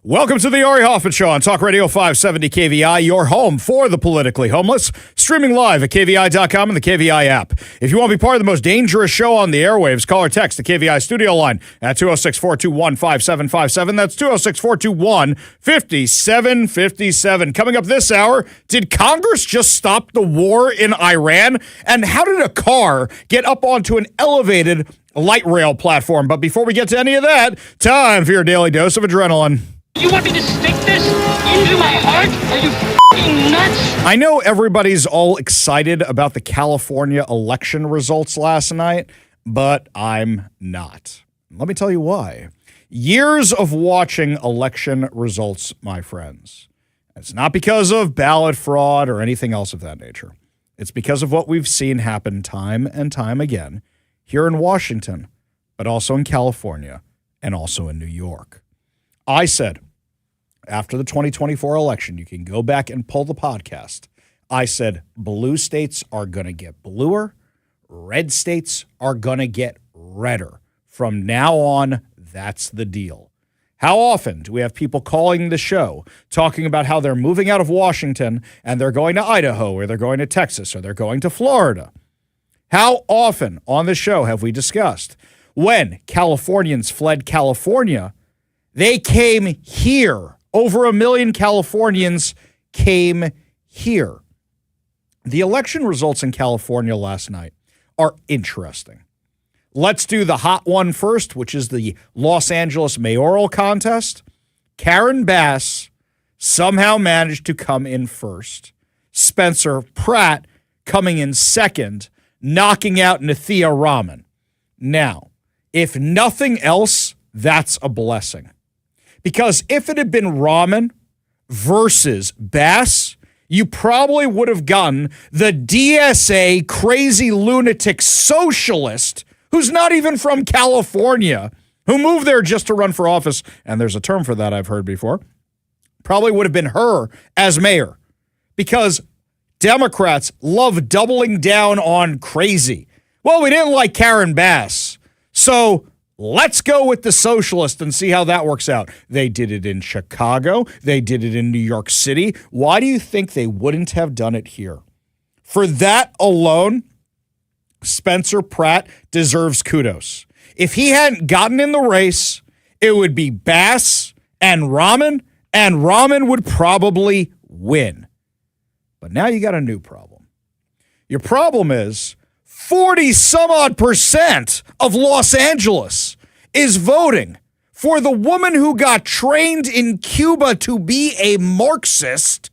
Welcome to the Ari Hoffman Show on Talk Radio 570 KVI, your home for the politically homeless. Streaming live at KVI.com and the KVI app. If you want to be part of the most dangerous show on the airwaves, call or text the KVI studio line at 206-421-5757. That's 206-421-5757. Coming up this hour, did Congress just stop the war in Iran? And how did a car get up onto an elevated light rail platform? But before we get to any of that, time for your daily dose of adrenaline. You want me to stick this into my heart? Are you f***ing nuts? I know everybody's all excited about the California election results last night, but I'm not. Let me tell you why. Years of watching election results, my friends. It's not because of ballot fraud or anything else of that nature. It's because of what we've seen happen time and time again here in Washington, but also in California and also in New York. I said, after the 2024 election, you can go back and pull the podcast. I said, blue states are going to get bluer. Red states are going to get redder. From now on, that's the deal. How often do we have people calling the show talking about how they're moving out of Washington and they're going to Idaho or they're going to Texas or they're going to Florida? How often on the show have we discussed when Californians fled California, they came here? Over 1 million Californians came here. The election results in California last night are interesting. Let's do the hot one first, which is the Los Angeles mayoral contest. Karen Bass somehow managed to come in first. Spencer Pratt coming in second, knocking out Nathia Rahman. Now, if nothing else, that's a blessing. Because if it had been Rahman versus Bass, you probably would have gotten the DSA crazy lunatic socialist who's not even from California, who moved there just to run for office, and there's a term for that I've heard before, probably would have been her as mayor. Because Democrats love doubling down on crazy. Well, we didn't like Karen Bass, so let's go with the socialist and see how that works out. They did it in Chicago. They did it in New York City. Why do you think they wouldn't have done it here? For that alone, Spencer Pratt deserves kudos. If he hadn't gotten in the race, it would be Bass and Rahman would probably win. But now you got a new problem. Your problem is 40-some-odd% of Los Angeles is voting for the woman who got trained in Cuba to be a Marxist,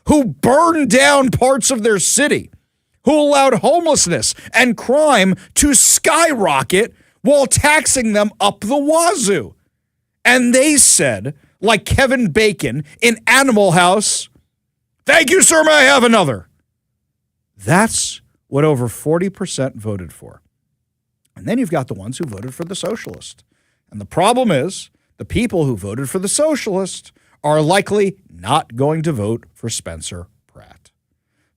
who burned down parts of their city, who allowed homelessness and crime to skyrocket while taxing them up the wazoo. And they said, like Kevin Bacon in Animal House, "Thank you, sir, may I have another?" That's what over 40% voted for. And then you've got the ones who voted for the socialist. And the problem is the people who voted for the socialist are likely not going to vote for Spencer Pratt.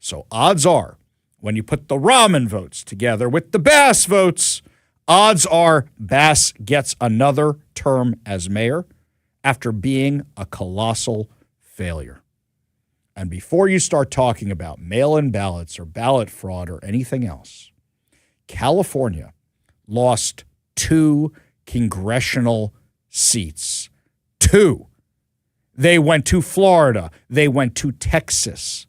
So odds are, when you put the Rahman votes together with the Bass votes, odds are Bass gets another term as mayor after being a colossal failure. And before you start talking about mail-in ballots or ballot fraud or anything else, California lost 2 congressional seats. 2. They went to Florida. They went to Texas,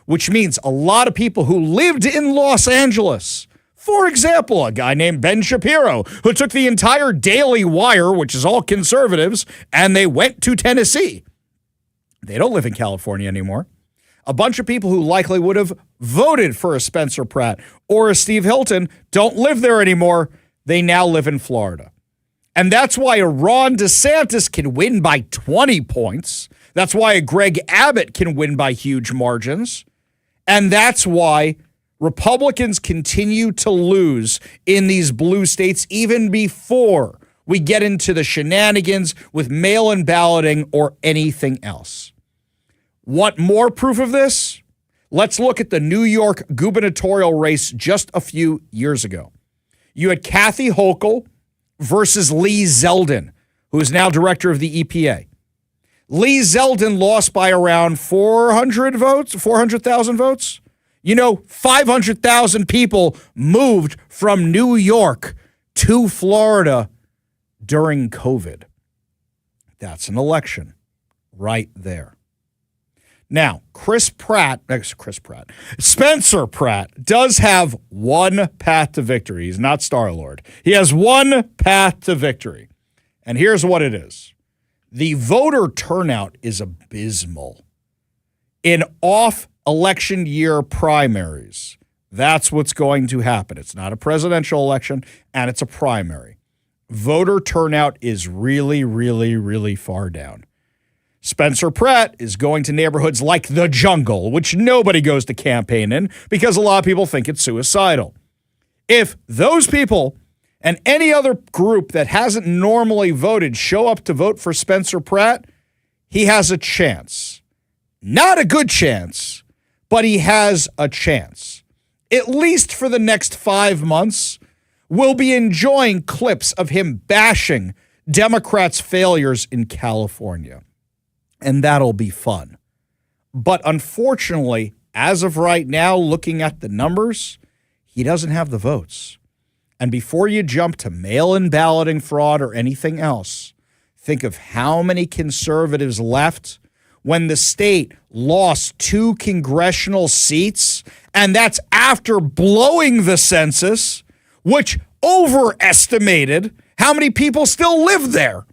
which means a lot of people who lived in Los Angeles, for example, a guy named Ben Shapiro, who took the entire Daily Wire, which is all conservatives, and they went to Tennessee. They don't live in California anymore. A bunch of people who likely would have voted for a Spencer Pratt or a Steve Hilton don't live there anymore. They now live in Florida. And that's why a Ron DeSantis can win by 20 points. That's why a Greg Abbott can win by huge margins. And that's why Republicans continue to lose in these blue states even before we get into the shenanigans with mail-in balloting or anything else. Want more proof of this? Let's look at the New York gubernatorial race just a few years ago. You had Kathy Hochul versus Lee Zeldin, who is now director of the EPA. Lee Zeldin lost by around 400,000 votes. 500,000 people moved from New York to Florida during COVID. That's an election right there. Now, Spencer Pratt does have one path to victory. He's not Star-Lord. He has one path to victory. And here's what it is. The voter turnout is abysmal. In off-election year primaries, that's what's going to happen. It's not a presidential election, and it's a primary. Voter turnout is really, really, really far down. Spencer Pratt is going to neighborhoods like the Jungle, which nobody goes to campaign in because a lot of people think it's suicidal. If those people and any other group that hasn't normally voted show up to vote for Spencer Pratt, he has a chance. Not a good chance, but he has a chance. At least for the next 5 months, we'll be enjoying clips of him bashing Democrats' failures in California. And that'll be fun. But unfortunately, as of right now, looking at the numbers, he doesn't have the votes. And before you jump to mail-in balloting fraud or anything else, think of how many conservatives left when the state lost 2 congressional seats, and that's after blowing the census, which overestimated how many people still live there.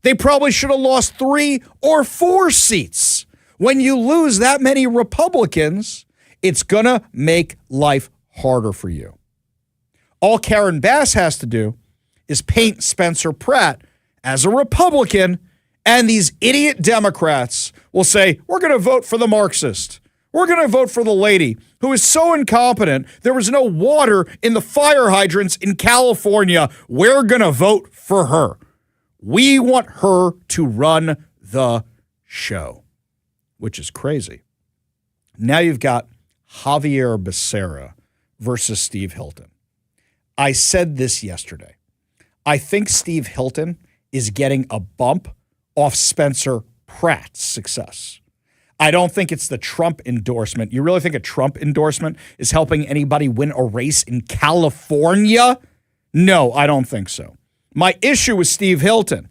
They probably should have lost 3 or 4 seats. When you lose that many Republicans, it's going to make life harder for you. All Karen Bass has to do is paint Spencer Pratt as a Republican, and these idiot Democrats will say, we're going to vote for the Marxist. We're going to vote for the lady who is so incompetent there was no water in the fire hydrants in California. We're going to vote for her. We want her to run the show, which is crazy. Now you've got Javier Becerra versus Steve Hilton. I said this yesterday. I think Steve Hilton is getting a bump off Spencer Pratt's success. I don't think it's the Trump endorsement. You really think a Trump endorsement is helping anybody win a race in California? No, I don't think so. My issue with Steve Hilton,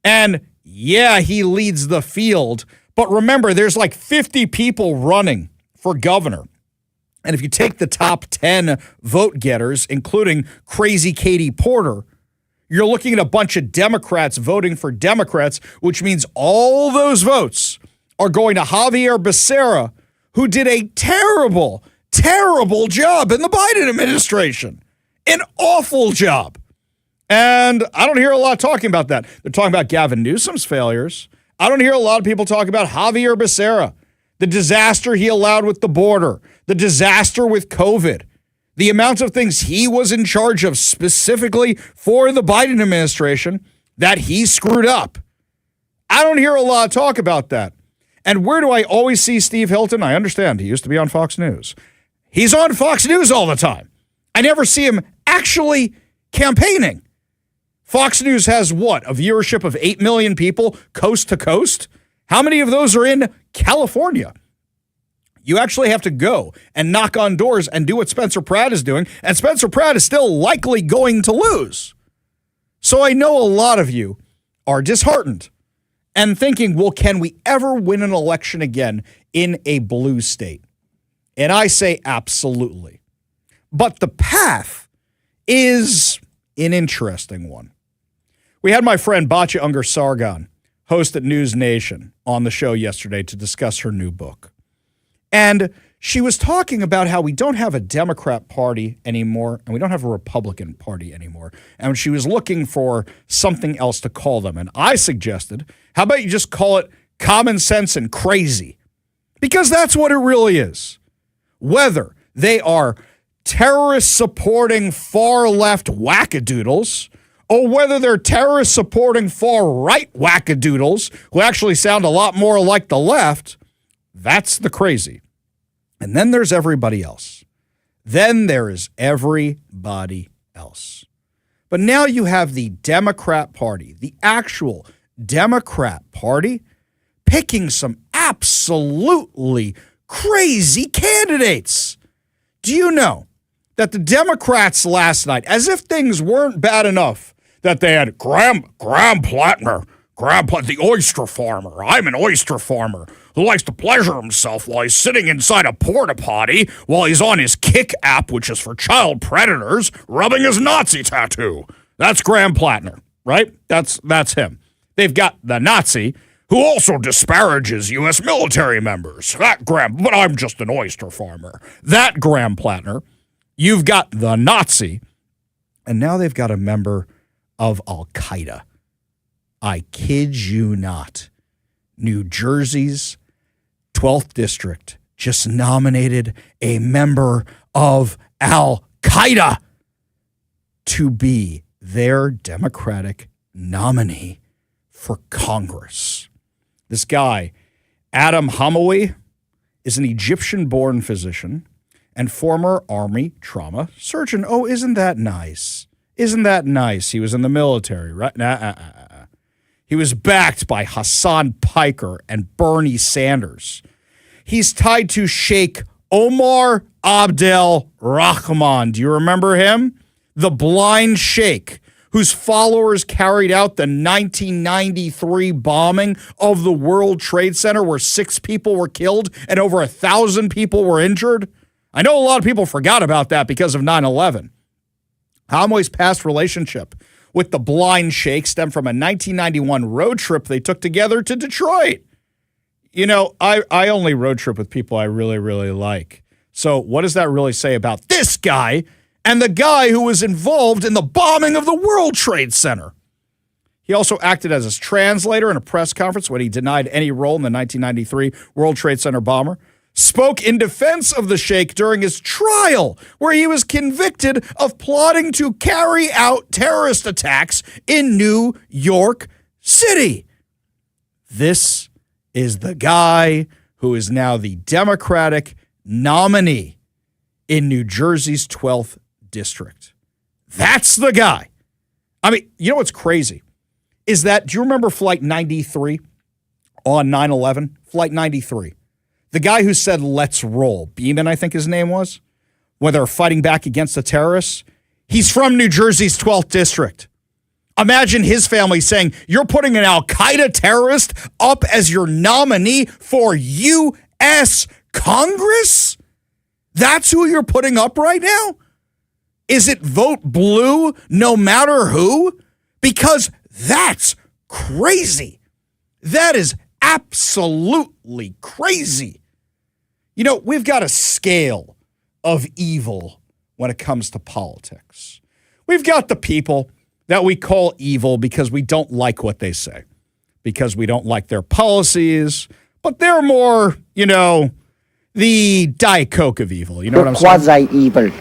and yeah, he leads the field, but remember, there's like 50 people running for governor. And if you take the top 10 vote getters, including crazy Katie Porter, you're looking at a bunch of Democrats voting for Democrats, which means all those votes are going to Javier Becerra, who did a terrible, terrible job in the Biden administration. An awful job. And I don't hear a lot talking about that. They're talking about Gavin Newsom's failures. I don't hear a lot of people talk about Javier Becerra, the disaster he allowed with the border, the disaster with COVID, the amount of things he was in charge of specifically for the Biden administration that he screwed up. I don't hear a lot of talk about that. And where do I always see Steve Hilton? I understand he used to be on Fox News. He's on Fox News all the time. I never see him actually campaigning. Fox News has what? A viewership of 8 million people coast to coast? How many of those are in California? You actually have to go and knock on doors and do what Spencer Pratt is doing, and Spencer Pratt is still likely going to lose. So I know a lot of you are disheartened and thinking, well, can we ever win an election again in a blue state? And I say absolutely. But the path is an interesting one. We had my friend Batya Ungar-Sargon, host at News Nation, on the show yesterday to discuss her new book. And she was talking about how we don't have a Democrat Party anymore and we don't have a Republican Party anymore. And she was looking for something else to call them. And I suggested, how about you just call it common sense and crazy? Because that's what it really is. Whether they are terrorist-supporting far-left wackadoodles or whether they're terrorist-supporting far-right wackadoodles who actually sound a lot more like the left, that's the crazy. And then there's everybody else. Then there is everybody else. But now you have the Democrat Party, the actual Democrat Party, picking some absolutely crazy candidates. Do you know that the Democrats last night, as if things weren't bad enough, that they had Graham Plattner, the oyster farmer. I'm an oyster farmer who likes to pleasure himself while he's sitting inside a porta potty while he's on his Kick app, which is for child predators, rubbing his Nazi tattoo. That's Graham Plattner, right? That's him. They've got the Nazi, who also disparages U.S. military members. That Graham, but I'm just an oyster farmer. That Graham Plattner. You've got the Nazi, and now they've got a member of Al Qaeda. I kid you not. New Jersey's 12th district just nominated a member of Al Qaeda to be their Democratic nominee for Congress. This guy, Adam Hamawi, is an Egyptian-born physician and former Army trauma surgeon. Oh, isn't that nice? Isn't that nice? He was in the military, right? He was backed by Hassan Piker and Bernie Sanders. He's tied to Sheikh Omar Abdel Rahman. Do you remember him? The blind sheikh whose followers carried out the 1993 bombing of the World Trade Center where 6 people were killed and over 1,000 people were injured. I know a lot of people forgot about that because of 9/11. Hamawi's past relationship with the blind sheikh stemmed from a 1991 road trip they took together to Detroit. You know, I only road trip with people I really, really like. So what does that really say about this guy and the guy who was involved in the bombing of the World Trade Center? He also acted as his translator in a press conference when he denied any role in the 1993 World Trade Center bomber. Spoke in defense of the sheikh during his trial, where he was convicted of plotting to carry out terrorist attacks in New York City. This is the guy who is now the Democratic nominee in New Jersey's 12th district. That's the guy. I mean, you know what's crazy is that, do you remember Flight 93 on 9/11? Flight 93. The guy who said, "Let's roll," Beeman, I think his name was, when they were fighting back against the terrorists. He's from New Jersey's 12th district. Imagine his family saying, "You're putting an Al Qaeda terrorist up as your nominee for U.S. Congress? That's who you're putting up right now? Is it vote blue no matter who? Because that's crazy. That is absolutely crazy." You know, we've got a scale of evil when it comes to politics. We've got the people that we call evil because we don't like what they say, because we don't like their policies, but they're more, you know, the Diet Coke of evil. You know what I'm saying? You're quasi-evil.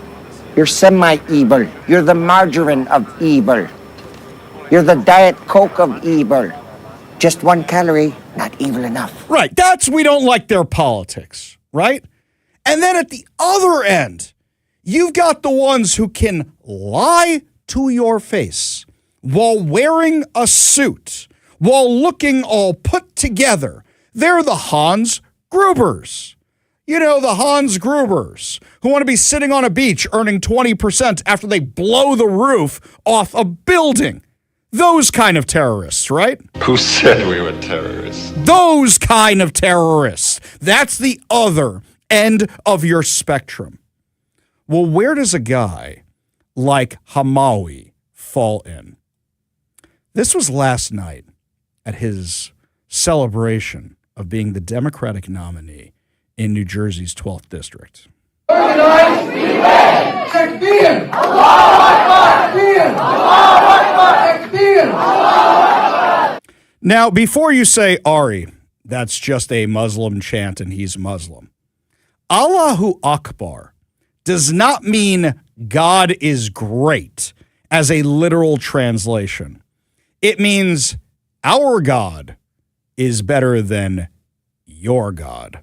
You're semi-evil. You're the margarine of evil. You're the Diet Coke of evil. Just 1 calorie, not evil enough. Right. That's, we don't like their politics, right? And then at the other end, you've got the ones who can lie to your face while wearing a suit, while looking all put together. They're the Hans Grubers. You know, the Hans Grubers who want to be sitting on a beach earning 20% after they blow the roof off a building. Those kind of terrorists, right? Who said we were terrorists? Those kind of terrorists. That's the other end of your spectrum. Well, where does a guy like Hamawi fall in? This was last night at his celebration of being the Democratic nominee in New Jersey's 12th district. Now, before you say, Ari, that's just a Muslim chant and he's Muslim, Allahu Akbar does not mean God is great as a literal translation. It means our God is better than your God.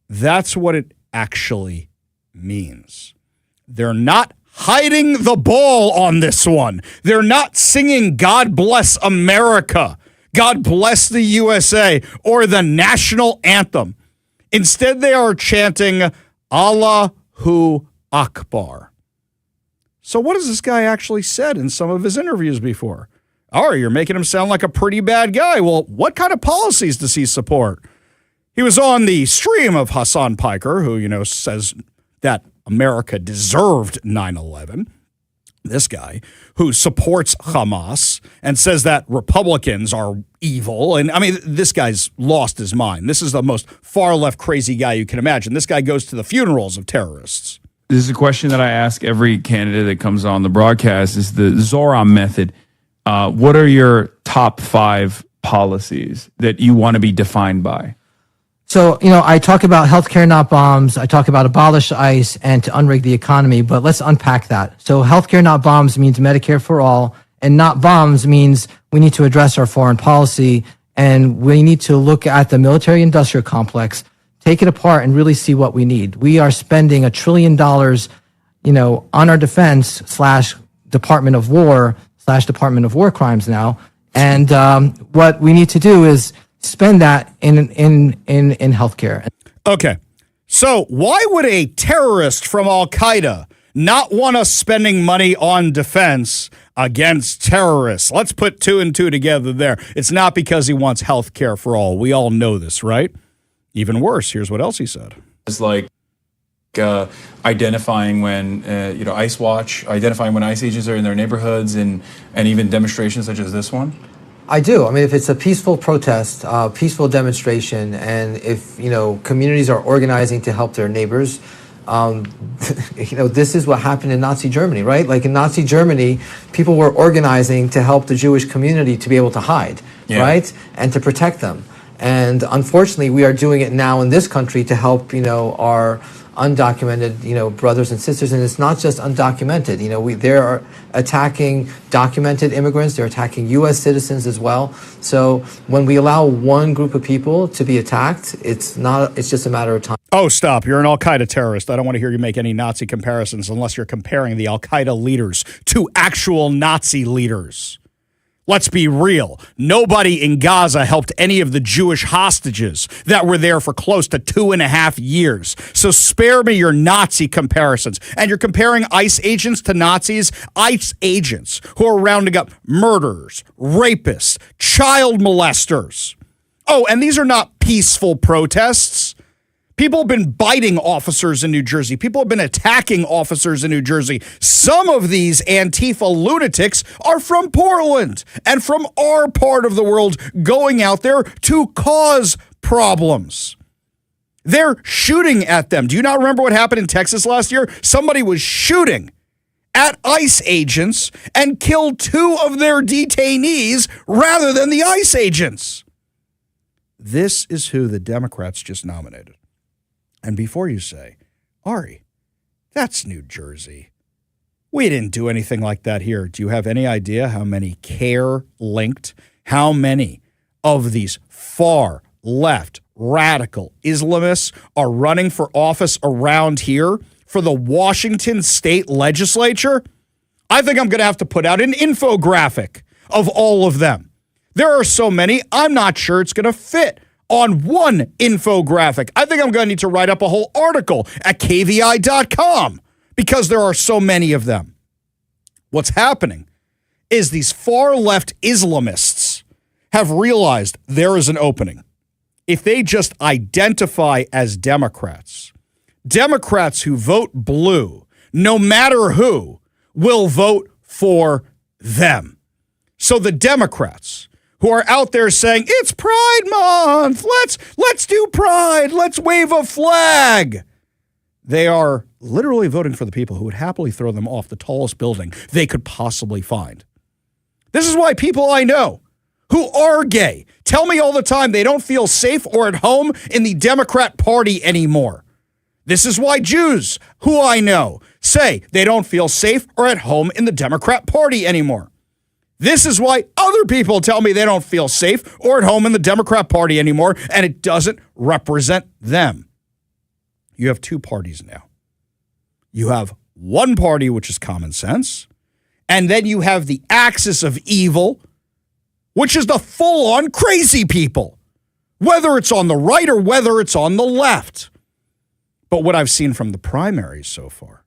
That's what it actually means. They're not hiding the ball on this one. They're not singing God Bless America. God bless the USA, or the national anthem. Instead, they are chanting Allahu Akbar. So what has this guy actually said in some of his interviews before? Oh, you're making him sound like a pretty bad guy. Well, what kind of policies does he support? He was on the stream of Hassan Piker, who, says that America deserved 9/11. This guy who supports Hamas and says that Republicans are evil. And I mean, this guy's lost his mind. This is the most far left crazy guy you can imagine. This guy goes to the funerals of terrorists. This is a question that I ask every candidate that comes on the broadcast, is the Zoram method. What are your top 5 policies that you want to be defined by? So, I talk about healthcare, not bombs. I talk about abolish ICE and to unrig the economy, but let's unpack that. So healthcare, not bombs means Medicare for all, and not bombs means we need to address our foreign policy, and we need to look at the military industrial complex, take it apart and really see what we need. We are spending $1 trillion, on our defense / Department of War / Department of War crimes now. And what we need to do is spend that in healthcare. Okay. So why would a terrorist from Al Qaeda not want us spending money on defense against terrorists? Let's put 2 and 2 together there. It's not because he wants health care for all. We all know this, right? Even worse, here's what else he said. It's like identifying when, ICE watch, identifying when ICE agents are in their neighborhoods and even demonstrations such as this one? I do. I mean, if it's a peaceful protest, peaceful demonstration, and if, communities are organizing to help their neighbors, this is what happened in Nazi Germany, right? Like in Nazi Germany, people were organizing to help the Jewish community to be able to hide, right? And to protect them. And unfortunately, we are doing it now in this country to help, our undocumented, brothers and sisters. And it's not just undocumented. They are attacking documented immigrants. They're attacking U.S. citizens as well. So when we allow one group of people to be attacked, it's just a matter of time. Oh, stop. You're an Al Qaeda terrorist. I don't want to hear you make any Nazi comparisons unless you're comparing the Al Qaeda leaders to actual Nazi leaders. Let's be real. Nobody in Gaza helped any of the Jewish hostages that were there for close to 2.5 years. So spare me your Nazi comparisons. And you're comparing ICE agents to Nazis? ICE agents who are rounding up murderers, rapists, child molesters. Oh, and these are not peaceful protests. People have been biting officers in New Jersey. People have been attacking officers in New Jersey. Some of these Antifa lunatics are from Portland and from our part of the world going out there to cause problems. They're shooting at them. Do you not remember what happened in Texas last year? Somebody was shooting at ICE agents and killed 2 of their detainees rather than the ICE agents. This is who the Democrats just nominated. And before you say, Ari, that's New Jersey. We didn't do anything like that here. Do you have any idea how many CARE-linked, how many of these far left radical Islamists are running for office around here for the Washington state legislature? I think I'm going to have to put out an infographic of all of them. There are so many, I'm not sure it's going to fit on one infographic. I think I'm going to need to write up a whole article at kvi.com because there are so many of them. What's happening is these far left Islamists have realized there is an opening. If they just identify as Democrats, Democrats who vote blue, no matter who, will vote for them. So the Democrats who are out there saying, it's Pride Month, let's do Pride, let's wave a flag. They are literally voting for the people who would happily throw them off the tallest building they could possibly find. This is why people I know who are gay tell me all the time they don't feel safe or at home in the Democrat Party anymore. This is why Jews who I know say they don't feel safe or at home in the Democrat Party anymore. This is why other people tell me they don't feel safe or at home in the Democrat Party anymore, and it doesn't represent them. You have 2 parties now. You have one party, which is common sense, and then you have the axis of evil, which is the full-on crazy people, whether it's on the right or whether it's on the left. But what I've seen from the primaries so far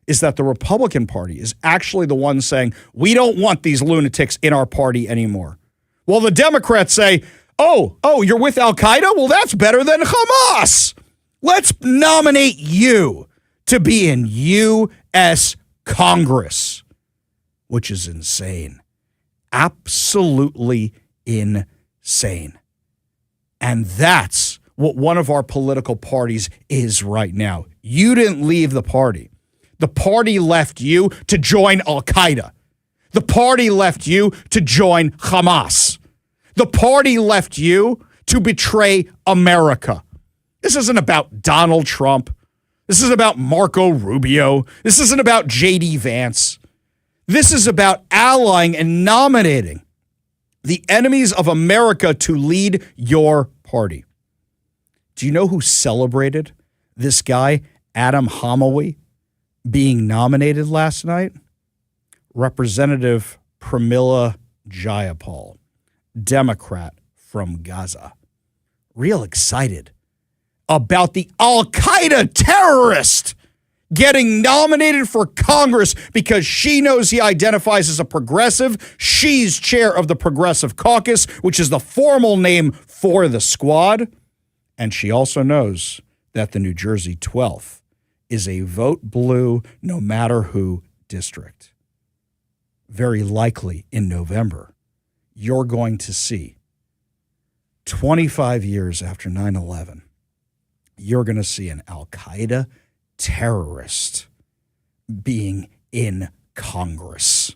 is that the Republican Party is actually the one saying, we don't want these lunatics in our party anymore. Well, the Democrats say, oh, you're with Al Qaeda? Well, that's better than Hamas. Let's nominate you to be in U.S. Congress, which is insane. Absolutely insane. And that's what one of our political parties is right now. You didn't leave the party. The party left you to join Al Qaeda. The party left you to join Hamas. The party left you to betray America. This isn't about Donald Trump. This isn't about Marco Rubio. This isn't about J.D. Vance. This is about allying and nominating the enemies of America to lead your party. Do you know who celebrated this guy, Adam Homowy, being nominated last night? Representative Pramila Jayapal, Democrat from Gaza. Real excited about the Al Qaeda terrorist getting nominated for Congress because she knows he identifies as a progressive. She's chair of the Progressive Caucus, which is the formal name for the squad. And she also knows that the New Jersey 12th is a vote blue, no matter who district. Very likely in November, you're going to see 25 years after 9/11, you're going to see an Al Qaeda terrorist being in Congress.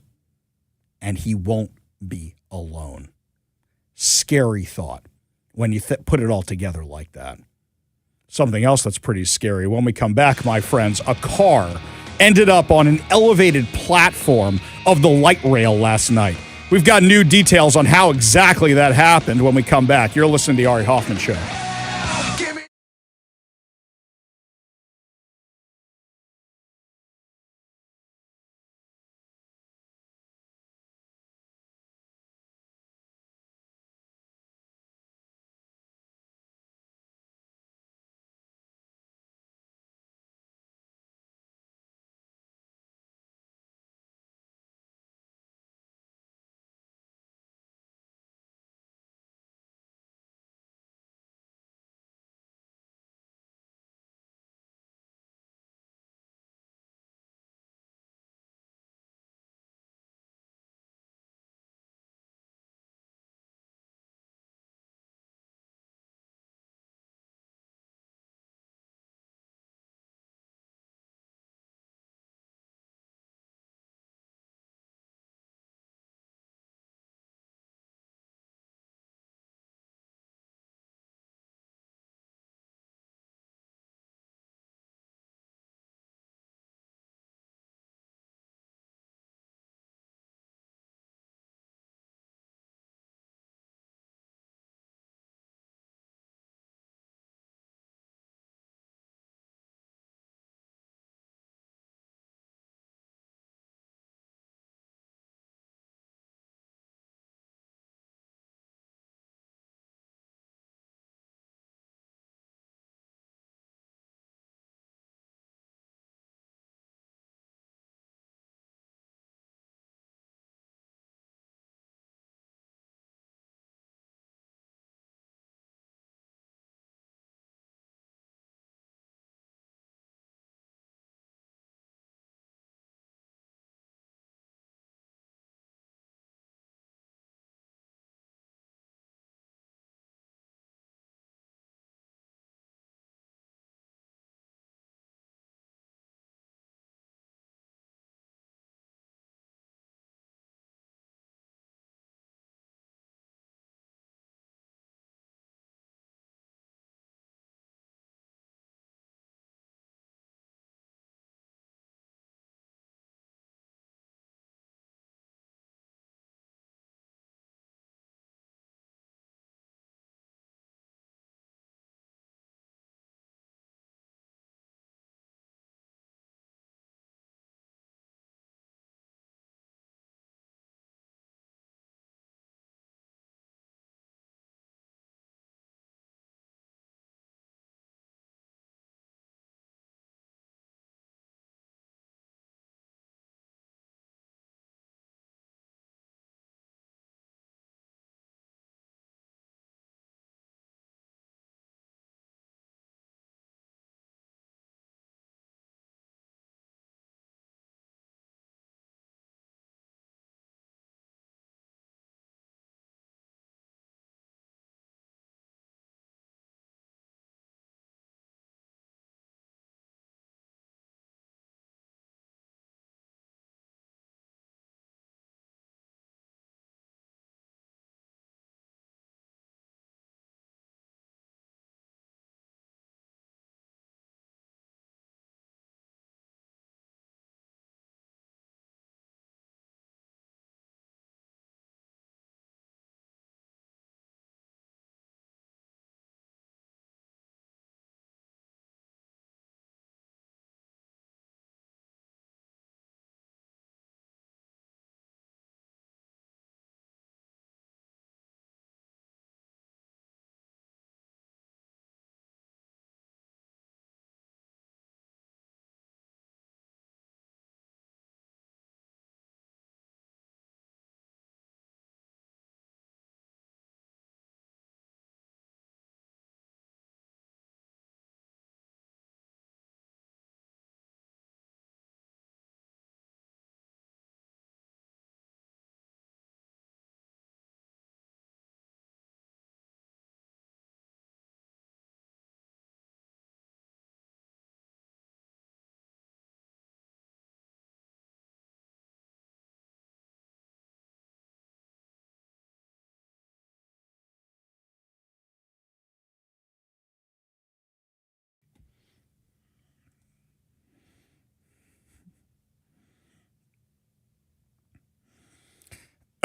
And he won't be alone. Scary thought when you put it all together like that. Something else that's pretty scary. When we come back, my friends, a car ended up on an elevated platform of the light rail last night. We've got new details on how exactly that happened when we come back. You're listening to the Ari Hoffman Show.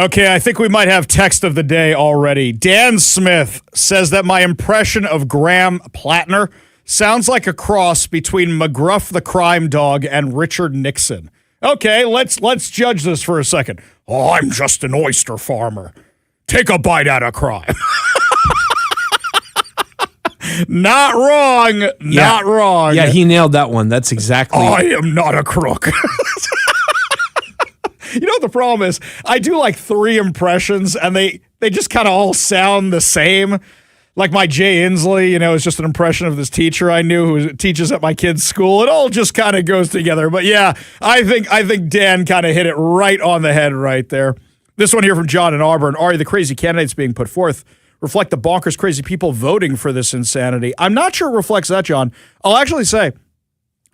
Okay, I think we might have text of the day already. Dan Smith says that my impression of Graham Plattner sounds like a cross between McGruff the crime dog and Richard Nixon. Okay, let's judge this for a second. Oh, I'm just an oyster farmer. Take a bite out of crime. Not wrong. Not wrong. Yeah, he nailed that one. That's exactly. I am not a crook. You know what the problem is? I do like 3 impressions, and they just kind of all sound the same. Like my Jay Inslee, is just an impression of this teacher I knew who teaches at my kid's school. It all just kind of goes together. But yeah, I think Dan kind of hit it right on the head right there. This one here from John in Auburn. Ari, the crazy candidates being put forth reflect the bonkers crazy people voting for this insanity. I'm not sure it reflects that, John. I'll actually say,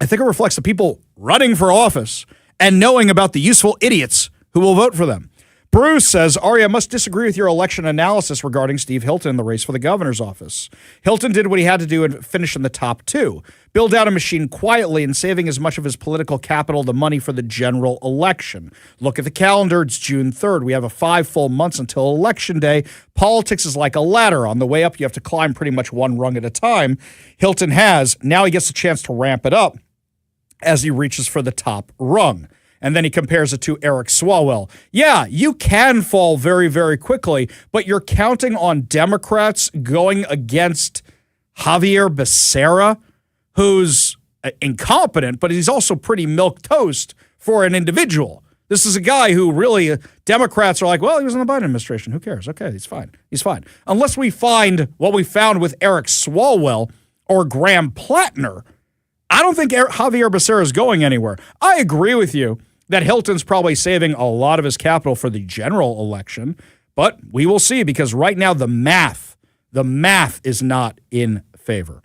I think it reflects the people running for office and knowing about the useful idiots who will vote for them. Bruce says, Ari, I must disagree with your election analysis regarding Steve Hilton in the race for the governor's office. Hilton did what he had to do and finish in the top 2. Build out a machine quietly and saving as much of his political capital to money for the general election. Look at the calendar. It's June 3rd. We have 5 full months until Election Day. Politics is like a ladder. On the way up, you have to climb pretty much one rung at a time. Hilton has. Now he gets a chance to ramp it up as he reaches for the top rung. And then he compares it to Eric Swalwell. Yeah, you can fall very, very quickly, but you're counting on Democrats going against Javier Becerra, who's incompetent, but he's also pretty milquetoast for an individual. This is a guy who really, Democrats are like, well, he was in the Biden administration. Who cares? Okay, he's fine. He's fine. Unless we find what we found with Eric Swalwell or Graham Plattner, I don't think Javier Becerra is going anywhere. I agree with you that Hilton's probably saving a lot of his capital for the general election, but we will see because right now the math is not in favor.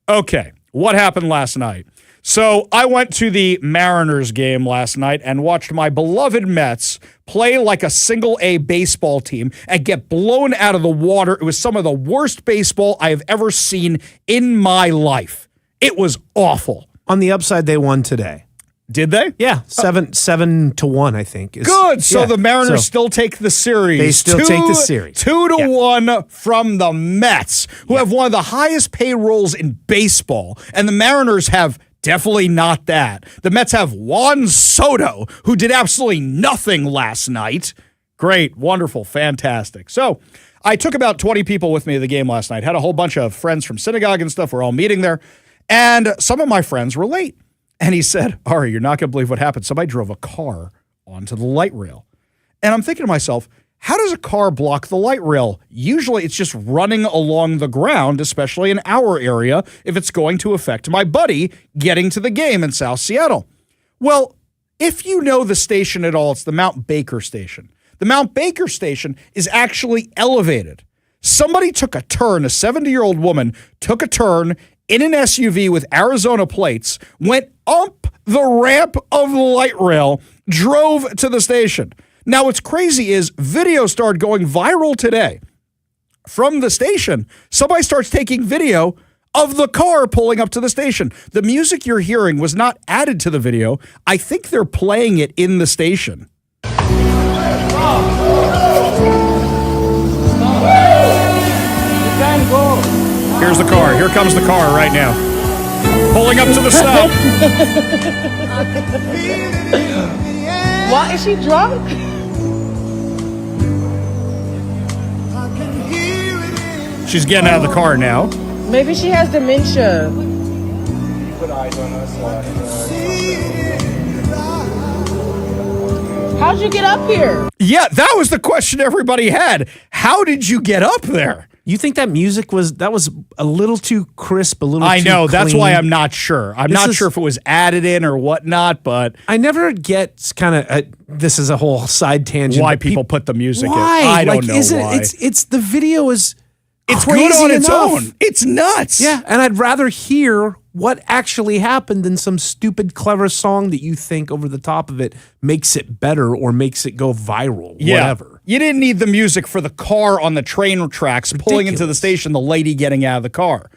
Okay, what happened last night? So I went to the Mariners game last night and watched my beloved Mets play like a single-A baseball team and get blown out of the water. It was some of the worst baseball I have ever seen in my life. It was awful. On the upside, they won today. Did they? Yeah, 7-1, I think. Good. So the Mariners still take the series. They still take the series. 2-1 from the Mets, who have one of the highest payrolls in baseball. And the Mariners have definitely not that. The Mets have Juan Soto, who did absolutely nothing last night. Great, wonderful, fantastic. So I took about 20 people with me to the game last night. Had a whole bunch of friends from synagogue and stuff. We're all meeting there. And some of my friends were late. And he said, Ari, you're not going to believe what happened. Somebody drove a car onto the light rail. And I'm thinking to myself, how does a car block the light rail? Usually it's just running along the ground, especially in our area, if it's going to affect my buddy getting to the game in South Seattle. Well, if you know the station at all, it's the Mount Baker station. The Mount Baker station is actually elevated. Somebody took a turn, a 70-year-old woman took a turn in an SUV with Arizona plates, went up the ramp of the light rail, drove to the station. Now, what's crazy is video started going viral today. From the station, somebody starts taking video of the car pulling up to the station. The music you're hearing was not added to the video. I think they're playing it in the station. Here's the car. Here comes the car right now. Pulling up to the stop. Why is she drunk? She's getting out of the car now. Maybe she has dementia. How'd you get up here? Yeah, that was the question everybody had. How did you get up there? You think that music was a little too crisp, a little too I know, clean? that's why I'm not sure. I'm not sure if it was added in or whatnot, but I never get kind of this is a whole side tangent. Why people put the music in. Why? I don't know why. It's the video is it's crazy good on its enough. own. It's nuts. Yeah, and I'd rather hear what actually happened than some stupid, clever song that you think over the top of it makes it better or makes it go viral, whatever. You didn't need the music for the car on the train tracks pulling into the station, the lady getting out of the car.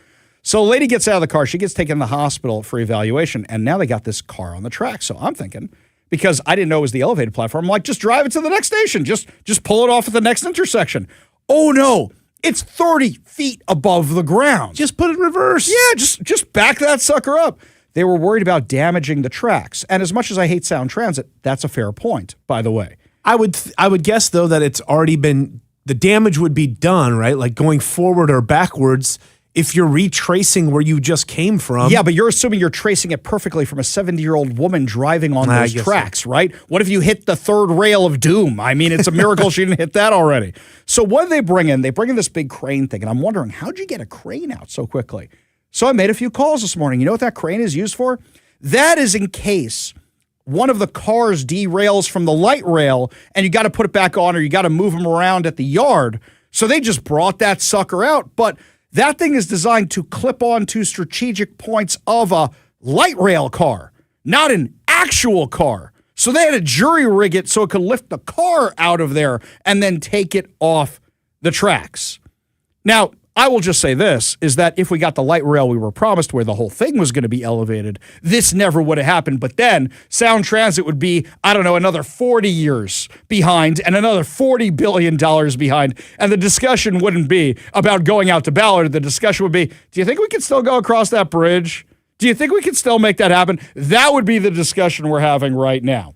So a lady gets out of the car. She gets taken to the hospital for evaluation, and now they got this car on the track. So I'm thinking, because I didn't know it was the elevated platform. I'm like, just drive it to the next station. Just pull it off at the next intersection. Oh, no. It's 30 feet above the ground. Just put it in reverse. Yeah, just back that sucker up. They were worried about damaging the tracks. And as much as I hate Sound Transit, that's a fair point, by the way. I would guess, though, that it's already been, the damage would be done, right? Like going forward or backwards if you're retracing where you just came from. Yeah, but you're assuming you're tracing it perfectly from a 70-year-old woman driving on those tracks, right? What if you hit the third rail of doom? I mean, it's a miracle she didn't hit that already. So what do they bring in? They bring in this big crane thing, and I'm wondering, how'd you get a crane out so quickly? So I made a few calls this morning. You know what that crane is used for? That is in case one of the cars derails from the light rail, and you got to put it back on, or you got to move them around at the yard. So they just brought that sucker out, but that thing is designed to clip on to strategic points of a light rail car, not an actual car. So they had to jury rig it so it could lift the car out of there and then take it off the tracks. Now, I will just say this, is that if we got the light rail we were promised where the whole thing was going to be elevated, this never would have happened. But then Sound Transit would be, I don't know, another 40 years behind and another $40 billion behind. And the discussion wouldn't be about going out to Ballard. The discussion would be, do you think we can still go across that bridge? Do you think we can still make that happen? That would be the discussion we're having right now.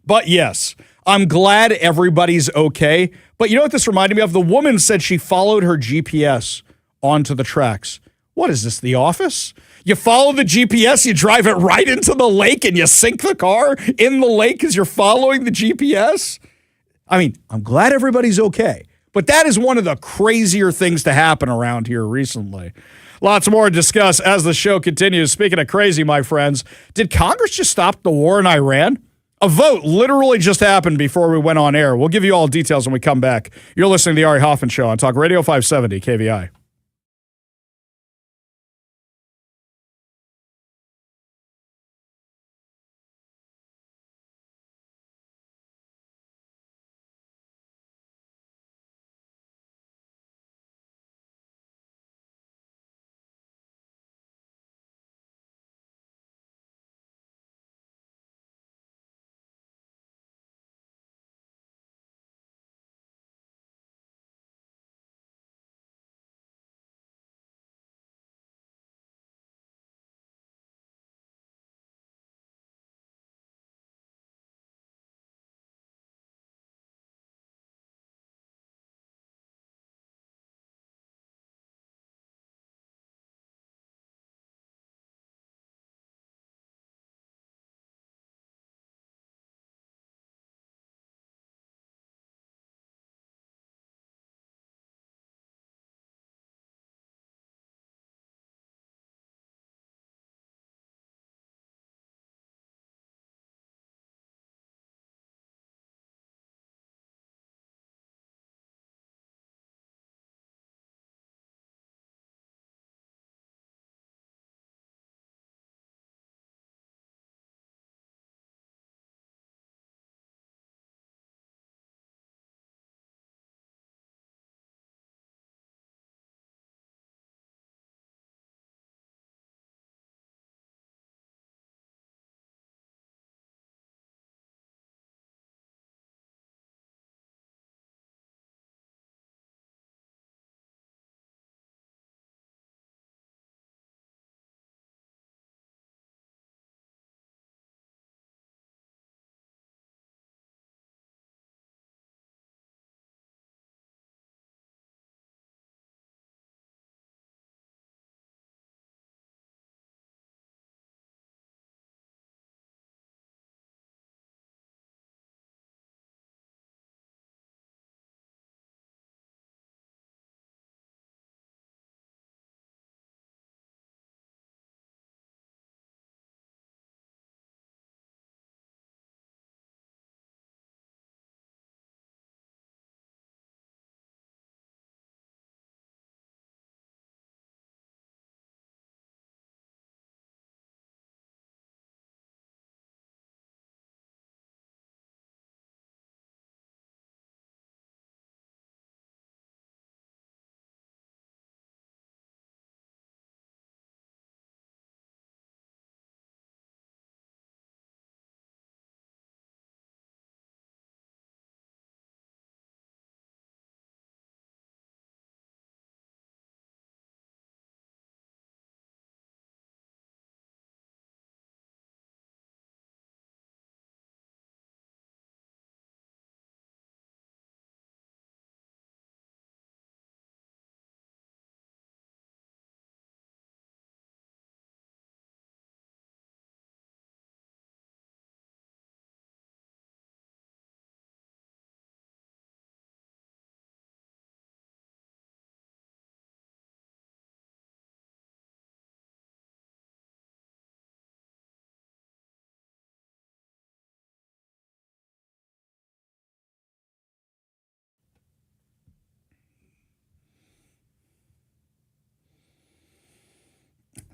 But yes, I'm glad everybody's okay. But you know what this reminded me of? The woman said she followed her GPS onto the tracks. What is this, The Office? You follow the GPS, you drive it right into the lake, and you sink the car in the lake because you're following the GPS? I mean, I'm glad everybody's okay. But that is one of the crazier things to happen around here recently. Lots more to discuss as the show continues. Speaking of crazy, my friends, did Congress just stop the war in Iran? A vote literally just happened before we went on air. We'll give you all details when we come back. You're listening to The Ari Hoffman Show on Talk Radio 570 KVI.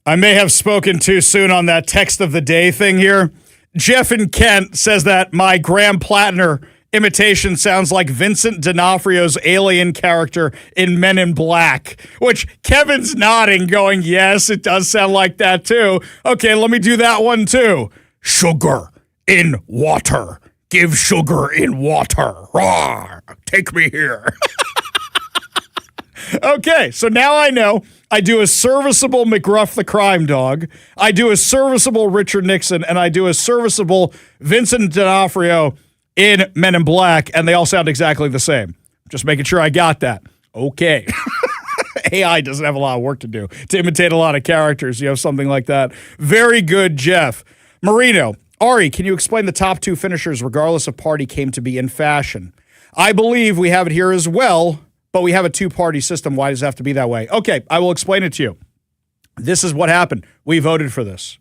I may have spoken too soon on that text of the day thing here. Jeff in Kent says that my Graham Plattner imitation sounds like Vincent D'Onofrio's alien character in Men in Black, which Kevin's nodding, going, yes, it does sound like that too. Okay, let me do that one too. Sugar in water. Give sugar in water. Rawr. Take me here. Okay, so now I know I do a serviceable McGruff the Crime Dog, I do a serviceable Richard Nixon, and I do a serviceable Vincent D'Onofrio in Men in Black, and they all sound exactly the same. Just making sure I got that. Okay. AI doesn't have a lot of work to do to imitate a lot of characters, something like that. Very good, Jeff. Marino, Ari, can you explain the top 2 finishers, regardless of party, came to be in fashion? I believe we have it here as well, but we have a 2-party system. Why does it have to be that way? Okay, I will explain it to you. This is what happened. We voted for this.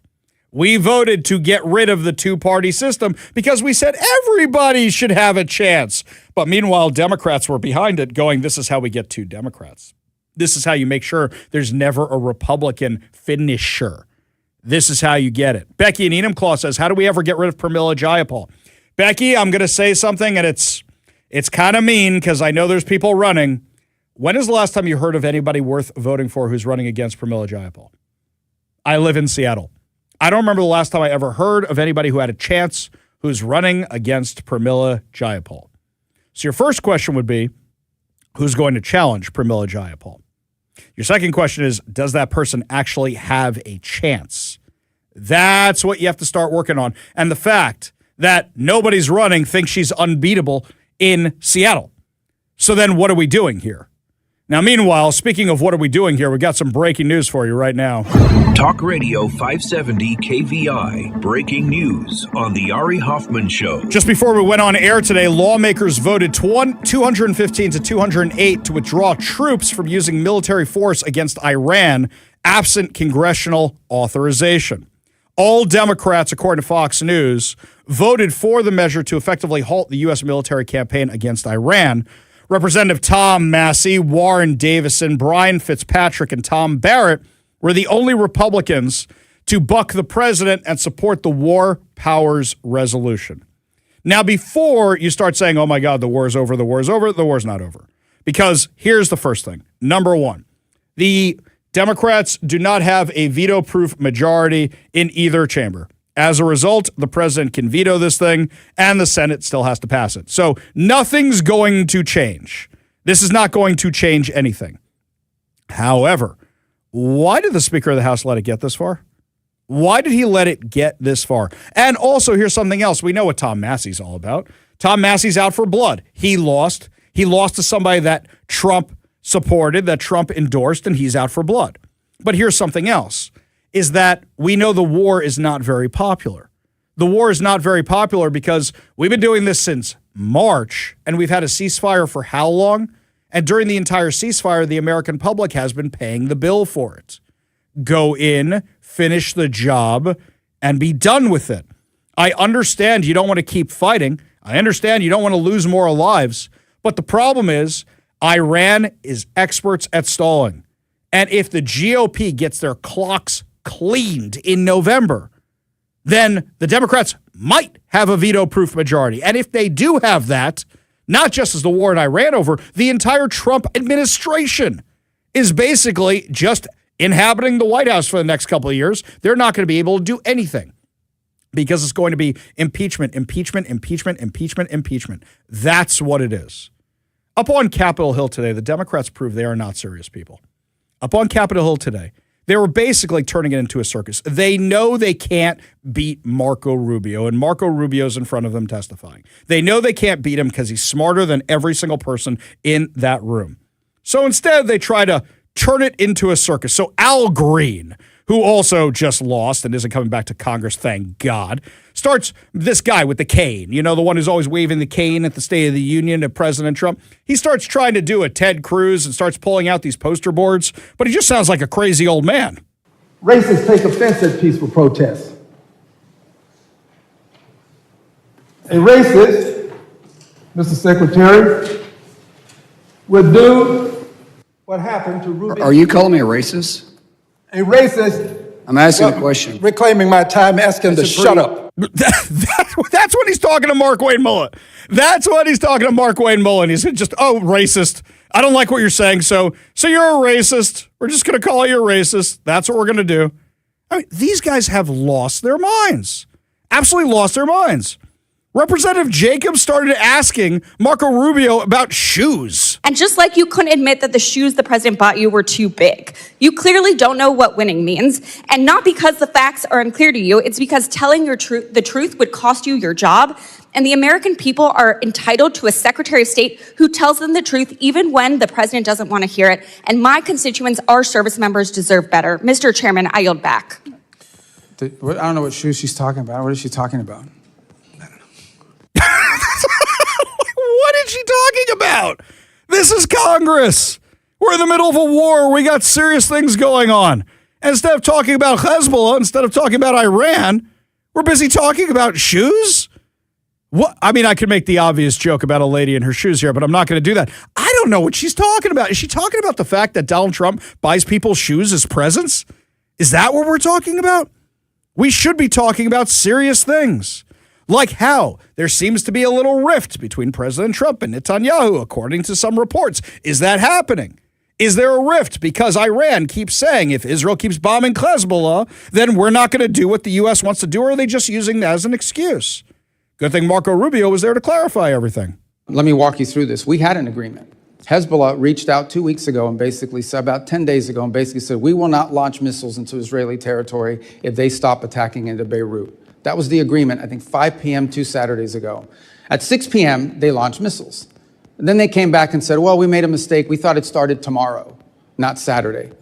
We voted to get rid of the 2-party system because we said everybody should have a chance. But meanwhile, Democrats were behind it going, this is how we get 2 Democrats. This is how you make sure there's never a Republican finisher. This is how you get it. Becky in Enumclaw says, how do we ever get rid of Pramila Jayapal? Becky, I'm going to say something, and it's kind of mean because I know there's people running. When is the last time you heard of anybody worth voting for who's running against Pramila Jayapal? I live in Seattle. I don't remember the last time I ever heard of anybody who had a chance who's running against Pramila Jayapal. So your first question would be, who's going to challenge Pramila Jayapal? Your second question is, does that person actually have a chance? That's what you have to start working on. And the fact that nobody's running thinks she's unbeatable in Seattle. So then what are we doing here? Now, meanwhile, speaking of what are we doing here, we got some breaking news for you right now. Talk Radio 570 KVI. Breaking news on the Ari Hoffman Show. Just before we went on air today, lawmakers voted 215 to 208 to withdraw troops from using military force against Iran, absent congressional authorization. All Democrats, according to Fox News, voted for the measure to effectively halt the U.S. military campaign against Iran. Representative Tom Massey, Warren Davison, Brian Fitzpatrick, and Tom Barrett were the only Republicans to buck the president and support the War Powers Resolution. Now, before you start saying, oh my God, the war's over, the war's not over. Because here's the first thing. Number one, the Democrats do not have a veto-proof majority in either chamber. As a result, the president can veto this thing, and the Senate still has to pass it. So nothing's going to change. This is not going to change anything. However, why did the Speaker of the House let it get this far? Why did he let it get this far? And also, here's something else. We know what Tom Massey's all about. Tom Massey's out for blood. He lost. He lost to somebody that Trump supported, that Trump endorsed, and he's out for blood. But here's something else. Is that we know the war is not very popular. The war is not very popular because we've been doing this since March, and we've had a ceasefire for how long? And during the entire ceasefire, the American public has been paying the bill for it. Go in, finish the job, and be done with it. I understand you don't want to keep fighting. I understand you don't want to lose more lives. But the problem is Iran is experts at stalling. And if the GOP gets their clocks cleaned in November, then the Democrats might have a veto-proof majority. And if they do have that, not just as the war in Iran over, the entire Trump administration is basically just inhabiting the White House for the next couple of years. They're not going to be able to do anything because it's going to be impeachment, impeachment, impeachment, impeachment, impeachment. That's what it is. Up on Capitol Hill today, the Democrats proved they are not serious people. Up on Capitol Hill today, they were basically turning it into a circus. They know they can't beat Marco Rubio, and Marco Rubio's in front of them testifying. They know they can't beat him because he's smarter than every single person in that room. So instead, they try to turn it into a circus. So Al Green, who also just lost and isn't coming back to Congress, thank God, starts this guy with the cane, the one who's always waving the cane at the State of the Union to President Trump. He starts trying to do a Ted Cruz and starts pulling out these poster boards, but he just sounds like a crazy old man. Racists take offense at peaceful protests. A racist, Mr. Secretary, would do what happened to Ruby. Are you calling me a racist? A racist I'm asking a question. Reclaiming my time, asking to shut up. That's what he's talking to Mark Wayne Mullen. That's what he's talking to Mark Wayne Mullen. He's just, racist. I don't like what you're saying, so you're a racist. We're just going to call you a racist. That's what we're going to do. I mean, these guys have lost their minds. Absolutely lost their minds. Representative Jacobs started asking Marco Rubio about shoes. And just like you couldn't admit that the shoes the president bought you were too big, you clearly don't know what winning means. And not because the facts are unclear to you, it's because telling the truth would cost you your job. And the American people are entitled to a Secretary of State who tells them the truth even when the president doesn't want to hear it. And my constituents, our service members, deserve better. Mr. Chairman, I yield back. I don't know what shoes she's talking about. What is she talking about? What is she talking about? This is Congress. We're in the middle of a war. We got serious things going on. And instead of talking about Hezbollah, instead of talking about Iran, we're busy talking about shoes? What? I mean, I could make the obvious joke about a lady in her shoes here, but I'm not going to do that. I don't know what she's talking about. Is she talking about the fact that Donald Trump buys people shoes as presents? Is that what we're talking about? We should be talking about serious things. Like how there seems to be a little rift between President Trump and Netanyahu, according to some reports. Is that happening? Is there a rift because Iran keeps saying if Israel keeps bombing Hezbollah, then we're not going to do what the U.S. wants to do, or are they just using that as an excuse? Good thing Marco Rubio was there to clarify everything. Let me walk you through this. We had an agreement. Hezbollah reached out 2 weeks ago and basically said, about 10 days ago, and basically said, we will not launch missiles into Israeli territory if they stop attacking into Beirut. That was the agreement, I think 5 p.m. 2 Saturdays ago. At 6 p.m., they launched missiles. And then they came back and said, well, we made a mistake. We thought it started tomorrow, not Saturday.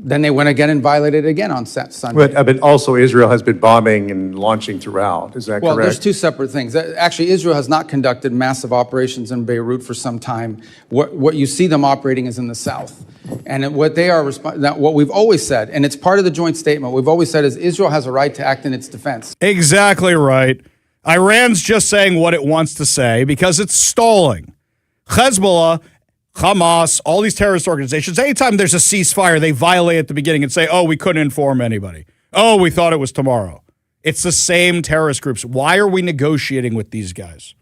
Then they went again and violated it again on Sunday. But also Israel has been bombing and launching throughout. Is that correct? Well, there's two separate things. Actually, Israel has not conducted massive operations in Beirut for some time. What you see them operating is in the south. And what they are, what we've always said, and it's part of the joint statement, we've always said is Israel has a right to act in its defense. Exactly right. Iran's just saying what it wants to say because it's stalling. Hezbollah, Hamas, all these terrorist organizations, anytime there's a ceasefire, they violate at the beginning and say, oh, we couldn't inform anybody. Oh, we thought it was tomorrow. It's the same terrorist groups. Why are we negotiating with these guys?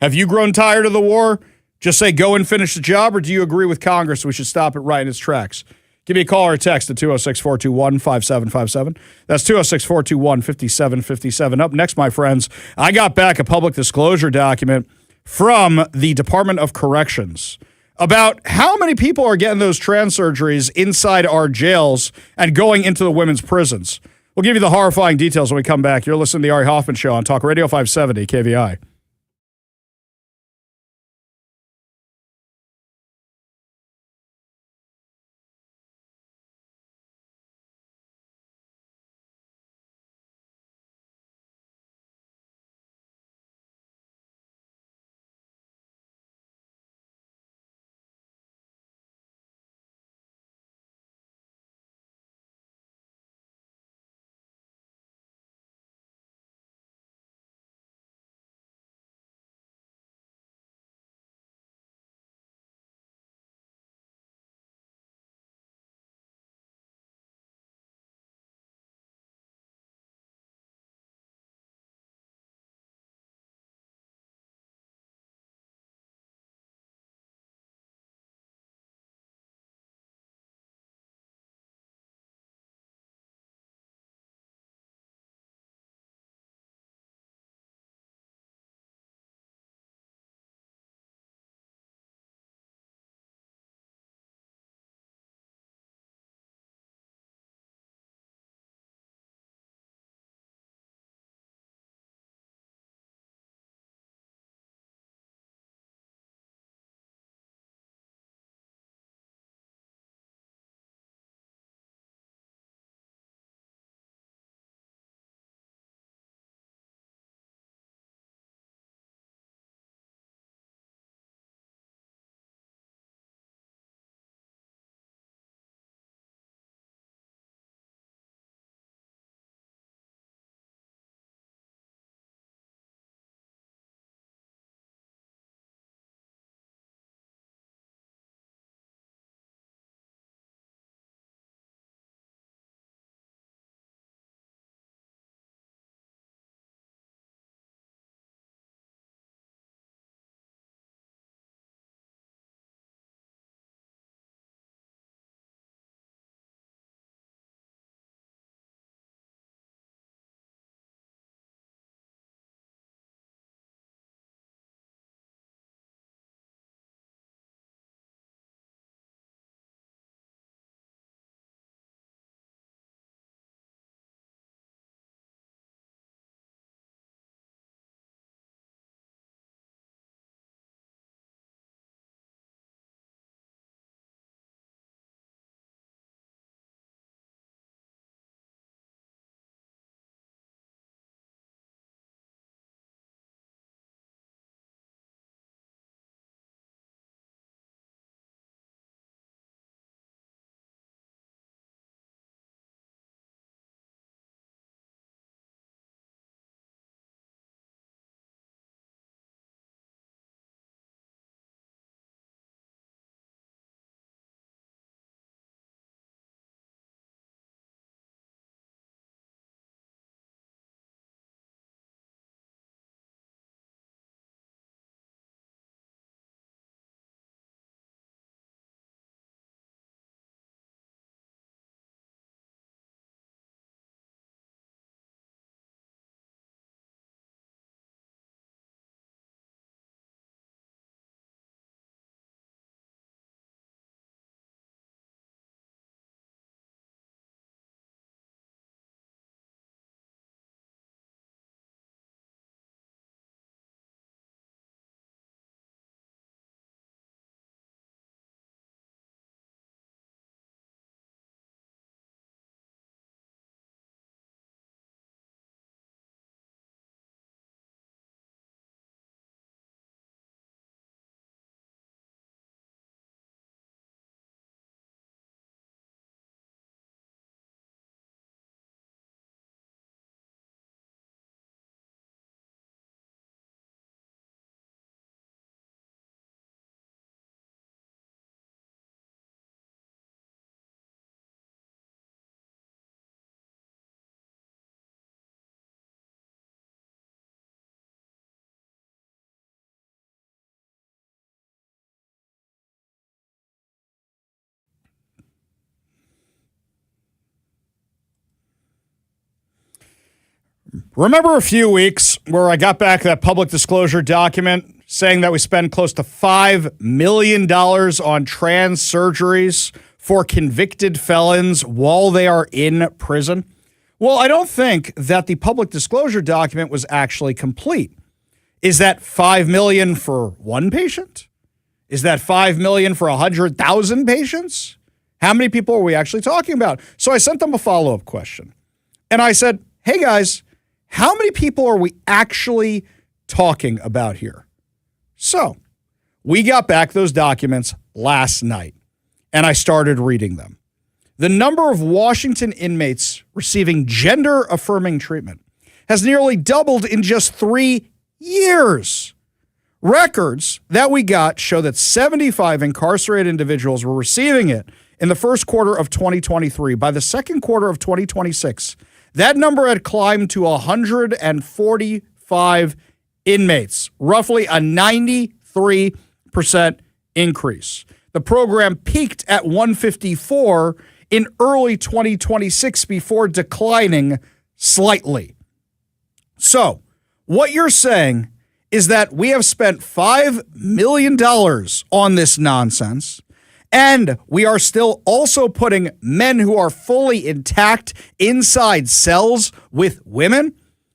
Have you grown tired of the war? Just say go and finish the job, or do you agree with Congress we should stop it right in its tracks? Give me a call or a text at 206-421-5757. That's 206-421-5757. Up next, my friends, I got back a public disclosure document from the Department of Corrections about how many people are getting those trans surgeries inside our jails and going into the women's prisons. We'll give you the horrifying details when we come back. You're listening to the Ari Hoffman Show on Talk Radio 570 KVI. Remember a few weeks where I got back that public disclosure document saying that we spend close to $5 million on trans surgeries for convicted felons while they are in prison? Well, I don't think that the public disclosure document was actually complete. Is that $5 million for one patient? Is that $5 million for 100,000 patients? How many people are we actually talking about? So I sent them a follow-up question. And I said, hey guys, how many people are we actually talking about here? So we got back those documents last night, and I started reading them. The number of Washington inmates receiving gender-affirming treatment has nearly doubled in just 3 years. Records that we got show that 75 incarcerated individuals were receiving it in the first quarter of 2023. By the second quarter of 2026, that number had climbed to 145 inmates, roughly a 93% increase. The program peaked at 154 in early 2026 before declining slightly. So, what you're saying is that we have spent $5 million on this nonsense, and we are still also putting men who are fully intact inside cells with women.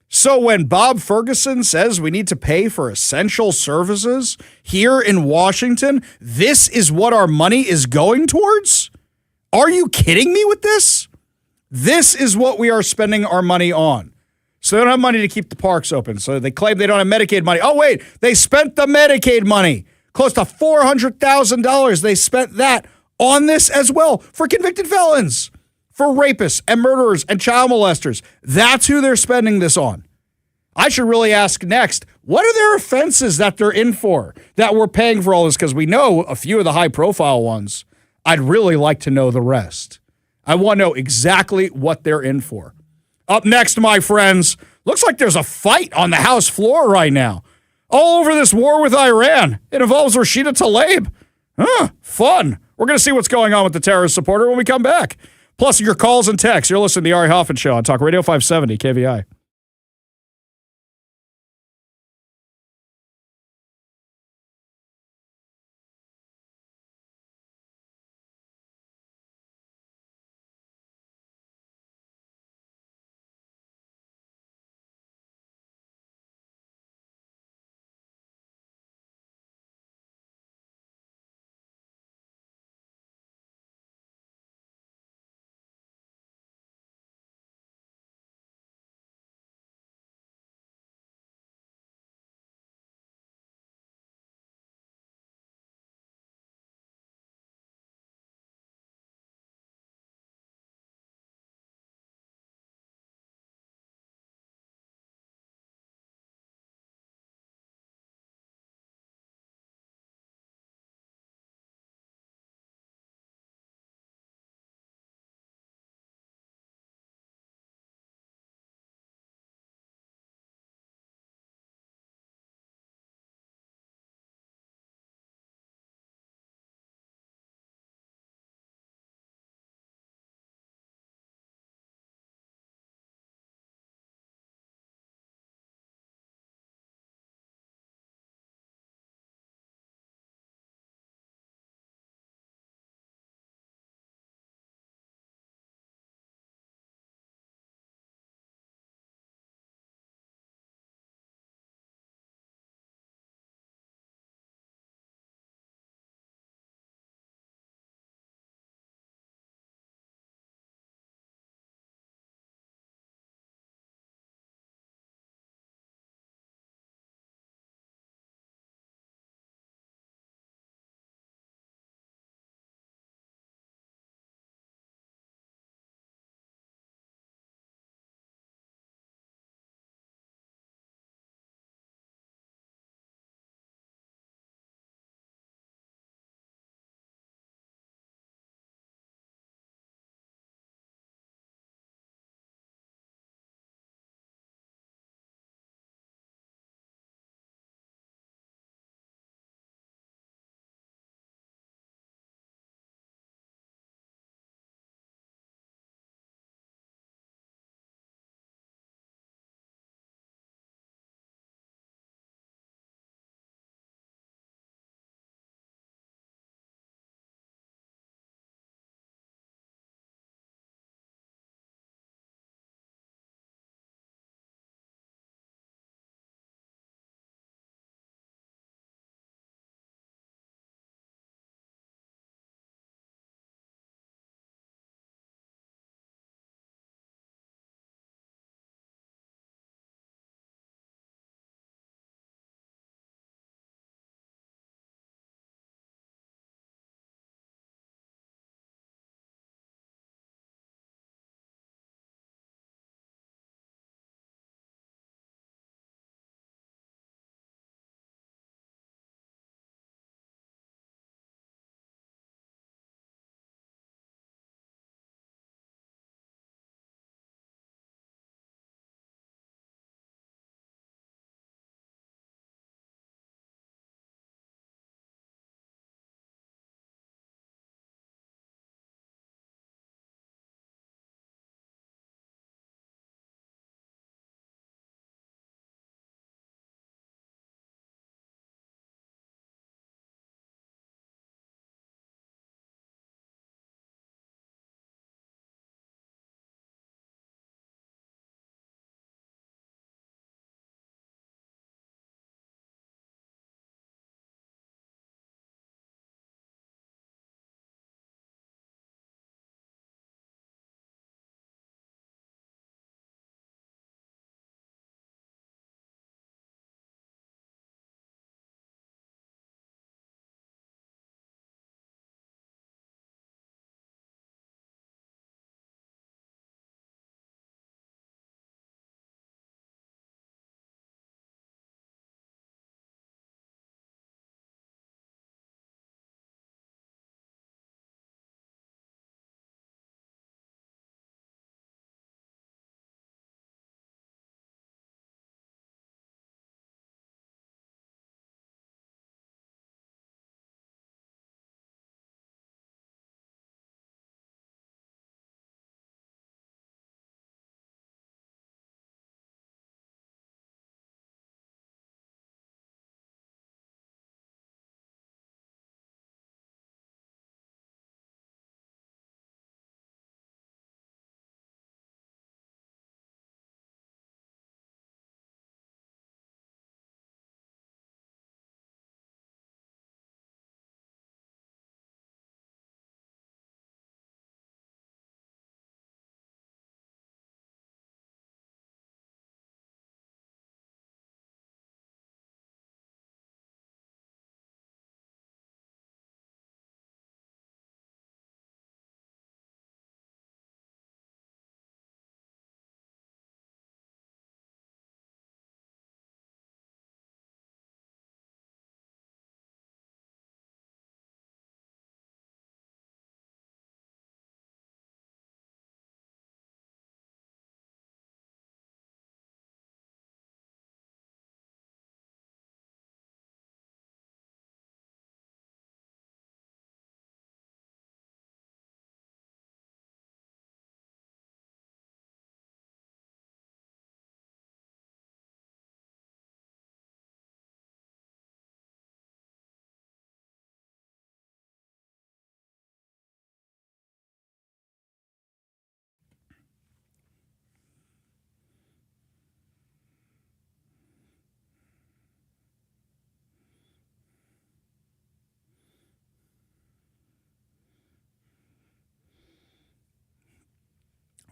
So when Bob Ferguson says we need to pay for essential services here in Washington, this is what our money is going towards? Are you kidding me with this? This is what we are spending our money on. So they don't have money to keep the parks open. So they claim they don't have Medicaid money. Oh, wait, they spent the Medicaid money. Close to $400,000. They spent that on this as well for convicted felons, for rapists and murderers and child molesters. That's who they're spending this on. I should really ask next, what are their offenses that they're in for, that we're paying for all this? Because we know a few of the high-profile ones. I'd really like to know the rest. I want to know exactly what they're in for. Up next, my friends, looks like there's a fight on the House floor right now. All over this war with Iran. It involves Rashida Tlaib. Fun. We're going to see what's going on with the terrorist supporter when we come back. Plus, your calls and texts. You're listening to the Ari Hoffman Show on Talk Radio 570 KVI.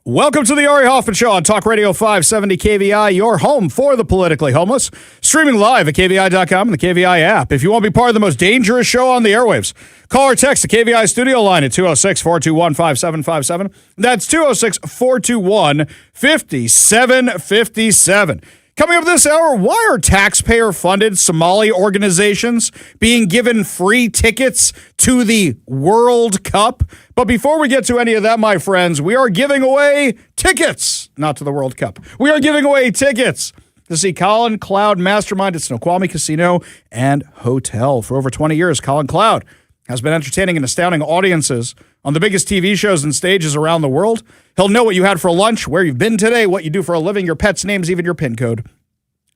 Welcome to the Ari Hoffman Show on Talk Radio 570 KVI, your home for the politically homeless. Streaming live at KVI.com and the KVI app. If you want to be part of the most dangerous show on the airwaves, call or text the KVI studio line at 206-421-5757. That's 206-421-5757. Coming up this hour, why are taxpayer-funded Somali organizations being given free tickets to the World Cup? But before we get to any of that, my friends, we are giving away tickets, not to the World Cup. We are giving away tickets to see Colin Cloud Mastermind at Snoqualmie Casino and Hotel. For over 20 years, Colin Cloud has been entertaining and astounding audiences on the biggest TV shows and stages around the world. He'll know what you had for lunch, where you've been today, what you do for a living, your pet's names, even your PIN code.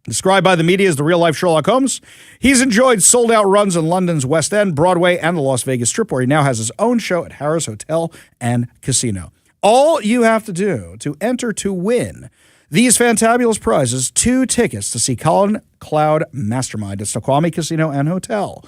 Described by the media as the real-life Sherlock Holmes, he's enjoyed sold-out runs in London's West End, Broadway, and the Las Vegas Strip, where he now has his own show at Harrah's Hotel and Casino. All you have to do to enter to win these fantabulous prizes, 2 tickets to see Colin Cloud Mastermind at Snoqualmie Casino and Hotel,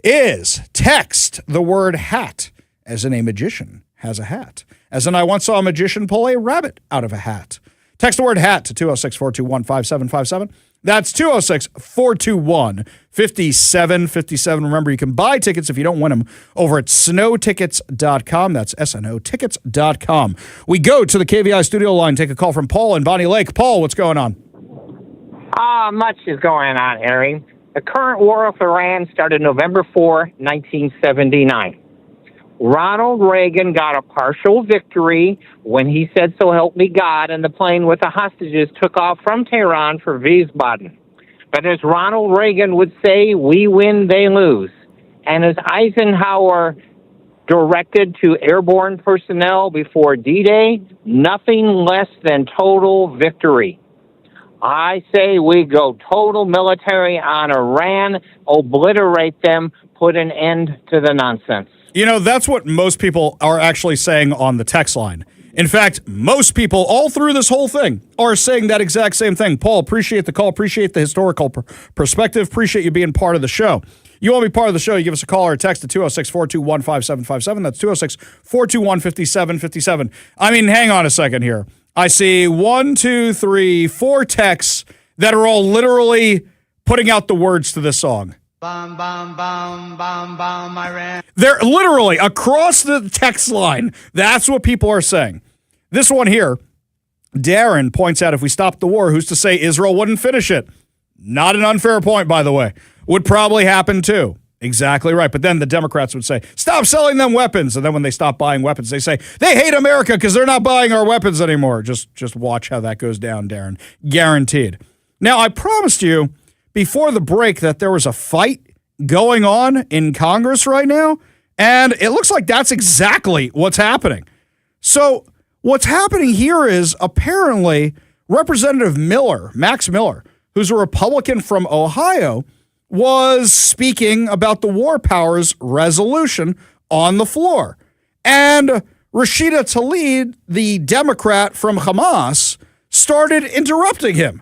is text the word hat, as in a magician has a hat. As in I once saw a magician pull a rabbit out of a hat. Text the word hat to 206-421-5757. That's 206-421-5757. Remember, you can buy tickets if you don't win them over at snowtickets.com. That's SNOtickets.com. We go to the KVI studio line, take a call from Paul in Bonnie Lake. Paul, what's going on? Much is going on, Harry. The current war with Iran started November 4, 1979. Ronald Reagan got a partial victory when he said, "So help me God," and the plane with the hostages took off from Tehran for Wiesbaden. But as Ronald Reagan would say, we win, they lose. And as Eisenhower directed to airborne personnel before D-Day, nothing less than total victory. I say we go total military on Iran, obliterate them, put an end to the nonsense. You know, that's what most people are actually saying on the text line. In fact, most people all through this whole thing are saying that exact same thing. Paul, appreciate the call, appreciate the historical perspective, appreciate you being part of the show. You want to be part of the show, you give us a call or a text at 206-421-5757. That's 206-421-5757. I mean, hang on a second here. I see 1, 2, 3, 4 texts that are all literally putting out the words to this song. Bomb, bomb, bomb, bomb, bomb, Iran. They're literally across the text line. That's what people are saying. This one here, Darren points out if we stopped the war, who's to say Israel wouldn't finish it? Not an unfair point, by the way. Would probably happen too. Exactly right. But then the Democrats would say, stop selling them weapons. And then when they stop buying weapons, they say, they hate America because they're not buying our weapons anymore. Just watch how that goes down, Darren. Guaranteed. Now, I promised you before the break that there was a fight going on in Congress right now, and it looks like that's exactly what's happening. So what's happening here is apparently Representative Miller, Max Miller, who's a Republican from Ohio, was speaking about the War Powers resolution on the floor. And Rashida Tlaib, the Democrat from Hamas, started interrupting him.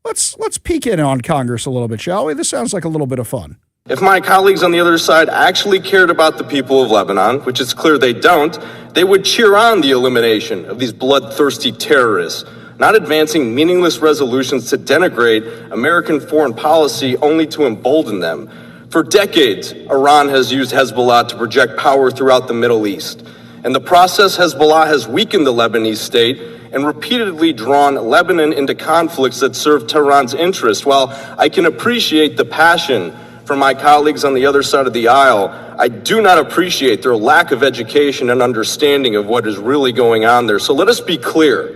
Let's peek in on Congress a little bit, shall we? This sounds like a little bit of fun. If my colleagues on the other side actually cared about the people of Lebanon, which it's clear they don't, they would cheer on the elimination of these bloodthirsty terrorists, not advancing meaningless resolutions to denigrate American foreign policy only to embolden them. For decades, Iran has used Hezbollah to project power throughout the Middle East. In the process, Hezbollah has weakened the Lebanese state and repeatedly drawn Lebanon into conflicts that serve Tehran's interest. While I can appreciate the passion from my colleagues on the other side of the aisle, I do not appreciate their lack of education and understanding of what is really going on there. So let us be clear.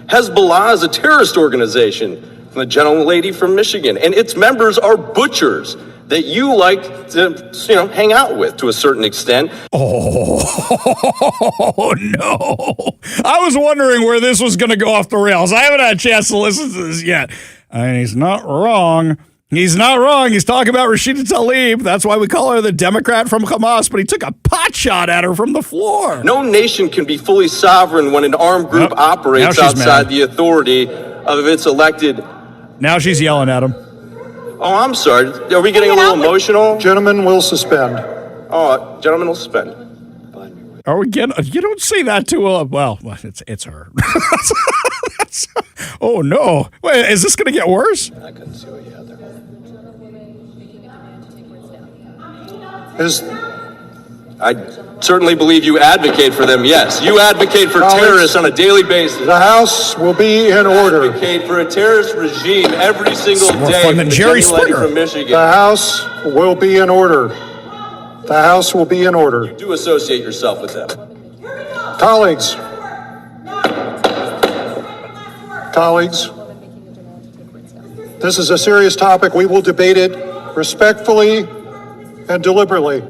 Hezbollah is a terrorist organization from the gentlelady from Michigan, and its members are butchers that you like to, hang out with to a certain extent. Oh, no. I was wondering where this was going to go off the rails. I haven't had a chance to listen to this yet. And he's not wrong. He's not wrong. He's talking about Rashida Tlaib. That's why we call her the Democrat from Hamas, but he took a pot shot at her from the floor. No nation can be fully sovereign when an armed group operates outside the authority of its elected. Now she's yelling at him. Oh, I'm sorry. Are we getting a little emotional? Gentlemen will suspend. Oh, gentlemen will suspend. All Are we getting? You don't say that to well, it's her. Oh no! Wait, is this going to get worse? I couldn't see what you had there. I certainly believe you advocate for them, yes. You advocate for terrorists on a daily basis. The House will be in order. You advocate for a terrorist regime every single More day. fun than Jerry Springer. From Michigan. The House will be in order. The House will be in order. You do associate yourself with them. Colleagues, this is a serious topic. We will debate it respectfully and deliberately.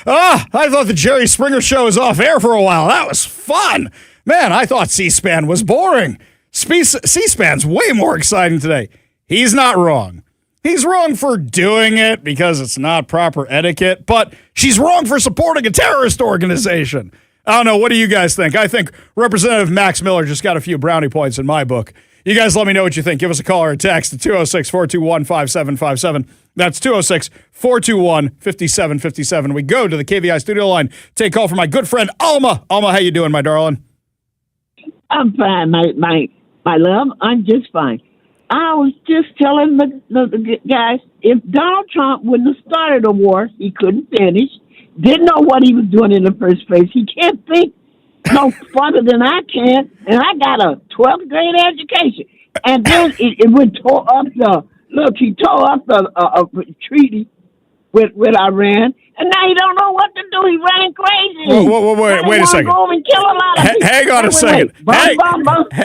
I thought the Jerry Springer show was off air for a while. That was fun. Man, I thought C-SPAN was boring. C-SPAN's way more exciting today. He's not wrong. He's wrong for doing it because it's not proper etiquette, but she's wrong for supporting a terrorist organization. I don't know. What do you guys think? I think Representative Max Miller just got a few brownie points in my book. You guys let me know what you think. Give us a call or a text at 206-421-5757. That's 206-421-5757. We go to the KVI studio line. Take a call from my good friend, Alma. Alma, how you doing, my darling? I'm fine, my love. I'm just fine. I was just telling the guys, if Donald Trump wouldn't have started a war, he couldn't finish, didn't know what he was doing in the first place. He can't think no further than I can, and I got a 12th grade education. And then it would tore up he tore up the treaty with Iran, and now he don't know what to do. He's running crazy. Wait a second. Go over and kill a lot of people. Hang on a second.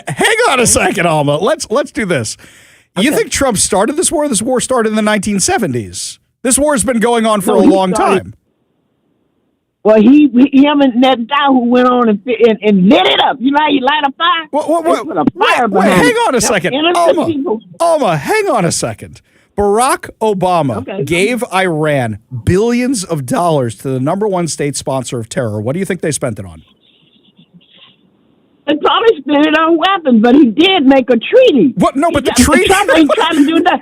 Hang on a second, Alma. Let's do this. Okay. You think Trump started this war? This war started in the 1970s. This war has been going on for a long time. Well, him and that guy who went on and lit it up. You know how you light a fire? Put a fire behind hang on a second. Alma, hang on a second. Barack Obama gave Iran billions of dollars to the number one state sponsor of terror. What do you think they spent it on? They probably spent it on weapons, but he did make a treaty. What? No, but the treaty. Trump ain't trying to do that.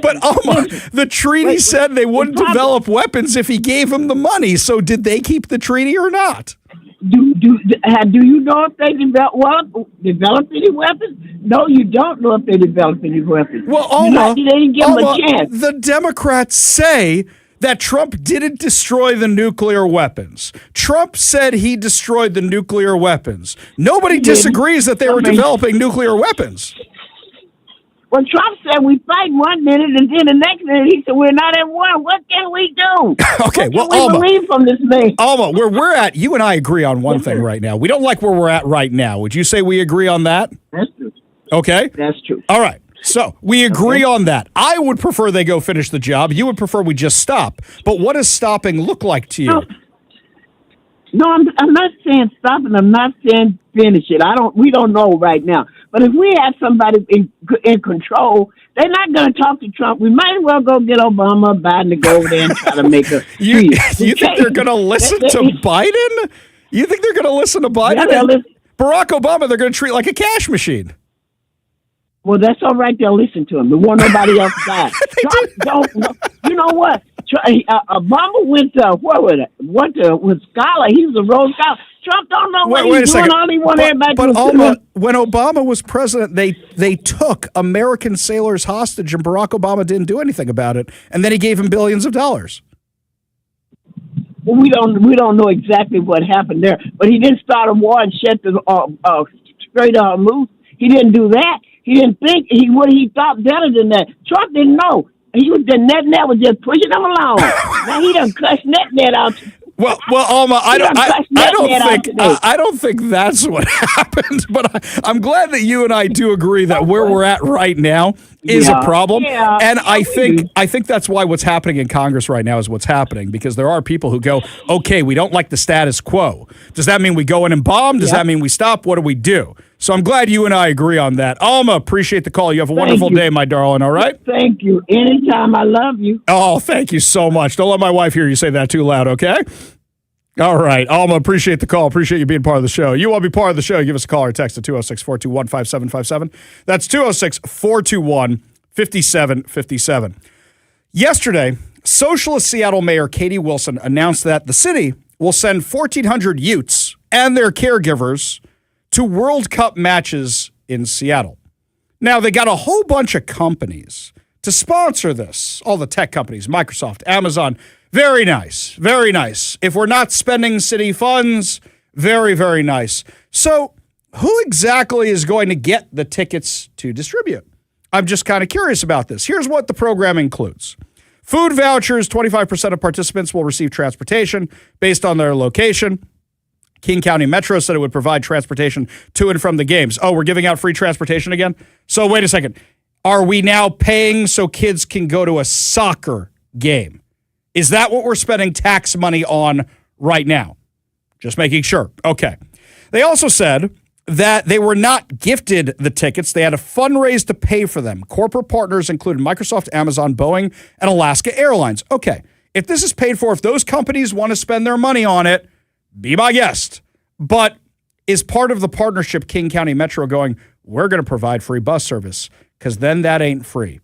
But Alma, the treaty said they wouldn't develop weapons if he gave them the money. So did they keep the treaty or not? Do you know if they developed any weapons? No, you don't know if they developed any weapons. Well, Alma, they didn't give them a chance. The Democrats say that Trump didn't destroy the nuclear weapons. Trump said he destroyed the nuclear weapons. Nobody disagrees that they were developing nuclear weapons. Well, Trump said we fight 1 minute, and then the next minute he said we're not at war. What can we do? Okay, what well, can we believe from this man? Alma, where we're at, you and I agree on one thing right now. We don't like where we're at right now. Would you say we agree on that? That's true. Okay. That's true. All right. So we agree on that. I would prefer they go finish the job. You would prefer we just stop. But what does stopping look like to you? No, I'm not saying stop it. I'm not saying finish it. We don't know right now. But if we have somebody in control, they're not going to talk to Trump. We might as well go get Obama or Biden to go over there and try to make a You think they're going to listen to Biden? You think they're going to listen to Biden? Yeah, Barack Obama, they're going to treat like a cash machine. Well, that's all right. They'll listen to him. There won't nobody else die. Trump don't. You know what? Obama went to with Scholar. He was a Rhodes Scholar. Trump don't know what he's doing. All he wanted everybody to do. When Obama was president, they took American sailors hostage, and Barack Obama didn't do anything about it. And then he gave him billions of dollars. Well, we don't know exactly what happened there, but he didn't start a war and shut the Strait of Hormuz. He didn't do that. He didn't think he thought better than that. Trump didn't know. He was net was just pushing him along. Now he done cussed net out. Well, Alma, I don't think that's what happened. But I'm glad that you and I do agree that where we're at right now is a problem. Yeah, and I think that's why what's happening in Congress right now is what's happening, because there are people who go, okay, we don't like the status quo. Does that mean we go in and bomb? Does that mean we stop? What do we do? So I'm glad you and I agree on that. Alma, appreciate the call. You have a wonderful day, my darling, all right? Thank you. Anytime. I love you. Oh, thank you so much. Don't let my wife hear you say that too loud, okay? All right. Alma, appreciate the call. Appreciate you being part of the show. You want to be part of the show, give us a call or text at 206-421-5757. That's 206-421-5757. Yesterday, Socialist Seattle Mayor Katie Wilson announced that the city will send 1,400 Utes and their caregivers to World Cup matches in Seattle. Now, they got a whole bunch of companies to sponsor this. All the tech companies, Microsoft, Amazon. Very nice. Very nice. If we're not spending city funds, very, very nice. So who exactly is going to get the tickets to distribute? I'm just kind of curious about this. Here's what the program includes. Food vouchers, 25% of participants will receive transportation based on their location. King County Metro said it would provide transportation to and from the games. Oh, we're giving out free transportation again? So wait a second. Are we now paying so kids can go to a soccer game? Is that what we're spending tax money on right now? Just making sure. Okay. They also said that they were not gifted the tickets. They had to fundraise to pay for them. Corporate partners included Microsoft, Amazon, Boeing, and Alaska Airlines. Okay. If this is paid for, if those companies want to spend their money on it, be my guest. But is part of the partnership King County Metro going, we're going to provide free bus service? Because then that ain't free.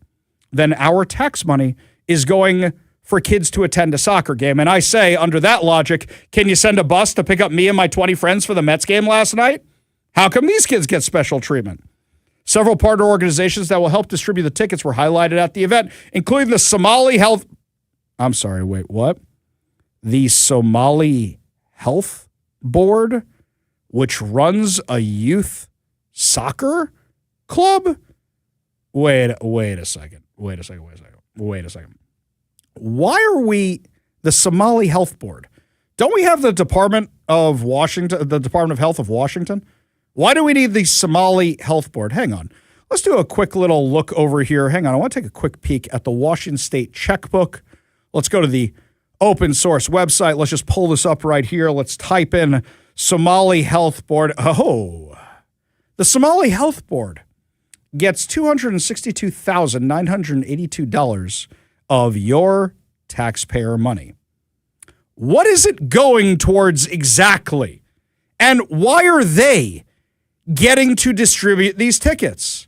Then our tax money is going for kids to attend a soccer game. And I say, under that logic, can you send a bus to pick up me and my 20 friends for the Mets game last night? How come these kids get special treatment? Several partner organizations that will help distribute the tickets were highlighted at the event, including the Somali Health... I'm sorry, wait, what? The Somali Health Board, which runs a youth soccer club? Wait a second. Why are we the Somali Health Board? Don't we have the Department of Health of Washington? Why do we need the Somali Health Board? Hang on. Let's do a quick little look over here. Hang on. I want to take a quick peek at the Washington State checkbook. Let's go to the open source website. Let's just pull this up right here. Let's type in Somali Health Board. Oh, the Somali Health Board gets $262,982 of your taxpayer money. What is it going towards exactly? And why are they getting to distribute these tickets?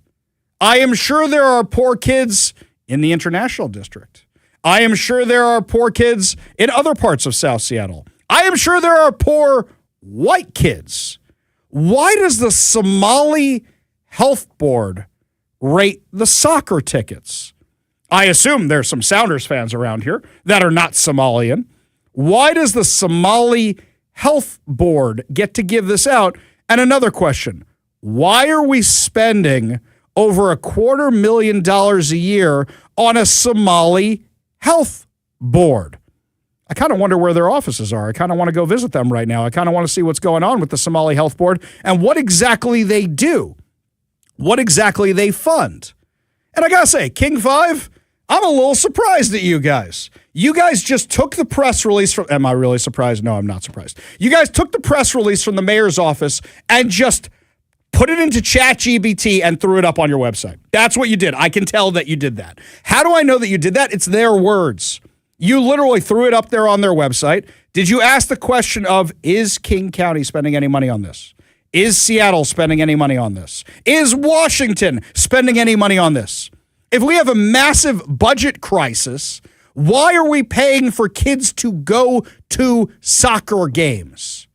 I am sure there are poor kids in the International District. I am sure there are poor kids in other parts of South Seattle. I am sure there are poor white kids. Why does the Somali Health Board rate the soccer tickets? I assume there's some Sounders fans around here that are not Somalian. Why does the Somali Health Board get to give this out? And another question, why are we spending over $250,000 a year on a Somali Health Board? I kind of wonder where their offices are. I kind of want to go visit them right now. I kind of want to see what's going on with the Somali Health Board and what exactly they do, what exactly they fund. And I got to say, King 5, I'm a little surprised at you guys. You guys just took the press release from... Am I really surprised? No, I'm not surprised. You guys took the press release from the mayor's office and just put it into ChatGPT and threw it up on your website. That's what you did. I can tell that you did that. How do I know that you did that? It's their words. You literally threw it up there on their website. Did you ask the question of, is King County spending any money on this? Is Seattle spending any money on this? Is Washington spending any money on this? If we have a massive budget crisis, why are we paying for kids to go to soccer games?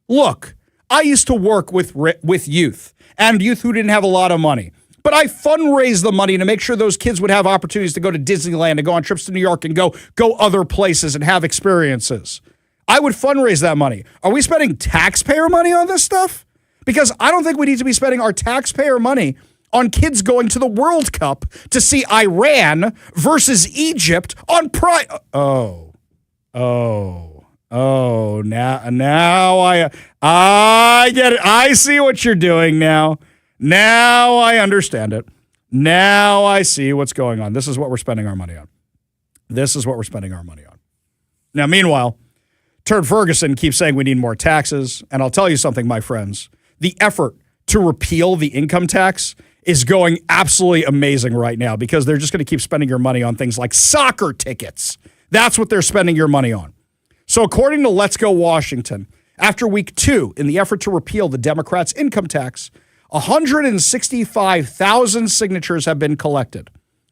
Look, I used to work with youth and youth who didn't have a lot of money. But I fundraised the money to make sure those kids would have opportunities to go to Disneyland and go on trips to New York and go other places and have experiences. I would fundraise that money. Are we spending taxpayer money on this stuff? Because I don't think we need to be spending our taxpayer money on kids going to the World Cup to see Iran versus Egypt on now I get it. I see what you're doing now. Now I understand it. Now I see what's going on. This is what we're spending our money on. Now, meanwhile, Turd Ferguson keeps saying we need more taxes. And I'll tell you something, my friends. The effort to repeal the income tax is going absolutely amazing right now because they're just going to keep spending your money on things like soccer tickets. That's what they're spending your money on. So according to Let's Go Washington, after week 2 in the effort to repeal the Democrats' income tax, 165,000 signatures have been collected,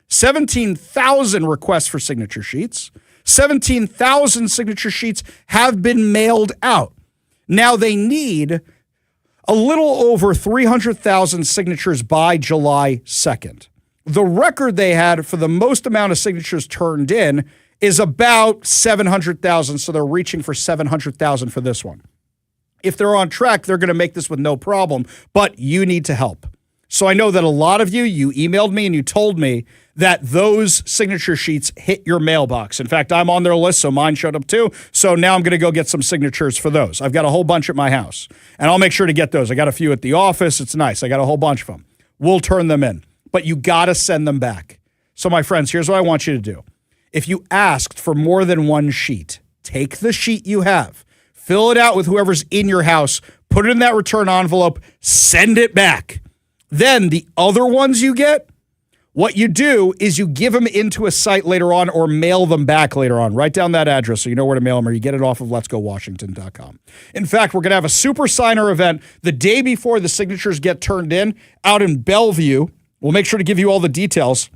17,000 requests for signature sheets, 17,000 signature sheets have been mailed out. Now they need a little over 300,000 signatures by July 2nd. The record they had for the most amount of signatures turned in is about 700,000, so they're reaching for 700,000 for this one. If they're on track, they're going to make this with no problem, but you need to help. So I know that a lot of you emailed me and you told me that those signature sheets hit your mailbox. In fact, I'm on their list, so mine showed up too. So now I'm going to go get some signatures for those. I've got a whole bunch at my house, and I'll make sure to get those. I got a few at the office. It's nice. I got a whole bunch of them. We'll turn them in, but you got to send them back. So my friends, here's what I want you to do. If you asked for more than one sheet, take the sheet you have, fill it out with whoever's in your house, put it in that return envelope, send it back. Then the other ones you get, what you do is you give them into a site later on or mail them back later on. Write down that address so you know where to mail them, or you get it off of letsgowashington.com. In fact, we're going to have a super signer event the day before the signatures get turned in out in Bellevue. We'll make sure to give you all the details.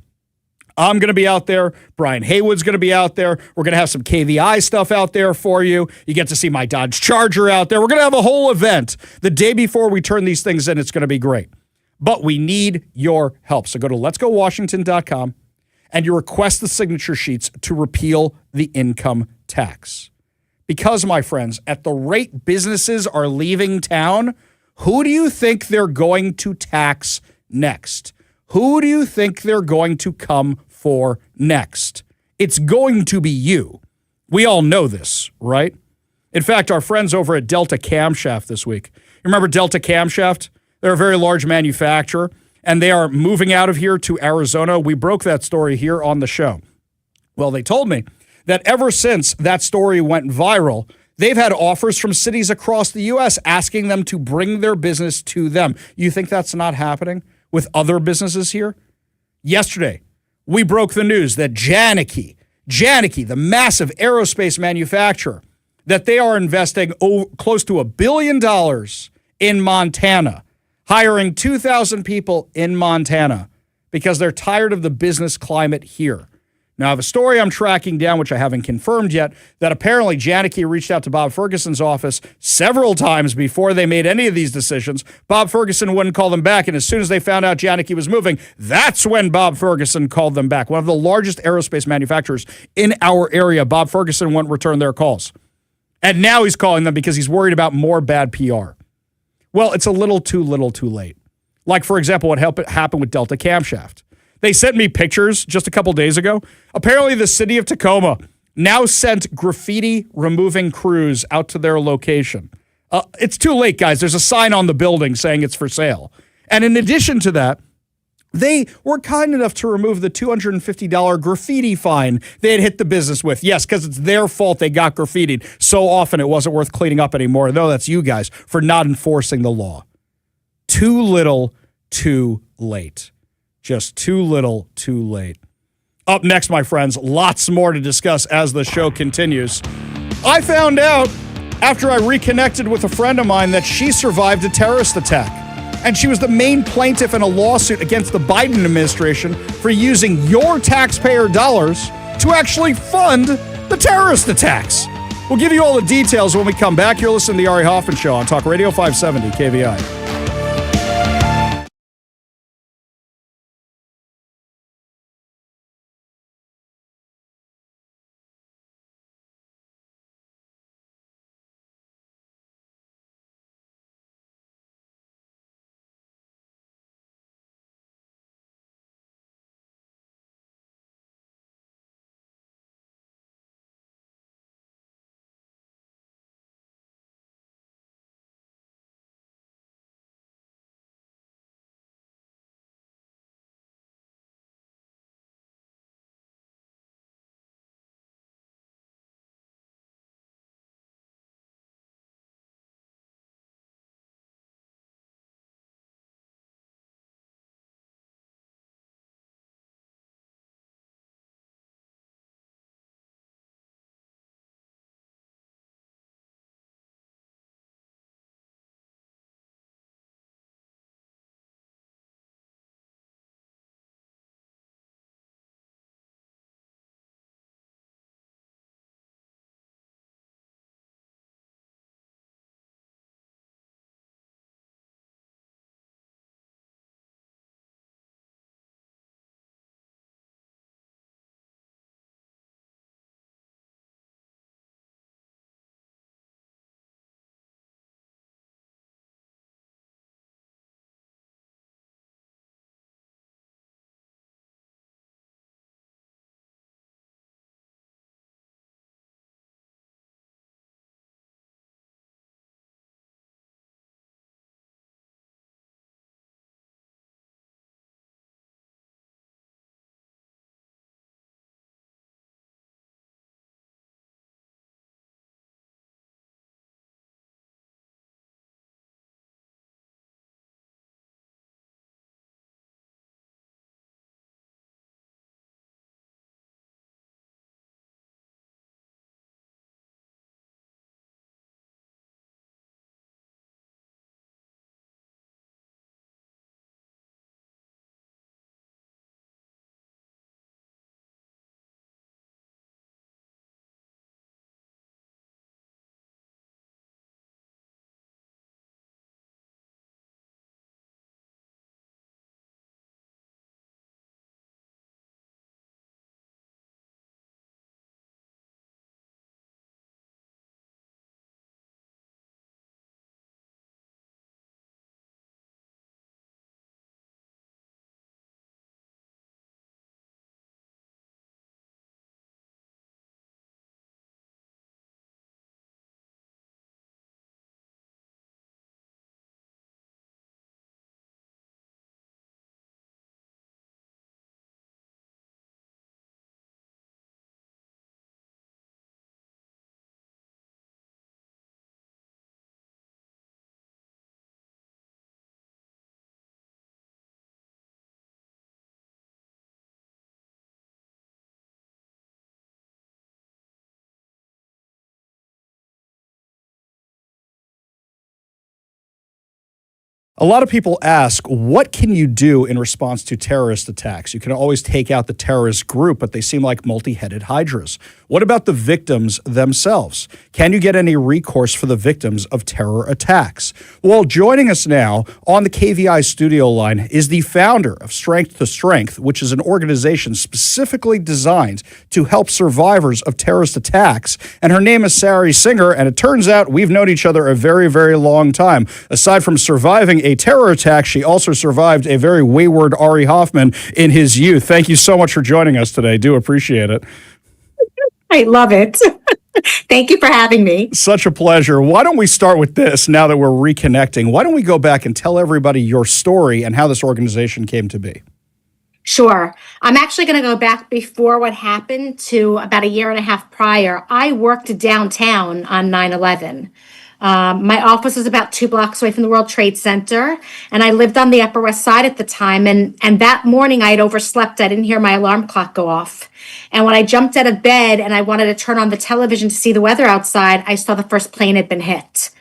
I'm going to be out there. Brian Haywood's going to be out there. We're going to have some KVI stuff out there for you. You get to see my Dodge Charger out there. We're going to have a whole event the day before we turn these things in. It's going to be great. But we need your help. So go to letsgowashington.com and you request the signature sheets to repeal the income tax. Because, my friends, at the rate businesses are leaving town, who do you think they're going to tax next? Who do you think they're going to come for next? It's going to be you. We all know this, right? In fact, our friends over at Delta Camshaft this week. You remember Delta Camshaft? They're a very large manufacturer, and they are moving out of here to Arizona. We broke that story here on the show. Well, they told me that ever since that story went viral, they've had offers from cities across the U.S. asking them to bring their business to them. You think that's not happening with other businesses here? Yesterday, we broke the news that Janicki, the massive aerospace manufacturer, that they are investing close to $1 billion in Montana, hiring 2,000 people in Montana because they're tired of the business climate here. Now, I have a story I'm tracking down, which I haven't confirmed yet, that apparently Janicki reached out to Bob Ferguson's office several times before they made any of these decisions. Bob Ferguson wouldn't call them back, and as soon as they found out Janicki was moving, that's when Bob Ferguson called them back. One of the largest aerospace manufacturers in our area, Bob Ferguson wouldn't return their calls. And now he's calling them because he's worried about more bad PR. Well, it's a little too late. Like, for example, what happened with Delta Camshaft. They sent me pictures just a couple days ago. Apparently, the city of Tacoma now sent graffiti removing crews out to their location. It's too late, guys. There's a sign on the building saying it's for sale. And in addition to that, they were kind enough to remove the $250 graffiti fine they had hit the business with. Yes, because it's their fault they got graffitied so often it wasn't worth cleaning up anymore. No, that's you guys for not enforcing the law. Too little, too late. Just too little, too late. Up next, my friends, lots more to discuss as the show continues. I found out after I reconnected with a friend of mine that she survived a terrorist attack. And she was the main plaintiff in a lawsuit against the Biden administration for using your taxpayer dollars to actually fund the terrorist attacks. We'll give you all the details when we come back. You're listening to The Ari Hoffman Show on Talk Radio 570 KVI. A lot of people ask, what can you do in response to terrorist attacks? You can always take out the terrorist group, but they seem like multi-headed hydras. What about the victims themselves? Can you get any recourse for the victims of terror attacks? Well, joining us now on the KVI studio line is the founder of Strength to Strength, which is an organization specifically designed to help survivors of terrorist attacks. And her name is Sari Singer, and it turns out we've known each other a very, very long time. Aside from surviving a terror attack, she also survived a very wayward Ari Hoffman in his youth. Thank you so much for joining us today. Do appreciate it. I love it. Thank you for having me. Such a pleasure. Why don't we start with this now that we're reconnecting? Why don't we go back and tell everybody your story and how this organization came to be? Sure. I'm actually going to go back before what happened to about a year and a half prior. I worked downtown on 9/11. My office was about 2 blocks away from the World Trade Center, and I lived on the Upper West Side at the time. And that morning I had overslept. I didn't hear my alarm clock go off. And when I jumped out of bed and I wanted to turn on the television to see the weather outside, I saw the first plane had been hit.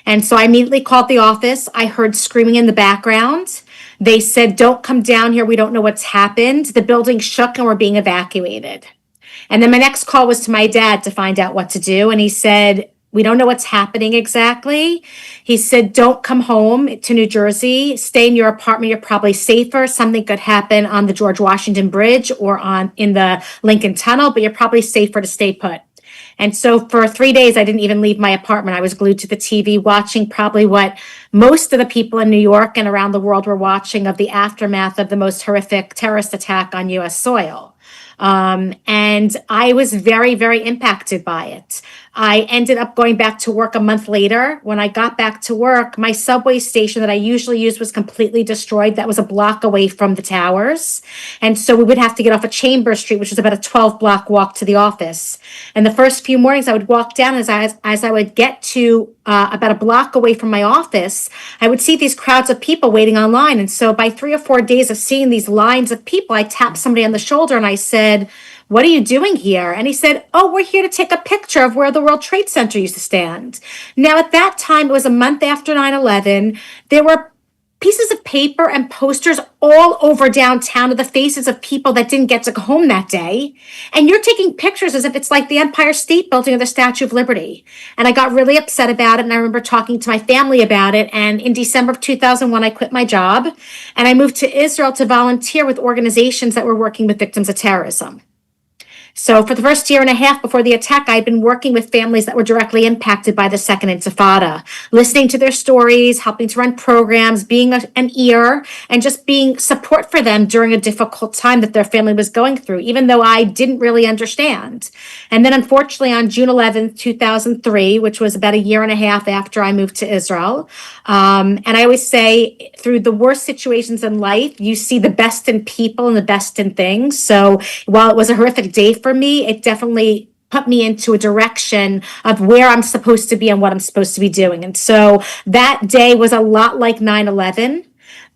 And so I immediately called the office. I heard screaming in the background. They said, "Don't come down here. We don't know what's happened." The building shook and we're being evacuated. And then my next call was to my dad to find out what to do. And he said, "We don't know what's happening exactly." He said, "Don't come home to New Jersey. Stay in your apartment. You're probably safer. Something could happen on the George Washington Bridge or in the Lincoln Tunnel, but you're probably safer to stay put." And so for 3 days, I didn't even leave my apartment. I was glued to the TV watching probably what most of the people in New York and around the world were watching of the aftermath of the most horrific terrorist attack on U.S. soil. And I was very, very impacted by it. I ended up going back to work a month later. When I got back to work, my subway station that I usually use was completely destroyed. That was a block away from the towers. And so we would have to get off of Chambers Street, which is about a 12-block walk to the office. And the first few mornings I would walk down as I would get to about a block away from my office, I would see these crowds of people waiting online. And so by 3 or 4 days of seeing these lines of people, I tapped somebody on the shoulder and I said, "What are you doing here?" And he said, "Oh, we're here to take a picture of where the World Trade Center used to stand." Now, at that time, it was a month after 9/11. There were pieces of paper and posters all over downtown of the faces of people that didn't get to go home that day. And you're taking pictures as if it's like the Empire State Building or the Statue of Liberty. And I got really upset about it. And I remember talking to my family about it. And in December of 2001, I quit my job and I moved to Israel to volunteer with organizations that were working with victims of terrorism. So for the first year and a half before the attack, I had been working with families that were directly impacted by the Second Intifada, listening to their stories, helping to run programs, being an ear, and just being support for them during a difficult time that their family was going through, even though I didn't really understand. And then unfortunately on June 11th, 2003, which was about a year and a half after I moved to Israel, and I always say through the worst situations in life, you see the best in people and the best in things. So while it was a horrific day for me, it definitely put me into a direction of where I'm supposed to be and what I'm supposed to be doing. And so that day was a lot like 9/11.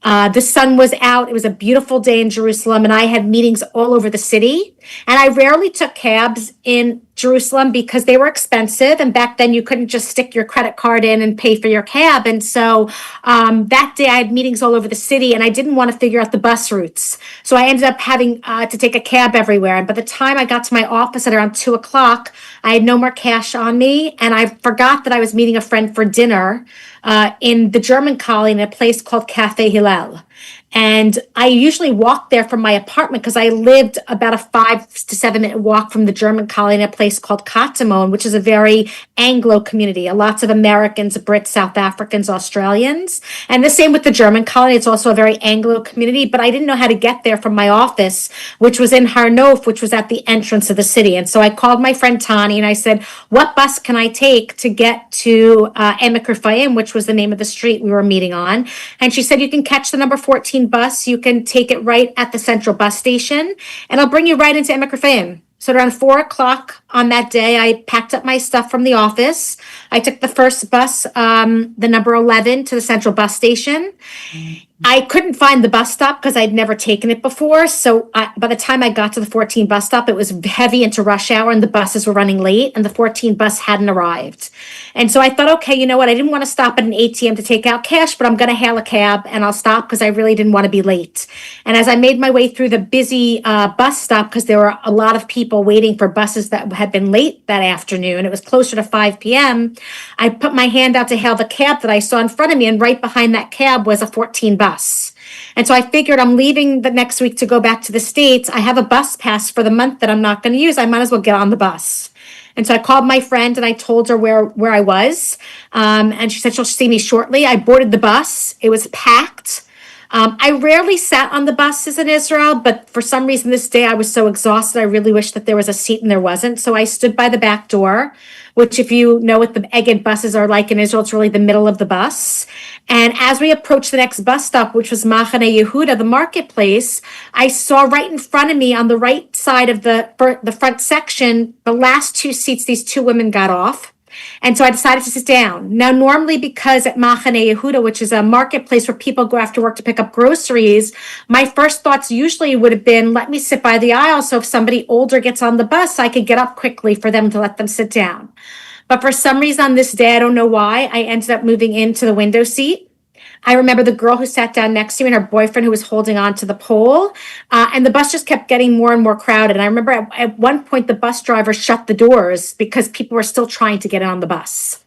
The sun was out. It was a beautiful day in Jerusalem, and I had meetings all over the city. And I rarely took cabs in Jerusalem because they were expensive. And back then, you couldn't just stick your credit card in and pay for your cab. And so that day, I had meetings all over the city, and I didn't want to figure out the bus routes. So I ended up having to take a cab everywhere. And by the time I got to my office at around 2 o'clock, I had no more cash on me. And I forgot that I was meeting a friend for dinner in the German colony in a place called Cafe Hillel. And I usually walked there from my apartment because I lived about a 5 to 7 minute walk from the German colony in a place called Katamon, which is a very Anglo community. Lots of Americans, Brits, South Africans, Australians. And the same with the German colony. It's also a very Anglo community, but I didn't know how to get there from my office, which was in Har Nof, which was at the entrance of the city. And so I called my friend Tani and I said, "What bus can I take to get to Emek Rifayim," which was the name of the street we were meeting on. And she said, "You can catch the number 14 bus. You can take it right at the central bus station, and I'll bring you right into Emek Rifayim." So around 4 o'clock on that day, I packed up my stuff from the office. I took the first bus, the number 11, to the central bus station. I couldn't find the bus stop because I'd never taken it before. So by the time I got to the 14 bus stop, it was heavy into rush hour and the buses were running late and the 14 bus hadn't arrived. And so I thought, okay, you know what? I didn't want to stop at an ATM to take out cash, but I'm going to hail a cab and I'll stop because I really didn't want to be late. And as I made my way through the busy bus stop, because there were a lot of people waiting for buses that had been late that afternoon, it was closer to 5 p.m. I put my hand out to hail the cab that I saw in front of me, and right behind that cab was a 14 bus. And so I figured I'm leaving the next week to go back to the States. I have a bus pass for the month that I'm not going to use. I might as well get on the bus. And so I called my friend and I told her where I was. And she said she'll see me shortly. I boarded the bus. It was packed. I rarely sat on the buses in Israel, but for some reason this day I was so exhausted. I really wished that there was a seat and there wasn't. So I stood by the back door, which if you know what the Egged buses are like in Israel, it's really the middle of the bus. And as we approached the next bus stop, which was Machane Yehuda, the marketplace, I saw right in front of me on the right side of the front section, the last two seats, these two women got off. And so I decided to sit down. Now, normally, because at Machane Yehuda, which is a marketplace where people go after work to pick up groceries, my first thoughts usually would have been, let me sit by the aisle. So if somebody older gets on the bus, I could get up quickly for them to let them sit down. But for some reason on this day, I don't know why, I ended up moving into the window seat. I remember the girl who sat down next to me and her boyfriend who was holding on to the pole. And the bus just kept getting more and more crowded. And I remember at one point, the bus driver shut the doors because people were still trying to get on the bus.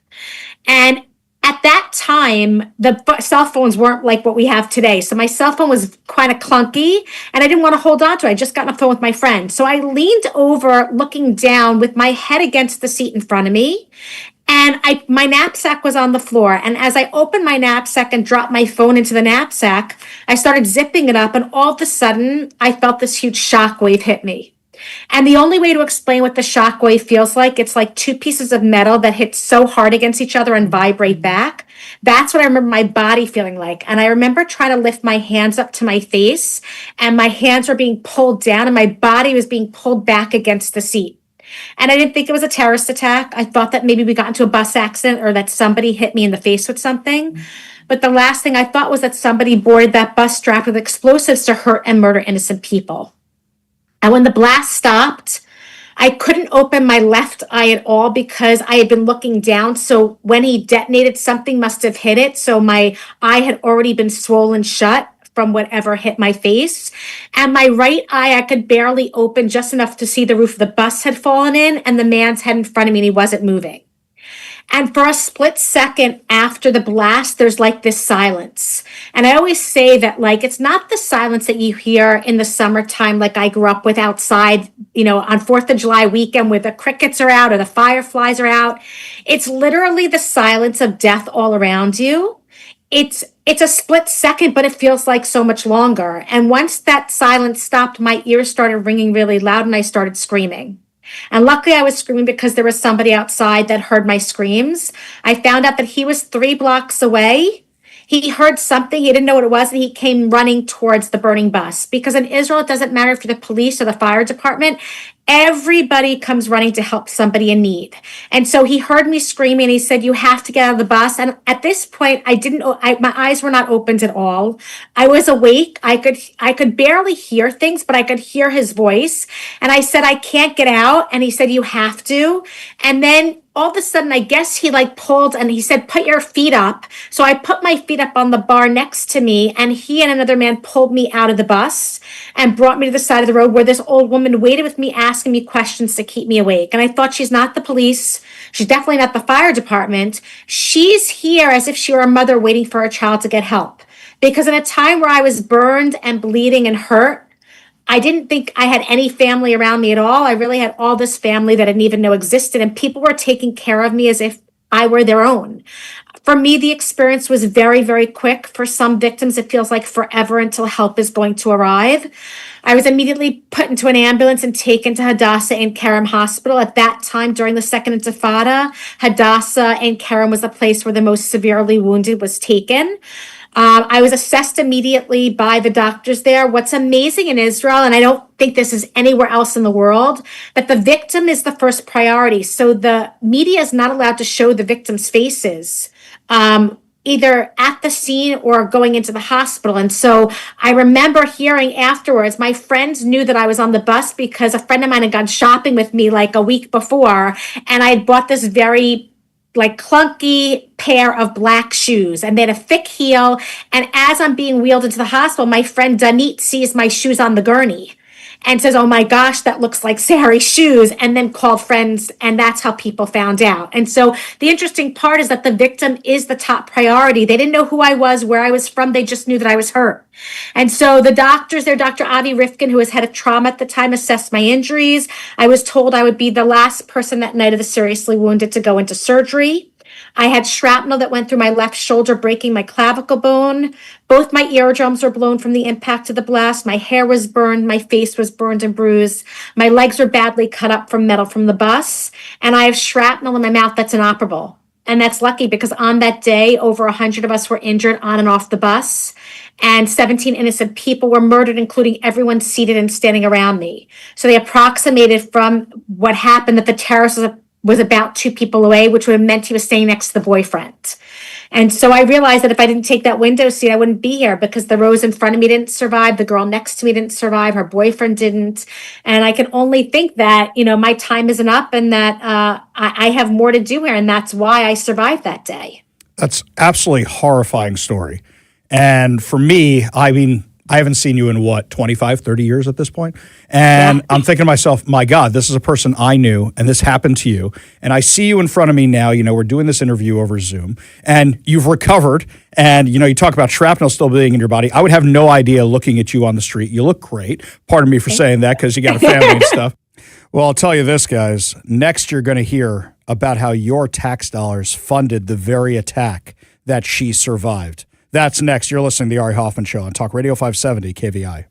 And at that time, the cell phones weren't like what we have today. So my cell phone was kind of clunky and I didn't want to hold on to it. I just got on the phone with my friend. So I leaned over looking down with my head against the seat in front of me. And my knapsack was on the floor. And as I opened my knapsack and dropped my phone into the knapsack, I started zipping it up. And all of a sudden, I felt this huge shockwave hit me. And the only way to explain what the shockwave feels like, it's like two pieces of metal that hit so hard against each other and vibrate back. That's what I remember my body feeling like. And I remember trying to lift my hands up to my face, and my hands were being pulled down and my body was being pulled back against the seat. And I didn't think it was a terrorist attack. I thought that maybe we got into a bus accident or that somebody hit me in the face with something. But the last thing I thought was that somebody boarded that bus strapped with explosives to hurt and murder innocent people. And when the blast stopped, I couldn't open my left eye at all because I had been looking down. So when he detonated, something must have hit it. So my eye had already been swollen shut from whatever hit my face. And my right eye, I could barely open just enough to see the roof of the bus had fallen in and the man's head in front of me and he wasn't moving. And for a split second after the blast, there's like this silence. And I always say that like, it's not the silence that you hear in the summertime, like I grew up with outside, you know, on 4th of July weekend where the crickets are out or the fireflies are out. It's literally the silence of death all around you. It's a split second, but it feels like so much longer. And once that silence stopped, my ears started ringing really loud and I started screaming. And luckily I was screaming because there was somebody outside that heard my screams. I found out that he was 3 blocks away. He heard something, he didn't know what it was, and he came running towards the burning bus. Because in Israel, it doesn't matter if you're the police or the fire department, everybody comes running to help somebody in need. And so he heard me screaming and he said, you have to get out of the bus. And at this point, my eyes were not opened at all. I was awake. I could barely hear things, but I could hear his voice. And I said, I can't get out. And he said, you have to. And then all of a sudden, I guess he like pulled and he said, put your feet up. So I put my feet up on the bar next to me and he and another man pulled me out of the bus and brought me to the side of the road where this old woman waited with me, asking me questions to keep me awake. And I thought, she's not the police. She's definitely not the fire department. She's here as if she were a mother waiting for her child to get help. Because in a time where I was burned and bleeding and hurt, I didn't think I had any family around me at all. I really had all this family that I didn't even know existed, and people were taking care of me as if I were their own. For me, the experience was very, very quick. For some victims, it feels like forever until help is going to arrive. I was immediately put into an ambulance and taken to Hadassah Ein Kerem Hospital. At that time, during the Second Intifada, Hadassah Ein Kerem was the place where the most severely wounded was taken. I was assessed immediately by the doctors there. What's amazing in Israel, and I don't think this is anywhere else in the world, that the victim is the first priority. So the media is not allowed to show the victims' faces either at the scene or going into the hospital. And so I remember hearing afterwards, my friends knew that I was on the bus because a friend of mine had gone shopping with me like a week before, and I had bought this very like clunky pair of black shoes, and they had a thick heel. And as I'm being wheeled into the hospital, my friend Danit sees my shoes on the gurney and says, "Oh my gosh, that looks like Sary's shoes," and then called friends, and that's how people found out. And so the interesting part is that the victim is the top priority. They didn't know who I was, where I was from, they just knew that I was hurt. And so the doctors there, Dr. Avi Rifkin, who was head of trauma at the time, assessed my injuries. I was told I would be the last person that night of the seriously wounded to go into surgery. I had shrapnel that went through my left shoulder, breaking my clavicle bone. Both my eardrums were blown from the impact of the blast. My hair was burned. My face was burned and bruised. My legs were badly cut up from metal from the bus. And I have shrapnel in my mouth that's inoperable. And that's lucky because on that day, over 100 of us were injured on and off the bus. And 17 innocent people were murdered, including everyone seated and standing around me. So they approximated from what happened that the terrorist was about 2 people away, which would have meant he was staying next to the boyfriend. And so I realized that if I didn't take that window seat, I wouldn't be here because the rows in front of me didn't survive. The girl next to me didn't survive. Her boyfriend didn't. And I can only think that, my time isn't up and that I have more to do here. And that's why I survived that day. That's absolutely horrifying story. And for me, I mean, I haven't seen you in 25, 30 years at this point. And yeah. I'm thinking to myself, my God, this is a person I knew and this happened to you. And I see you in front of me now, we're doing this interview over Zoom and you've recovered and, you talk about shrapnel still being in your body. I would have no idea looking at you on the street. You look great. Pardon me for saying that because you got a family and stuff. Well, I'll tell you this, guys. Next, you're going to hear about how your tax dollars funded the very attack that she survived. That's next. You're listening to The Ari Hoffman Show on Talk Radio 570 KVI.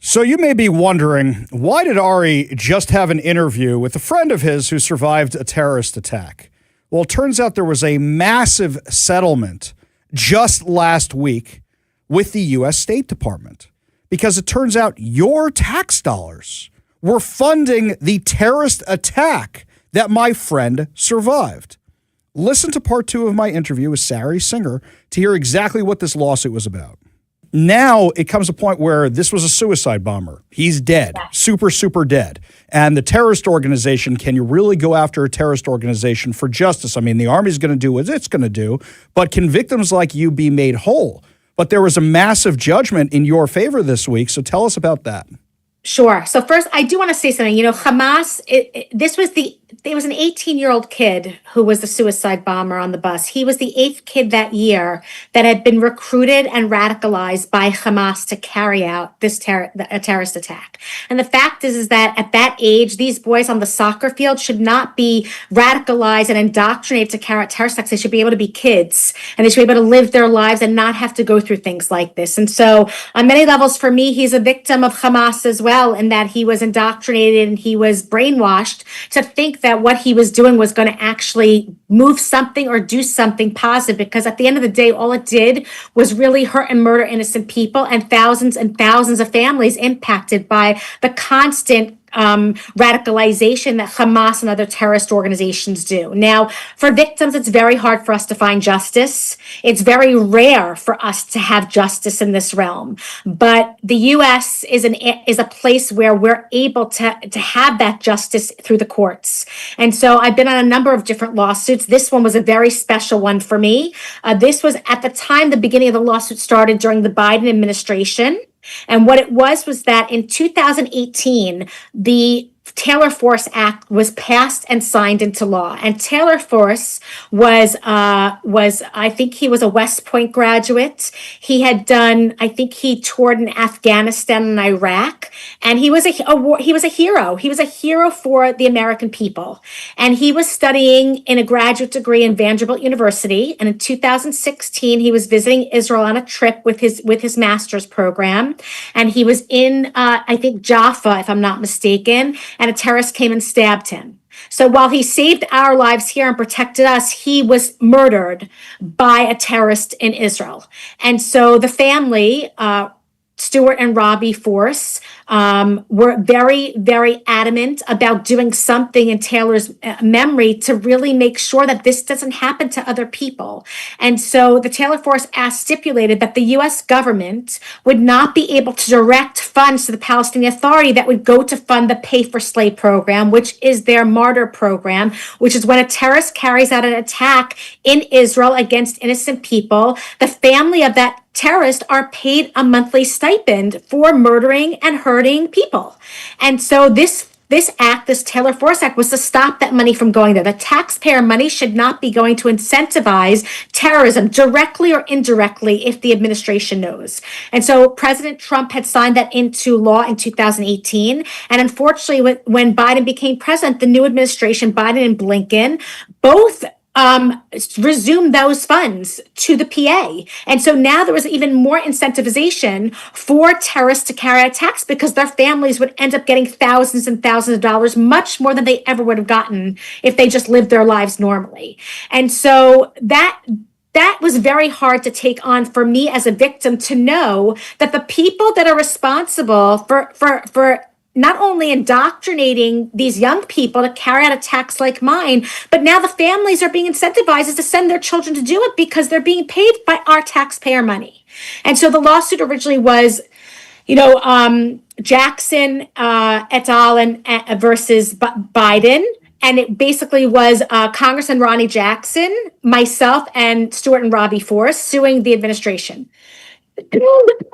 So you may be wondering, why did Ari just have an interview with a friend of his who survived a terrorist attack? Well, it turns out there was a massive settlement just last week with the U.S. State Department, because it turns out your tax dollars were funding the terrorist attack that my friend survived. Listen to part 2 of my interview with Sari Singer to hear exactly what this lawsuit was about. Now it comes a point where this was a suicide bomber. He's dead, super, super dead. And the terrorist organization, can you really go after a terrorist organization for justice? I mean, the Army's going to do what it's going to do, but can victims like you be made whole? But there was a massive judgment in your favor this week, so tell us about that. Sure. So first, I do want to say something. You know, Hamas, it was an 18-year-old kid who was the suicide bomber on the bus. He was the 8th kid that year that had been recruited and radicalized by Hamas to carry out this a terrorist attack. And the fact is that at that age, these boys on the soccer field should not be radicalized and indoctrinated to carry out terrorist attacks. They should be able to be kids, and they should be able to live their lives and not have to go through things like this. And so on many levels, for me, he's a victim of Hamas as well, in that he was indoctrinated and he was brainwashed to think that what he was doing was going to actually move something or do something positive, because at the end of the day, all it did was really hurt and murder innocent people and thousands of families impacted by the constant radicalization that Hamas and other terrorist organizations do. Now, for victims, it's very hard for us to find justice. It's very rare for us to have justice in this realm. But the U.S. is a place where we're able to have that justice through the courts. And so I've been on a number of different lawsuits. This one was a very special one for me. This was at the time the beginning of the lawsuit started during the Biden administration. And what it was that in 2018, the Taylor Force Act was passed and signed into law. And Taylor Force was I think he was a West Point graduate. He had done, I think he toured in Afghanistan and Iraq, and he was a hero. He was a hero for the American people. And he was studying in a graduate degree in Vanderbilt University. And in 2016, he was visiting Israel on a trip with his master's program. And he was in, I think, Jaffa, if I'm not mistaken, and a terrorist came and stabbed him. So while he saved our lives here and protected us, he was murdered by a terrorist in Israel. And so the family, Stuart and Robbie Force, were very, very adamant about doing something in Taylor's memory to really make sure that this doesn't happen to other people. And so the Taylor Force Act stipulated that the U.S. government would not be able to direct funds to the Palestinian Authority that would go to fund the Pay for Slay program, which is their martyr program, which is when a terrorist carries out an attack in Israel against innocent people, the family of that terrorists are paid a monthly stipend for murdering and hurting people. And so this act, this Taylor Force Act, was to stop that money from going there. The taxpayer money should not be going to incentivize terrorism directly or indirectly if the administration knows. And so President Trump had signed that into law in 2018. And unfortunately, when Biden became president, the new administration, Biden and Blinken, both resume those funds to the PA. And so now there was even more incentivization for terrorists to carry out attacks, because their families would end up getting thousands and thousands of dollars, much more than they ever would have gotten if they just lived their lives normally. And so that was very hard to take on for me as a victim, to know that the people that are responsible for not only indoctrinating these young people to carry out attacks like mine, but now the families are being incentivized to send their children to do it because they're being paid by our taxpayer money. And so the lawsuit originally was, Jackson et al. Versus Biden. And it basically was Congressman Ronnie Jackson, myself, and Stuart and Robbie Force suing the administration.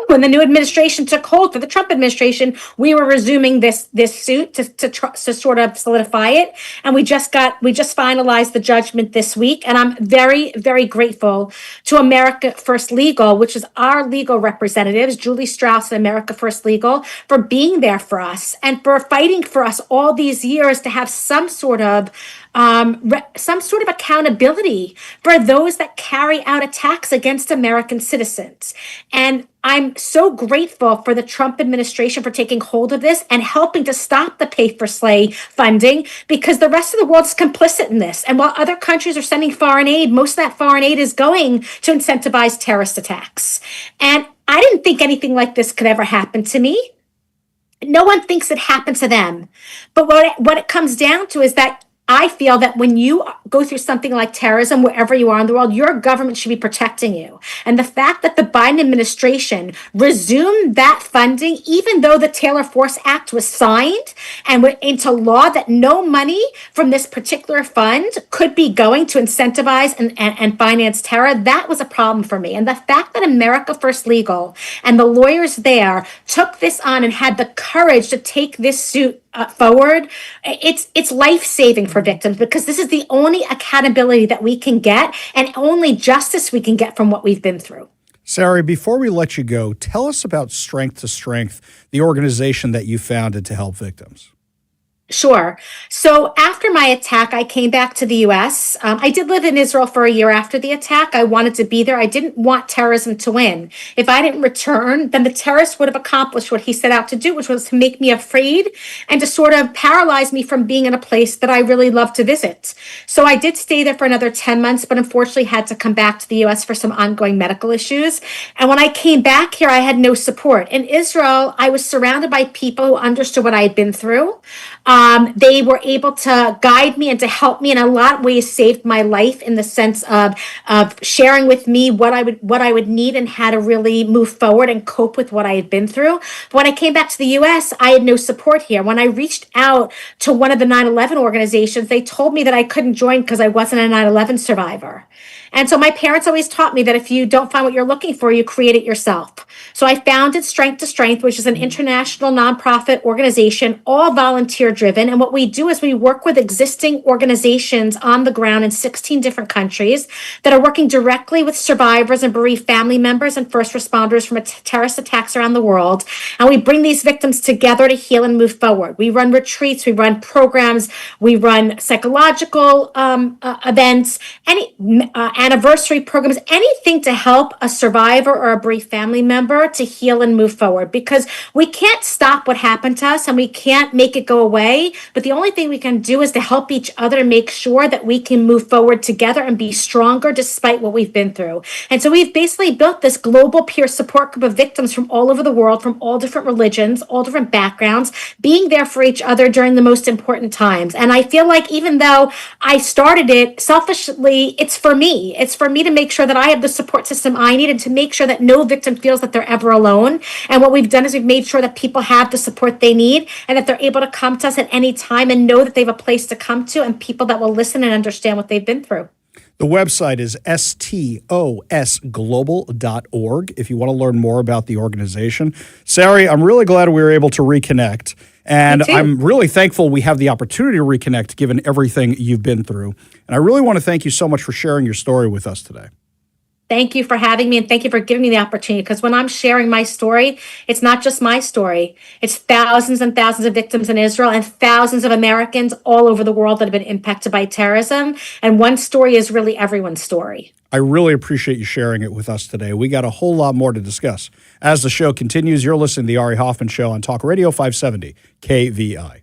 When the new administration took hold for the Trump administration, we were resuming this suit to sort of solidify it, and we just finalized the judgment this week. And I'm very, very grateful to America First Legal, which is our legal representatives, Julie Strauss and America First Legal, for being there for us and for fighting for us all these years to have some sort of some sort of accountability for those that carry out attacks against American citizens. And I'm so grateful for the Trump administration for taking hold of this and helping to stop the pay for slay funding, because the rest of the world is complicit in this. And while other countries are sending foreign aid, most of that foreign aid is going to incentivize terrorist attacks. And I didn't think anything like this could ever happen to me. No one thinks it happened to them. But what it comes down to is that I feel that when you go through something like terrorism, wherever you are in the world, your government should be protecting you. And the fact that the Biden administration resumed that funding, even though the Taylor Force Act was signed and went into law, that no money from this particular fund could be going to incentivize and finance terror, that was a problem for me. And the fact that America First Legal and the lawyers there took this on and had the courage to take this suit forward, it's life-saving for victims, because this is the only accountability that we can get and only justice we can get from what we've been through. Sari, before we let you go, tell us about Strength to Strength, the organization that you founded to help victims. Sure. So after my attack, I came back to the US. I did live in Israel for a year after the attack. I wanted to be there. I didn't want terrorism to win. If I didn't return, then the terrorist would have accomplished what he set out to do, which was to make me afraid and to sort of paralyze me from being in a place that I really love to visit. So I did stay there for another 10 months, but unfortunately had to come back to the US for some ongoing medical issues. And when I came back here, I had no support. In Israel, I was surrounded by people who understood what I had been through. They were able to guide me and to help me in a lot of ways, saved my life in the sense of sharing with me what I would need and how to really move forward and cope with what I had been through. But when I came back to the US, I had no support here. When I reached out to one of the 9/11 organizations, they told me that I couldn't join because I wasn't a 9/11 survivor. And so my parents always taught me that if you don't find what you're looking for, you create it yourself. So I founded Strength to Strength, which is an international nonprofit organization, all volunteer driven. And what we do is we work with existing organizations on the ground in 16 different countries that are working directly with survivors and bereaved family members and first responders from terrorist attacks around the world. And we bring these victims together to heal and move forward. We run retreats, we run programs, we run psychological events, any anniversary programs, anything to help a survivor or a bereaved family member to heal and move forward, because we can't stop what happened to us and we can't make it go away. But the only thing we can do is to help each other to make sure that we can move forward together and be stronger despite what we've been through. And so we've basically built this global peer support group of victims from all over the world, from all different religions, all different backgrounds, being there for each other during the most important times. And I feel like even though I started it selfishly, it's for me. It's for me to make sure that I have the support system I need and to make sure that no victim feels that they're ever alone. And what we've done is we've made sure that people have the support they need and that they're able to come to us at any time and know that they have a place to come to and people that will listen and understand what they've been through. The website is stosglobal.org if you want to learn more about the organization. Sari, I'm really glad we were able to reconnect. And I'm really thankful we have the opportunity to reconnect given everything you've been through. And I really want to thank you so much for sharing your story with us today. Thank you for having me and thank you for giving me the opportunity, because when I'm sharing my story, it's not just my story. It's thousands and thousands of victims in Israel and thousands of Americans all over the world that have been impacted by terrorism. And one story is really everyone's story. I really appreciate you sharing it with us today. We got a whole lot more to discuss. As the show continues, you're listening to The Ari Hoffman Show on Talk Radio 570 KVI.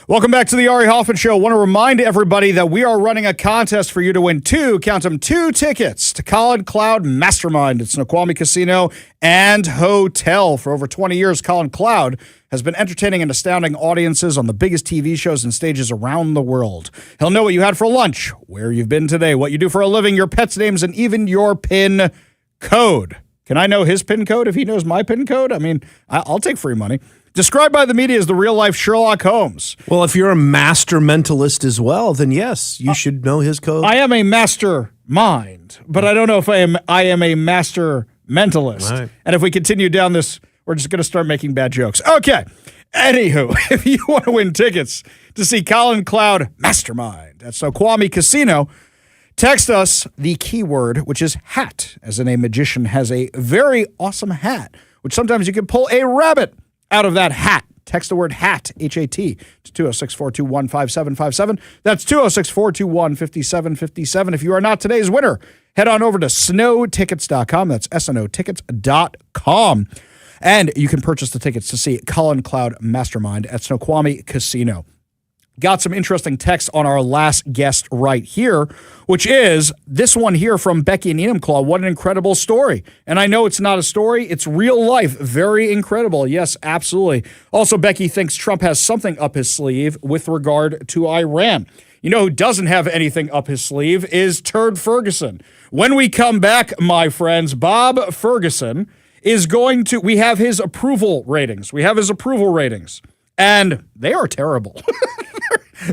Welcome back to the Ari Hoffman Show. I want to remind everybody that we are running a contest for you to win two tickets to Colin Cloud Mastermind at Snoqualmie Casino and Hotel. For over 20 years, Colin Cloud has been entertaining and astounding audiences on the biggest TV shows and stages around the world. He'll know what you had for lunch, where you've been today, what you do for a living, your pets' names, and even your PIN code. Can I know his PIN code if he knows my PIN code? I mean, I'll take free money. Described by the media as the real-life Sherlock Holmes. Well, if you're a master mentalist as well, then yes, you should know his code. I am a master mind, but I don't know if I am a master mentalist. Right. And if we continue down this, we're just going to start making bad jokes. Okay. Anywho, if you want to win tickets to see Colin Cloud Mastermind at Snoqualmie Casino, text us the keyword, which is hat, as in a magician has a very awesome hat, which sometimes you can pull a rabbit out of that hat. Text the word hat, H-A-T, to 206-421-5757. That's 206-421-5757. If you are not today's winner, head on over to snowtickets.com. That's SNOtickets.com. And you can purchase the tickets to see Colin Cloud Mastermind at Snoqualmie Casino. Got some interesting text on our last guest right here, which is this one here from Becky and Enumclaw. What an incredible story. And I know it's not a story. It's real life. Very incredible. Yes, absolutely. Also, Becky thinks Trump has something up his sleeve with regard to Iran. You know who doesn't have anything up his sleeve is Turd Ferguson. When we come back, my friends, Bob Ferguson is going to, we have his approval ratings. And they are terrible.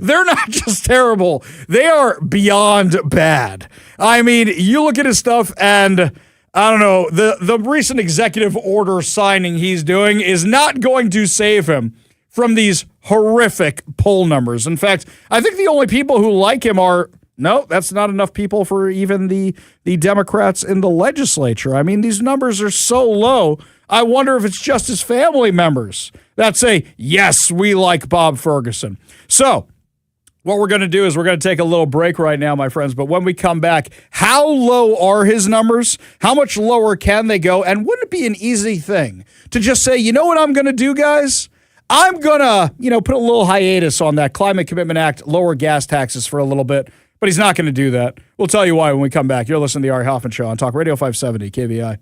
They're not just terrible. They are beyond bad. I mean, you look at his stuff and I don't know, the recent executive order signing he's doing is not going to save him from these horrific poll numbers. In fact, I think the only people who like him are, no, that's not enough people for even the Democrats in the legislature. I mean, these numbers are so low. I wonder if it's just his family members that say, yes, we like Bob Ferguson. So what we're going to do is we're going to take a little break right now, my friends. But when we come back, how low are his numbers? How much lower can they go? And wouldn't it be an easy thing to just say, you know what I'm going to do, guys? I'm going to, put a little hiatus on that Climate Commitment Act, lower gas taxes for a little bit. But he's not going to do that. We'll tell you why when we come back. You're listening to the Ari Hoffman Show on Talk Radio 570 KVI.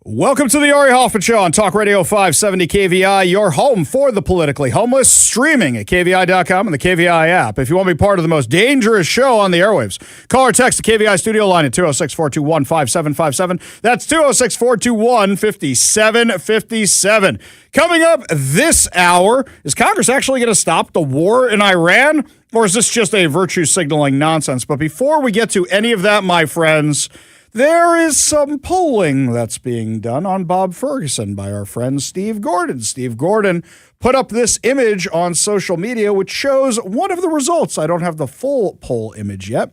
Welcome to the Ari Hoffman Show on Talk Radio 570 KVI, your home for the politically homeless, streaming at KVI.com and the KVI app. If you want to be part of the most dangerous show on the airwaves, call or text the KVI studio line at 206-421-5757. That's 206-421-5757. Coming up this hour, is Congress actually going to stop the war in Iran? Or is this just a virtue signaling nonsense? But before we get to any of that, my friends, there is some polling that's being done on Bob Ferguson by our friend Steve Gordon. Steve Gordon put up this image on social media, which shows one of the results. I don't have the full poll image yet,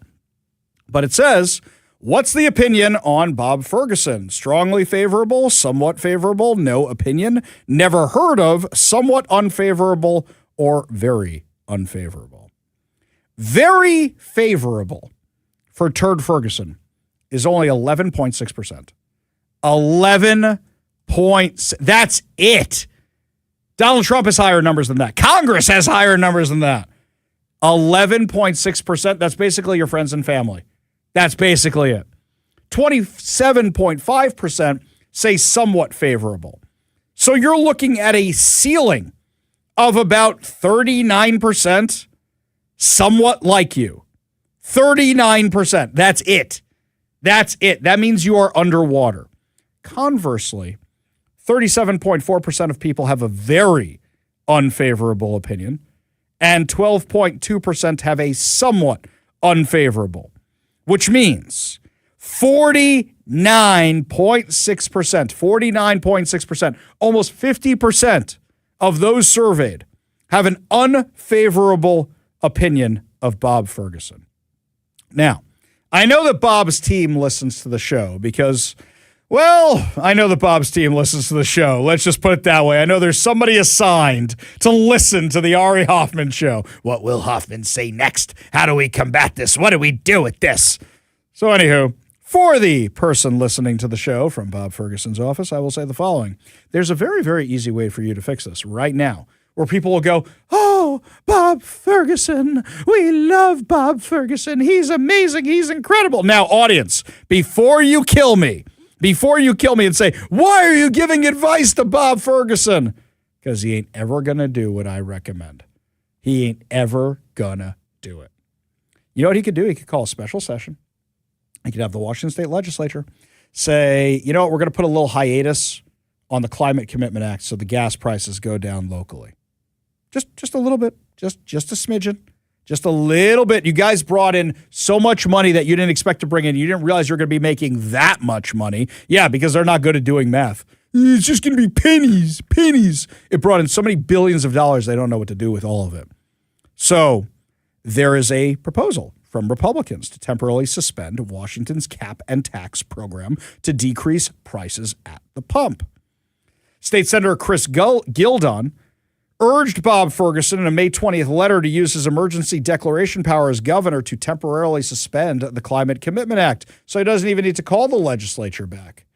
but it says, what's the opinion on Bob Ferguson? Strongly favorable, somewhat favorable, no opinion, never heard of, somewhat unfavorable, or very unfavorable. Very favorable for Turd Ferguson is only 11.6%. 11 points. That's it. Donald Trump has higher numbers than that. Congress has higher numbers than that. 11.6%. That's basically your friends and family. That's basically it. 27.5% say somewhat favorable. So you're looking at a ceiling of about 39% somewhat like you. 39%. That's it. That's it. That means you are underwater. Conversely, 37.4% of people have a very unfavorable opinion, and 12.2% have a somewhat unfavorable, which means 49.6%, almost 50% of those surveyed have an unfavorable opinion of Bob Ferguson. Now, I know that Bob's team listens to the show because, well, I know that Bob's team listens to the show. Let's just put it that way. I know there's somebody assigned to listen to the Ari Hoffman Show. What will Hoffman say next? How do we combat this? What do we do with this? So anywho, for the person listening to the show from Bob Ferguson's office, I will say the following. There's a very, very easy way for you to fix this right now, where people will go, oh, Bob Ferguson, we love Bob Ferguson. He's amazing. He's incredible. Now, audience, before you kill me and say, why are you giving advice to Bob Ferguson? Because he ain't ever going to do what I recommend. He ain't ever going to do it. You know what he could do? He could call a special session. He could have the Washington State Legislature say, you know what, we're going to put a little hiatus on the Climate Commitment Act so the gas prices go down locally. Just a little bit, just a smidgen, just a little bit. You guys brought in so much money that you didn't expect to bring in. You didn't realize you're going to be making that much money. Yeah, because they're not good at doing math. It's just going to be pennies. It brought in so many billions of dollars, they don't know what to do with all of it. So there is a proposal from Republicans to temporarily suspend Washington's cap and tax program to decrease prices at the pump. State Senator Chris Gildon urged Bob Ferguson in a May 20th letter to use his emergency declaration power as governor to temporarily suspend the Climate Commitment Act, so he doesn't even need to call the legislature back.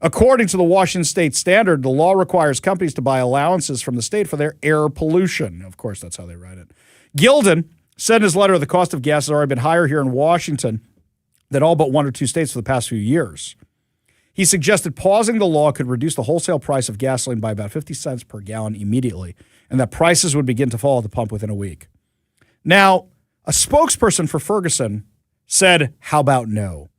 According to the Washington State Standard, the law requires companies to buy allowances from the state for their air pollution. Of course, that's how they write it. Gildon said in his letter the cost of gas has already been higher here in Washington than all but one or two states for the past few years. He suggested pausing the law could reduce the wholesale price of gasoline by about 50 cents per gallon immediately, and that prices would begin to fall at the pump within a week. Now, a spokesperson for Ferguson said, how about no?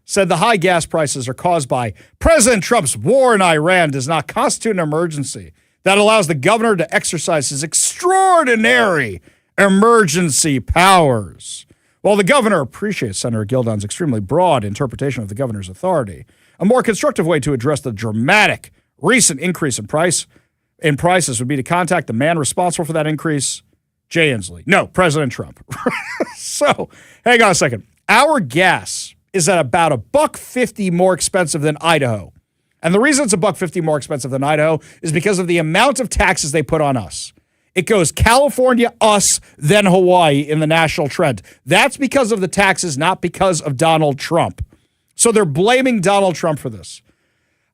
Said the high gas prices are caused by President Trump's war in Iran does not constitute an emergency that allows the governor to exercise his extraordinary emergency powers. While the governor appreciates Senator Gildon's extremely broad interpretation of the governor's authority, a more constructive way to address the dramatic recent increase in prices would be to contact the man responsible for that increase, Jay Inslee. No, President Trump. So, hang on a second. Our gas is at about $1.50 more expensive than Idaho. And the reason it's $1.50 more expensive than Idaho is because of the amount of taxes they put on us. It goes California, us, then Hawaii in the national trend. That's because of the taxes, not because of Donald Trump. So they're blaming Donald Trump for this.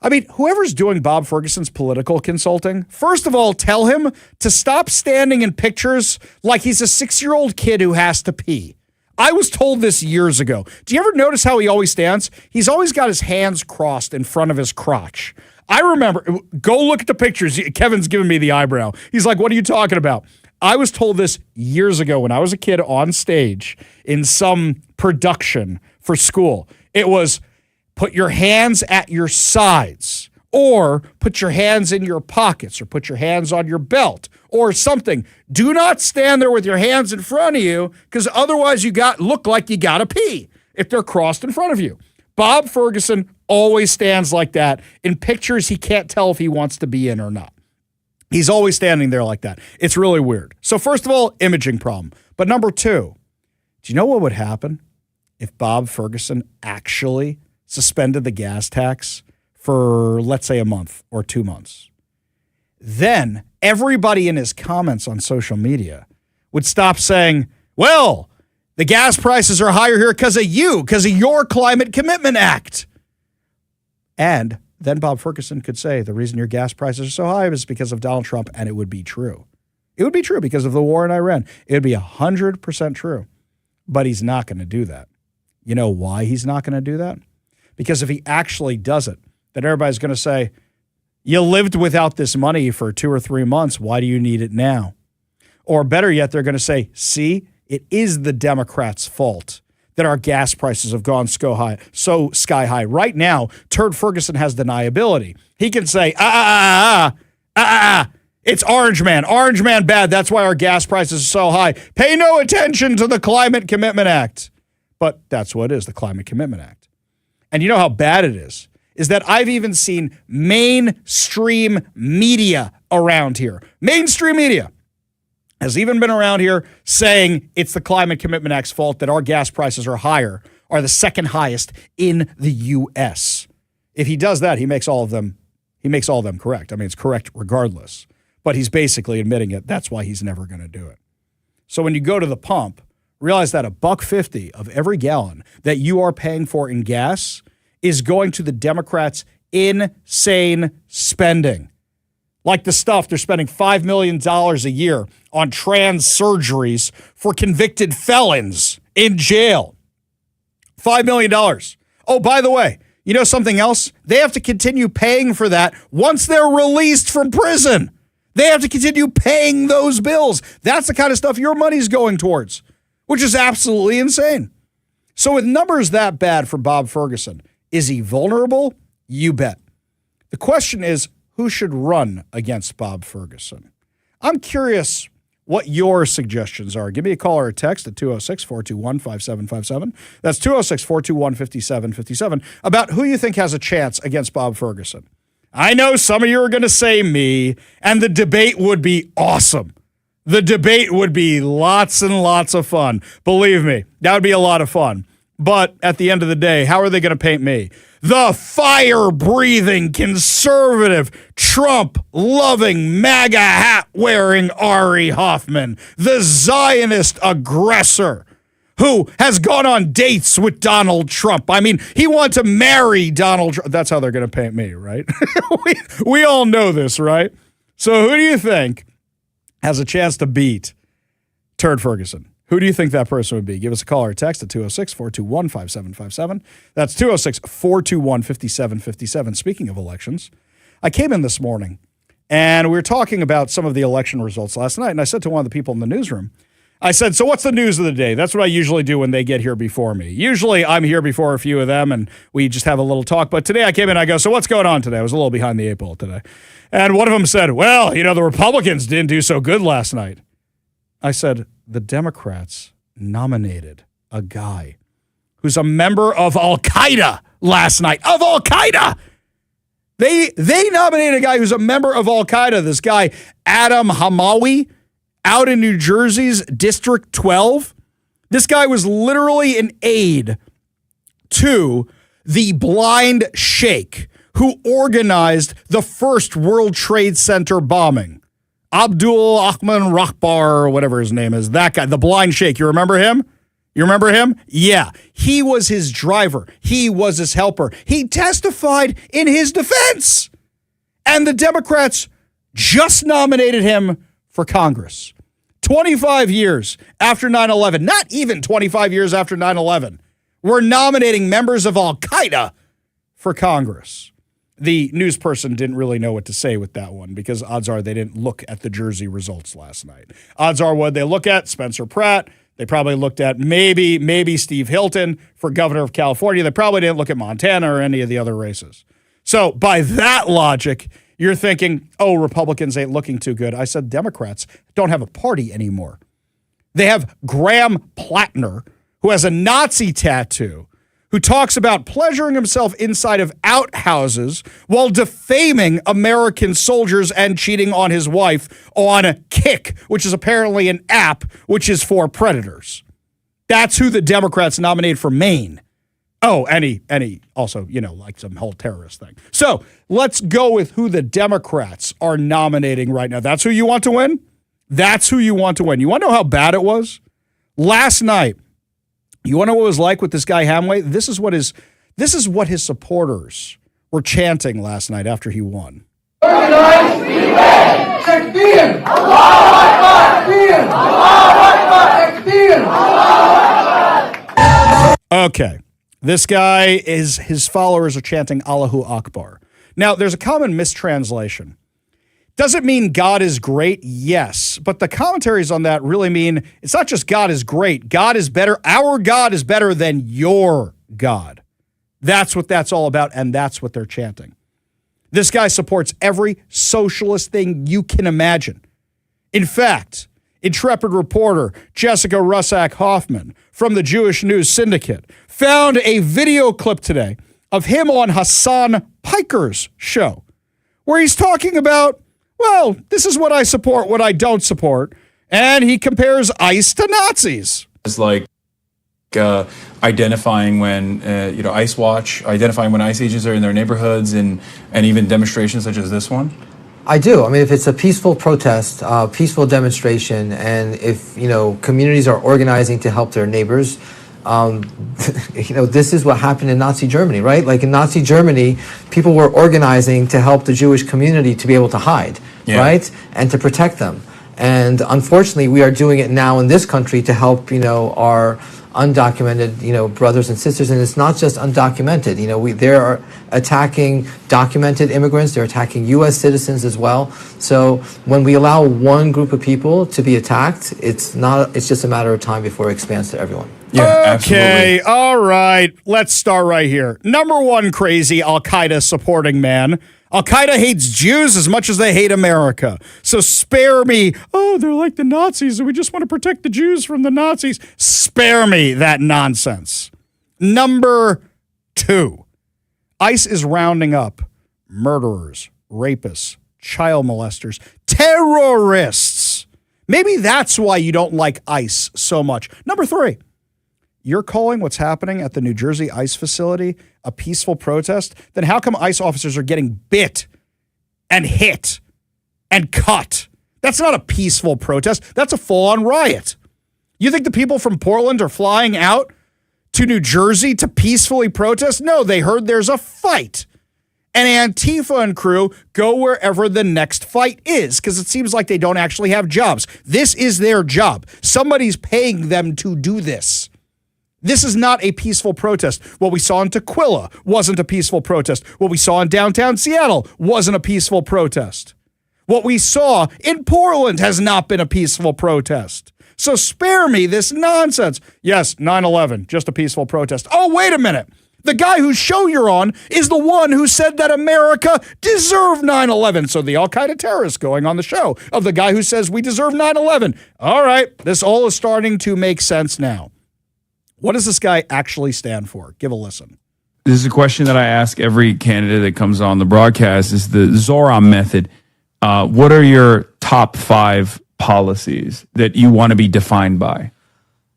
I mean, whoever's doing Bob Ferguson's political consulting, first of all, tell him to stop standing in pictures like he's a 6-year-old kid who has to pee. I was told this years ago. Do you ever notice how he always stands? He's always got his hands crossed in front of his crotch. I remember, go look at the pictures. Kevin's giving me the eyebrow. He's like, what are you talking about? I was told this years ago when I was a kid on stage in some production for school. It was put your hands at your sides, or put your hands in your pockets, or put your hands on your belt, or something. Do not stand there with your hands in front of you, because otherwise you look like you gotta pee if they're crossed in front of you. Bob Ferguson always stands like that. In pictures, he can't tell if he wants to be in or not. He's always standing there like that. It's really weird. So first of all, imaging problem. But number two, do you know what would happen if Bob Ferguson actually suspended the gas tax for, let's say, a month or 2 months? Then everybody in his comments on social media would stop saying, well, the gas prices are higher here because of you, because of your Climate Commitment Act. And then Bob Ferguson could say the reason your gas prices are so high is because of Donald Trump, and it would be true. It would be true because of the war in Iran. It would be 100% true. But he's not going to do that. You know why he's not going to do that? Because if he actually does it, then everybody's going to say, you lived without this money for 2 or 3 months. Why do you need it now? Or better yet, they're going to say, see, it is the Democrats' fault that our gas prices have gone sky high. Right now, Turd Ferguson has deniability. He can say, it's Orange Man. Orange Man bad. That's why our gas prices are so high. Pay no attention to the Climate Commitment Act. But that's what it is, the Climate Commitment Act. And you know how bad it is that I've even seen mainstream media around here. Mainstream media has even been around here saying it's the Climate Commitment Act's fault that our gas prices are the second highest in the U.S. If he does that, he makes all of them correct. I mean, it's correct regardless. But he's basically admitting it. That's why he's never going to do it. So when you go to the pump, realize that $1.50 of every gallon that you are paying for in gas is going to the Democrats' insane spending. Like the stuff, they're spending $5 million a year on trans surgeries for convicted felons in jail. $5 million. Oh, by the way, you know something else? They have to continue paying for that once they're released from prison. They have to continue paying those bills. That's the kind of stuff your money's going towards, which is absolutely insane. So with numbers that bad for Bob Ferguson, is he vulnerable? You bet. The question is, who should run against Bob Ferguson? I'm curious what your suggestions are. Give me a call or a text at 206-421-5757. That's 206-421-5757 about who you think has a chance against Bob Ferguson. I know some of you are going to say me, and the debate would be awesome. The debate would be lots and lots of fun. Believe me, that would be a lot of fun. But at the end of the day, how are they going to paint me? The fire-breathing, conservative, Trump-loving, MAGA hat-wearing Ari Hoffman, the Zionist aggressor who has gone on dates with Donald Trump. I mean, he wants to marry Donald Trump. That's how they're going to paint me, right? we all know this, right? So who do you think has a chance to beat Turd Ferguson? Who do you think that person would be? Give us a call or a text at 206-421-5757. That's 206-421-5757. Speaking of elections, I came in this morning and we were talking about some of the election results last night. And I said to one of the people in the newsroom, I said, so what's the news of the day? That's what I usually do when they get here before me. Usually I'm here before a few of them and we just have a little talk. But today I came in and I go, so what's going on today? I was a little behind the eight ball today. And one of them said, well, you know, the Republicans didn't do so good last night. I said, the Democrats nominated a guy who's a member of Al Qaeda last night. Of Al Qaeda! They nominated a guy who's a member of Al Qaeda, this guy, Adam Hamawi, out in New Jersey's District 12. This guy was literally an aide to the blind sheikh who organized the first World Trade Center bombing. Abdul Ahmed Rahbar, or whatever his name is, that guy, the blind sheikh. You remember him? You remember him? Yeah. He was his driver. He was his helper. He testified in his defense. And the Democrats just nominated him for Congress. 25 years after 9/11, not even 25 years after 9/11, we're nominating members of Al Qaeda for Congress. The news person didn't really know what to say with that one because odds are they didn't look at the Jersey results last night. Odds are what they look at, Spencer Pratt. They probably looked at maybe Steve Hilton for governor of California. They probably didn't look at Montana or any of the other races. So by that logic, you're thinking, oh, Republicans ain't looking too good. I said Democrats don't have a party anymore. They have Graham Plattner, who has a Nazi tattoo, who talks about pleasuring himself inside of outhouses while defaming American soldiers and cheating on his wife on Kick, which is apparently an app which is for predators. That's who the Democrats nominated for Maine. Oh, and he also, like some whole terrorist thing. So let's go with who the Democrats are nominating right now. That's who you want to win? That's who you want to win. You want to know how bad it was? Last night, you want to know what it was like with this guy Hamway? This is what his supporters were chanting last night after he won. Okay. This guy his followers are chanting Allahu Akbar. Now, there's a common mistranslation. Does it mean God is great? Yes. But the commentaries on that really mean it's not just God is great. God is better. Our God is better than your God. That's what that's all about, and that's what they're chanting. This guy supports every socialist thing you can imagine. In fact, intrepid reporter Jessica Russack Hoffman from the Jewish News Syndicate found a video clip today of him on Hassan Piker's show, where he's talking about, well, this is what I support, what I don't support, and he compares ICE to Nazis. It's like identifying when, ICE Watch, identifying when ICE agents are in their neighborhoods and even demonstrations such as this one? I do. I mean, if it's a peaceful protest, peaceful demonstration, and if, communities are organizing to help their neighbors, this is what happened in Nazi Germany, right? Like in Nazi Germany, people were organizing to help the Jewish community to be able to hide, right? And to protect them. And unfortunately, we are doing it now in this country to help, our undocumented, brothers and sisters. And it's not just undocumented. They are attacking documented immigrants. They're attacking U.S. citizens as well. So when we allow one group of people to be attacked, it's just a matter of time before it expands to everyone. Yeah, okay, absolutely. all right. Let's start right here. Number one crazy Al Qaeda supporting man. Al Qaeda hates Jews as much as they hate America. So spare me. Oh, they're like the Nazis and we just want to protect the Jews from the Nazis. Spare me that nonsense. Number two, ICE is rounding up murderers, rapists, child molesters, terrorists. Maybe that's why you don't like ICE so much. Number three, you're calling what's happening at the New Jersey ICE facility a peaceful protest? Then how come ICE officers are getting bit and hit and cut? That's not a peaceful protest. That's a full-on riot. You think the people from Portland are flying out to New Jersey to peacefully protest? No, they heard there's a fight. And Antifa and crew go wherever the next fight is because it seems like they don't actually have jobs. This is their job. Somebody's paying them to do this. This is not a peaceful protest. What we saw in Tukwila wasn't a peaceful protest. What we saw in downtown Seattle wasn't a peaceful protest. What we saw in Portland has not been a peaceful protest. So spare me this nonsense. Yes, 9/11, just a peaceful protest. Oh, wait a minute. The guy whose show you're on is the one who said that America deserved 9/11. So the Al Qaeda terrorist going on the show of the guy who says we deserve 9/11. All right, this all is starting to make sense now. What does this guy actually stand for? Give a listen. This is a question that I ask every candidate that comes on the broadcast. Is the Zoram method. What are your top 5 policies that you want to be defined by?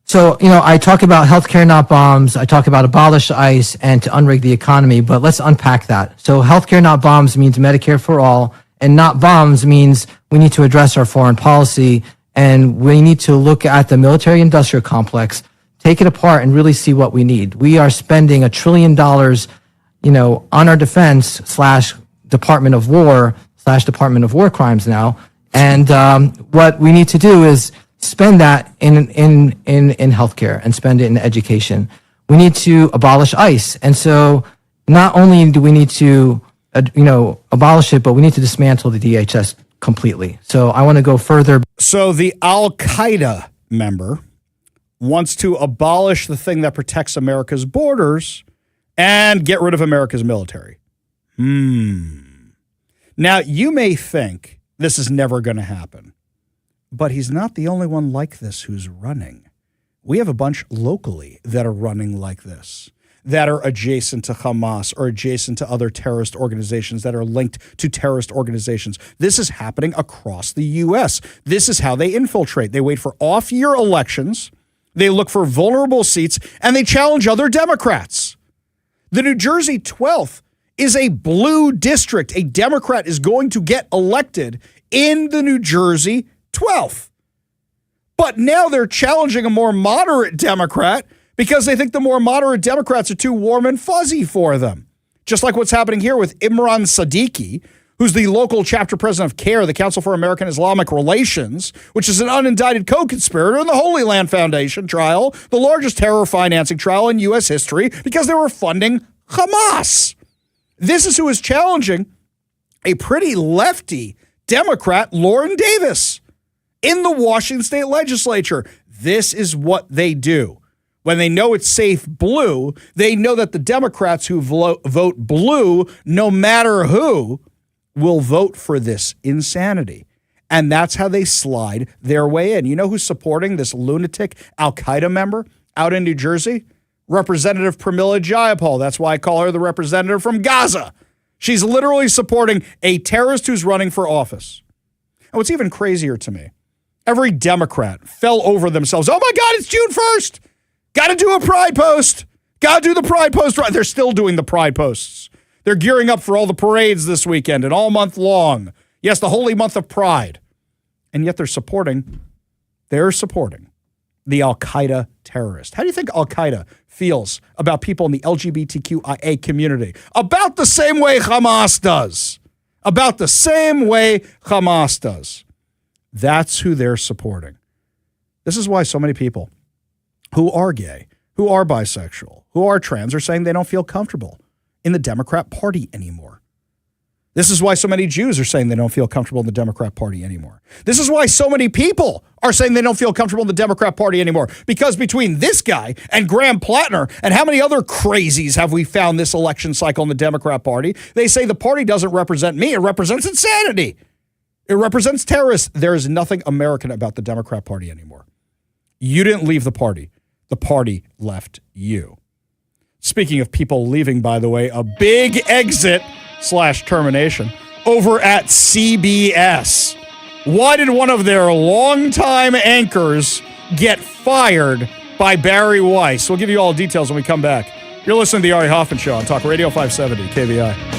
So, I talk about healthcare, not bombs. I talk about abolish ICE and to unrig the economy, but let's unpack that. So healthcare, not bombs means Medicare for all, and not bombs means we need to address our foreign policy and we need to look at the military industrial complex, take it apart and really see what we need. We are spending $1 trillion, on our defense / Department of War / Department of War crimes now. And what we need to do is spend that in healthcare and spend it in education. We need to abolish ICE. And so not only do we need to, abolish it, but we need to dismantle the DHS completely. So I want to go further. So the Al Qaeda member wants to abolish the thing that protects America's borders and get rid of America's military. Now, you may think this is never going to happen, but he's not the only one like this who's running. We have a bunch locally that are running like this, that are adjacent to Hamas or adjacent to other terrorist organizations that are linked to terrorist organizations. This is happening across the U.S. This is how they infiltrate. They wait for off-year elections, they look for vulnerable seats, and they challenge other Democrats. The New Jersey 12th is a blue district. A Democrat is going to get elected in the New Jersey 12th. But now they're challenging a more moderate Democrat because they think the more moderate Democrats are too warm and fuzzy for them. Just like what's happening here with Imran Siddiqui, who's the local chapter president of CARE, the Council for American Islamic Relations, which is an unindicted co-conspirator in the Holy Land Foundation trial, the largest terror financing trial in U.S. history, because they were funding Hamas. This is who is challenging a pretty lefty Democrat, Lauren Davis, in the Washington State Legislature. This is what they do. When they know it's safe blue, they know that the Democrats who vote blue, no matter who, will vote for this insanity. And that's how they slide their way in. You know who's supporting this lunatic Al Qaeda member out in New Jersey? Representative Pramila Jayapal. That's why I call her the representative from Gaza. She's literally supporting a terrorist who's running for office. And what's even crazier to me, every Democrat fell over themselves. Oh my God, it's June 1st. Got to do a pride post. Got to do the pride post. They're still doing the pride posts. They're gearing up for all the parades this weekend and all month long. Yes, the holy month of pride. And yet they're supporting the Al Qaeda terrorist. How do you think Al Qaeda feels about people in the LGBTQIA community? About the same way Hamas does. About the same way Hamas does. That's who they're supporting. This is why so many people who are gay, who are bisexual, who are trans are saying they don't feel comfortable in the Democrat Party anymore. This is why so many Jews are saying they don't feel comfortable in the Democrat Party anymore. This is why so many people are saying they don't feel comfortable in the Democrat Party anymore. Because between this guy and Graham Plattner and how many other crazies have we found this election cycle in the Democrat Party, they say the party doesn't represent me, it represents insanity. It represents terrorists. There is nothing American about the Democrat Party anymore. You didn't leave the party left you. Speaking of people leaving, by the way, a big exit/termination over at CBS. Why did one of their longtime anchors get fired by Barry Weiss? We'll give you all details when we come back. You're listening to The Ari Hoffman Show on Talk Radio 570 KVI.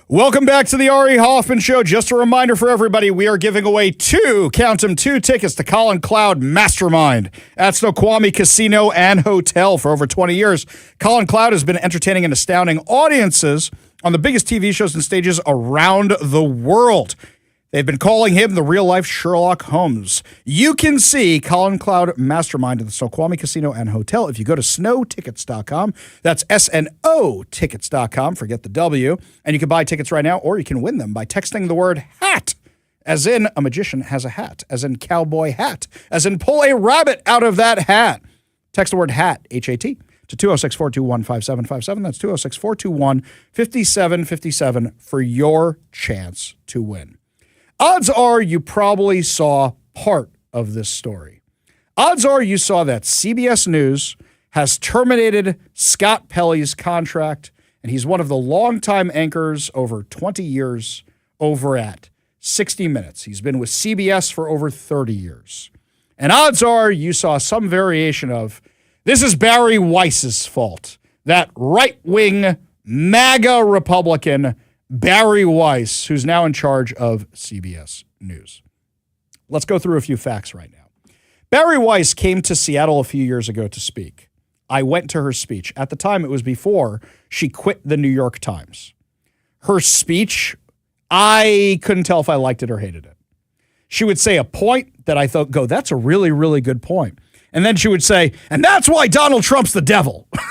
Welcome back to the Ari Hoffman Show. Just a reminder for everybody, we are giving away two tickets to Colin Cloud Mastermind at Snoqualmie Casino and Hotel for over 20 years. Colin Cloud has been entertaining and astounding audiences on the biggest TV shows and stages around the world. They've been calling him the real-life Sherlock Holmes. You can see Colin Cloud Mastermind at the Snoqualmie Casino and Hotel if you go to snowtickets.com. That's SNO tickets.com. Forget the W. And you can buy tickets right now, or you can win them by texting the word HAT, as in a magician has a hat, as in cowboy hat, as in pull a rabbit out of that hat. Text the word HAT, H-A-T, to 206-421-5757. That's 206-421-5757 for your chance to win. Odds are you probably saw part of this story. Odds are you saw that CBS News has terminated Scott Pelley's contract, and he's one of the longtime anchors over 20 years over at 60 Minutes. He's been with CBS for over 30 years. And odds are you saw some variation of, this is Barry Weiss's fault. That right-wing MAGA Republican Barry Weiss, who's now in charge of CBS News. Let's go through a few facts right now. Barry Weiss came to Seattle a few years ago to speak. I went to her speech. At the time, it was before she quit the New York Times. Her speech, I couldn't tell if I liked it or hated it. She would say a point that I thought, that's a really, really good point. And then she would say, and that's why Donald Trump's the devil. And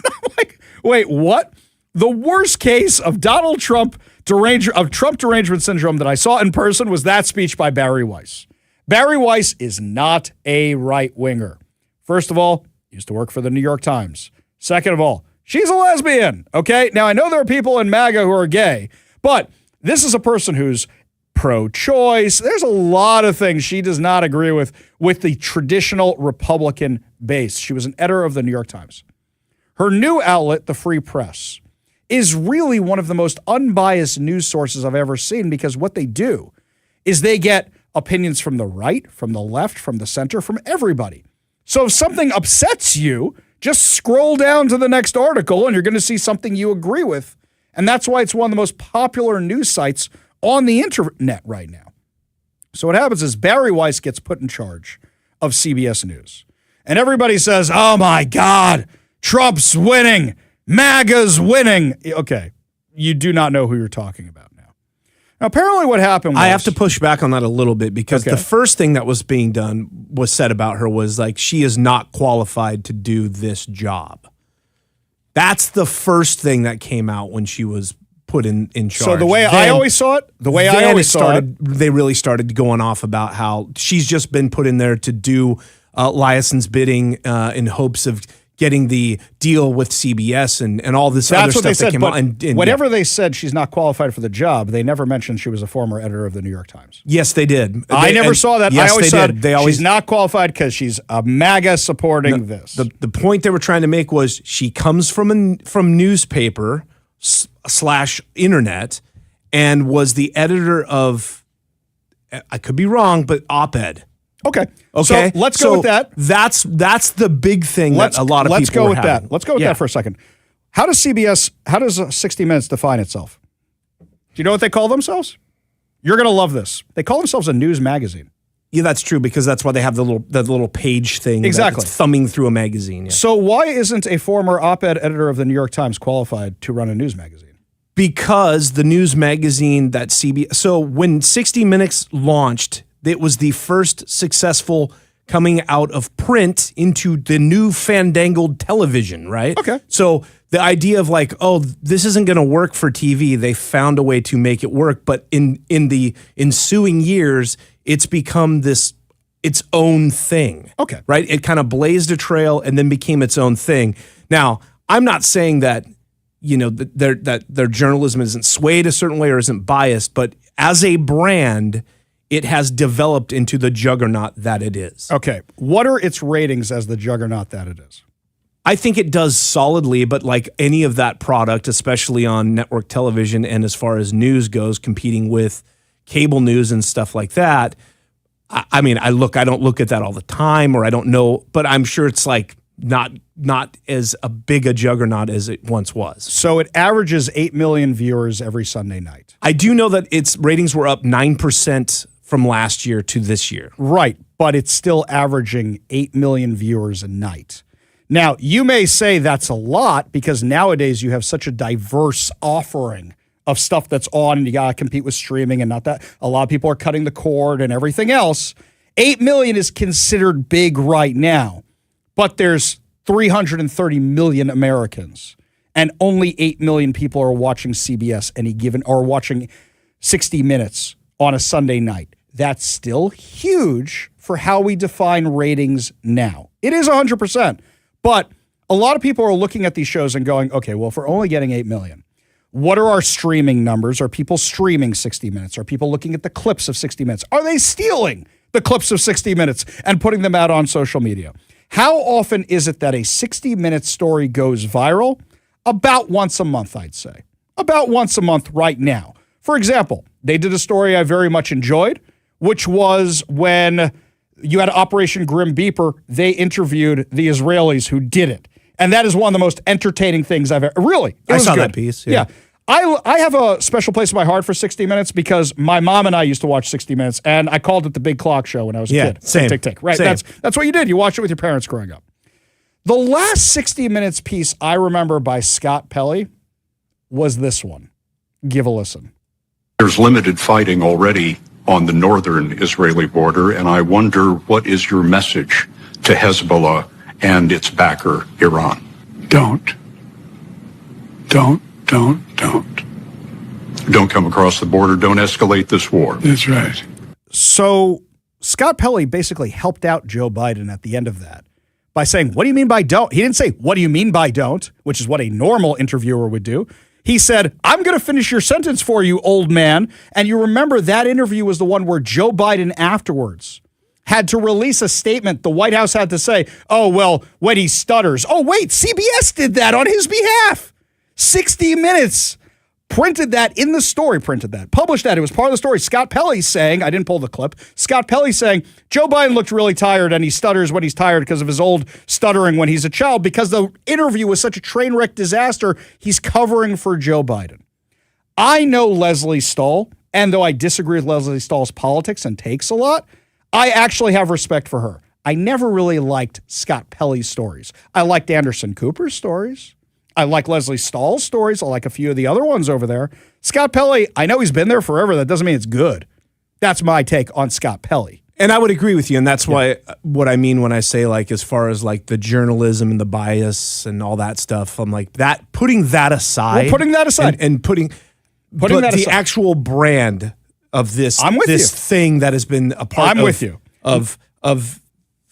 I'm like, wait, what? The worst case of Trump derangement syndrome that I saw in person was that speech by Barry Weiss. Barry Weiss is not a right-winger. First of all, used to work for the New York Times. Second of all, she's a lesbian, okay? Now, I know there are people in MAGA who are gay, but this is a person who's pro-choice. There's a lot of things she does not agree with the traditional Republican base. She was an editor of the New York Times. Her new outlet, the Free Press, is really one of the most unbiased news sources I've ever seen, because what they do is they get opinions from the right, from the left, from the center, from everybody. So if something upsets you, just scroll down to the next article and you're going to see something you agree with. And that's why it's one of the most popular news sites on the internet right now. So what happens is Barry Weiss gets put in charge of CBS News. And everybody says, oh my God, Trump's winning. MAGA's winning. Okay, you do not know who you're talking about now. Now, apparently what happened was... I have to push back on that a little bit, because the first thing that was being done was said about her was like, she is not qualified to do this job. That's the first thing that came out when she was put in charge. So the way I always saw it, they really started going off about how she's just been put in there to do Liason's bidding in hopes of getting the deal with CBS and all this other stuff that came out. And whenever they said she's not qualified for the job, they never mentioned she was a former editor of the New York Times. Yes, they did. I never saw that. Yes, I always said she's not qualified because she's a MAGA supporting this. The point they were trying to make was she comes from newspaper / internet and was the editor of, I could be wrong, but op-ed. Okay. So let's go with that. That's the big thing that a lot of let's people go with having. that. Let's go with that for a second. How does 60 Minutes define itself? Do you know what they call themselves? You're going to love this. They call themselves a news magazine. Yeah, that's true, because that's why they have the little page thing. Exactly. That's thumbing through a magazine. Yeah. So why isn't a former op-ed editor of the New York Times qualified to run a news magazine? Because the news magazine that so when 60 Minutes launched, it was the first successful coming out of print into the new fandangled television, right? Okay. So the idea of like, oh, this isn't going to work for TV, they found a way to make it work. But in the ensuing years, it's become its own thing. Okay. Right? It kind of blazed a trail and then became its own thing. Now, I'm not saying that, that their journalism isn't swayed a certain way or isn't biased, but as a brand, it has developed into the juggernaut that it is. Okay. What are its ratings as the juggernaut that it is? I think it does solidly, but like any of that product, especially on network television and as far as news goes, competing with cable news and stuff like that, I don't look at that all the time, or I don't know, but I'm sure it's like not as a big a juggernaut as it once was. So it averages 8 million viewers every Sunday night. I do know that its ratings were up 9% from last year to this year. Right, but it's still averaging 8 million viewers a night. Now, you may say that's a lot because nowadays you have such a diverse offering of stuff that's on and you got to compete with streaming and not that. A lot of people are cutting the cord and everything else. 8 million is considered big right now, but there's 330 million Americans and only 8 million people are watching CBS or watching 60 Minutes on a Sunday night. That's still huge for how we define ratings now. It is 100%, but a lot of people are looking at these shows and going, okay, well, if we're only getting 8 million, what are our streaming numbers? Are people streaming 60 Minutes? Are people looking at the clips of 60 Minutes? Are they stealing the clips of 60 Minutes and putting them out on social media? How often is it that a 60-minute story goes viral? About once a month, I'd say. About once a month right now. For example, they did a story I very much enjoyed, which was when you had Operation Grim Beeper, they interviewed the Israelis who did it. And that is one of the most entertaining things I've ever, really. I saw that piece. Yeah. I have a special place in my heart for 60 Minutes because my mom and I used to watch 60 Minutes, and I called it the Big Clock Show when I was a kid. Same. Tick, tick, tick. Right. Same. That's what you did. You watched it with your parents growing up. The last 60 Minutes piece I remember by Scott Pelley was this one. Give a listen. There's limited fighting already on the northern Israeli border, and I wonder what is your message to Hezbollah and its backer, Iran? Don't come across the border. Don't escalate this war. That's right. So Scott Pelley basically helped out Joe Biden at the end of that by saying, what do you mean by don't? He didn't say, what do you mean by don't, which is what a normal interviewer would do. He said, I'm going to finish your sentence for you, old man. And you remember that interview was the one where Joe Biden afterwards had to release a statement. The White House had to say, oh, well, when he stutters. Oh, wait, CBS did that on his behalf. 60 Minutes published that. It was part of the story. Scott Pelley saying, I didn't pull the clip, Scott Pelley saying, Joe Biden looked really tired and he stutters when he's tired because of his old stuttering when he's a child because the interview was such a train wreck disaster, he's covering for Joe Biden. I know Leslie Stahl, and though I disagree with Leslie Stahl's politics and takes a lot, I actually have respect for her. I never really liked Scott Pelley's stories. I liked Anderson Cooper's stories. I like Leslie Stahl's stories. I like a few of the other ones over there. Scott Pelley, I know he's been there forever. That doesn't mean it's good. That's my take on Scott Pelley. And I would agree with you. And that's why what I mean when I say, like, as far as like the journalism and the bias and all that stuff, I'm like that, putting that aside. We're putting that aside. And putting that the actual brand of this, thing that has been a part of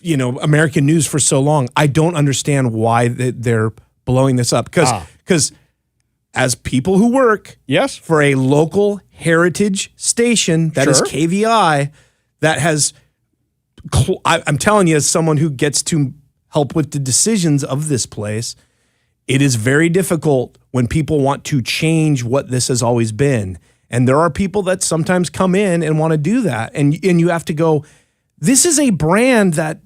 American news for so long. I don't understand why they're blowing this up because as people who work for a local heritage station that is KVI, that has, I'm telling you, as someone who gets to help with the decisions of this place, it is very difficult when people want to change what this has always been. And there are people that sometimes come in and want to do that. And you have to go, this is a brand that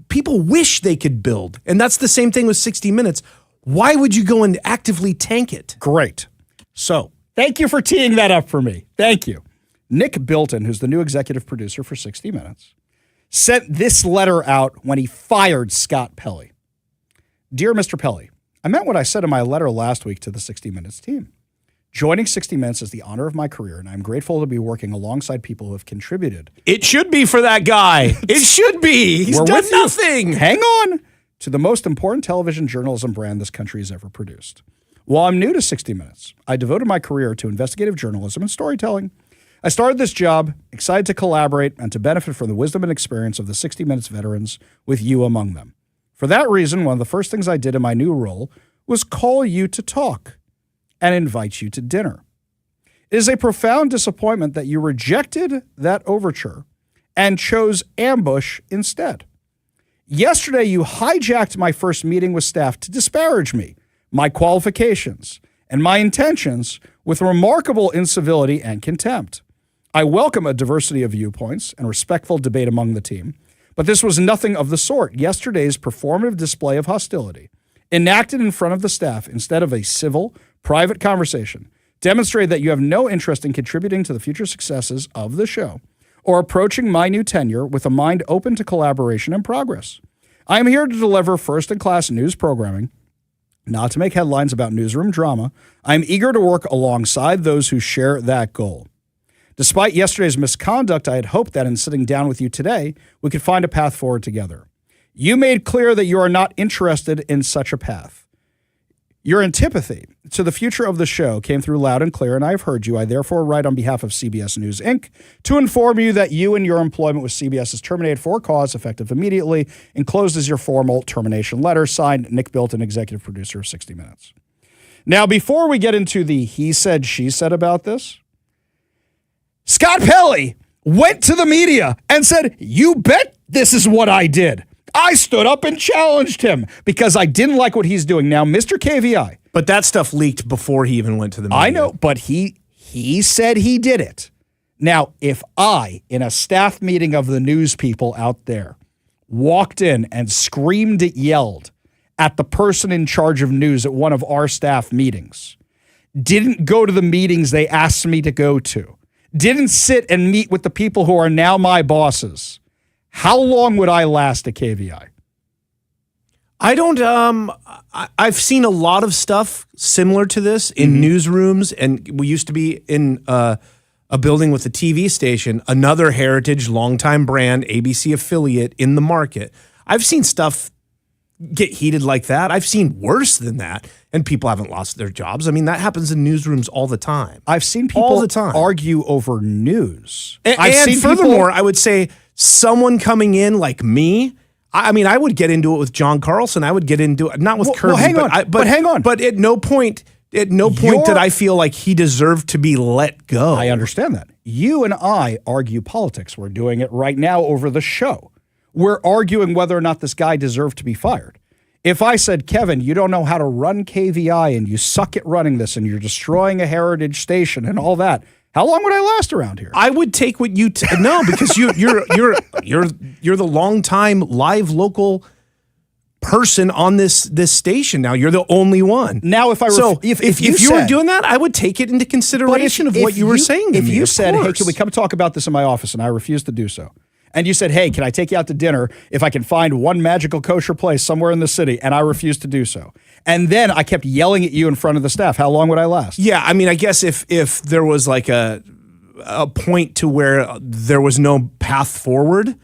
people wish they could build. And that's the same thing with 60 Minutes. Why would you go and actively tank it? Great. So thank you for teeing that up for me. Thank you. Nick Bilton, who's the new executive producer for 60 Minutes, sent this letter out when he fired Scott Pelley. Dear Mr. Pelley, I meant what I said in my letter last week to the 60 Minutes team. Joining 60 Minutes is the honor of my career, and I'm grateful to be working alongside people who have contributed. It should be for that guy. It should be. He's done nothing. Hang on. To the most important television journalism brand this country has ever produced. While I'm new to 60 Minutes, I devoted my career to investigative journalism and storytelling. I started this job excited to collaborate and to benefit from the wisdom and experience of the 60 Minutes veterans, with you among them. For that reason, one of the first things I did in my new role was call you to talk and invite you to dinner. It is a profound disappointment that you rejected that overture and chose ambush instead. Yesterday, you hijacked my first meeting with staff to disparage me, my qualifications, and my intentions with remarkable incivility and contempt. I welcome a diversity of viewpoints and respectful debate among the team, But this was nothing of the sort. Yesterday's performative display of hostility, enacted in front of the staff instead of a civil, private conversation, demonstrated that you have no interest in contributing to the future successes of the show or approaching my new tenure with a mind open to collaboration and progress. I am here to deliver first-in-class news programming, not to make headlines about newsroom drama. I am eager to work alongside those who share that goal. Despite yesterday's misconduct, I had hoped that in sitting down with you today, we could find a path forward together. You made clear that you are not interested in such a path. Your antipathy to the future of the show came through loud and clear, and I have heard you. I therefore write on behalf of CBS News, Inc. to inform you that you and your employment with CBS is terminated for cause effective immediately. Enclosed is your formal termination letter, signed Nick Bilton, executive producer of 60 Minutes. Now, before we get into the he said, she said about this, Scott Pelley went to the media and said, you bet this is what I did. I stood up and challenged him because I didn't like what he's doing. Now, Mr. KVI. But that stuff leaked before he even went to the media. I know, but he said he did it. Now, if I, in a staff meeting of the news people out there, walked in and yelled at the person in charge of news at one of our staff meetings, didn't go to the meetings they asked me to go to, didn't sit and meet with the people who are now my bosses, how long would I last at KVI? I don't, I've seen a lot of stuff similar to this in newsrooms, and we used to be in a building with a TV station, another heritage, longtime brand, ABC affiliate in the market. I've seen stuff get heated like that. I've seen worse than that, and people haven't lost their jobs. I mean, that happens in newsrooms all the time. I've seen people all the time argue over news. And furthermore, I would say someone coming in like me, I mean, I would get into it with John Carlson. I would get into it, not with Kirby, hang on. But at no point did I feel like he deserved to be let go. I understand that. You and I argue politics. We're doing it right now over the show. We're arguing whether or not this guy deserved to be fired. If I said, Kevin, you don't know how to run KVI and you suck at running this and you're destroying a heritage station and all that, how long would I last around here? I would take what you no, because you're the longtime live local person on this station. Now you're the only one. Now, if you were doing that, I would take it into consideration of what you were saying. If you said, "Hey, can we come talk about this in my office?" and I refused to do so, and you said, "Hey, can I take you out to dinner if I can find one magical kosher place somewhere in the city?" and I refused to do so, and then I kept yelling at you in front of the staff, how long would I last? Yeah, I mean, I guess if there was like a point to where there was no path forward.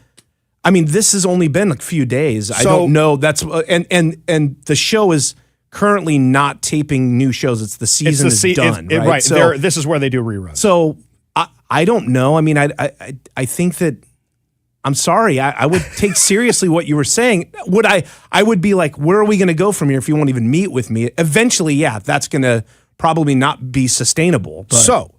I mean, this has only been a few days. I don't know. That's and the show is currently not taping new shows. It's the season is done, right? Right. So this is where they do reruns. So I don't know. I mean, I think that I'm sorry. I would take seriously what you were saying. Would I would be like, where are we going to go from here if you won't even meet with me? Eventually, yeah, that's going to probably not be sustainable. But. So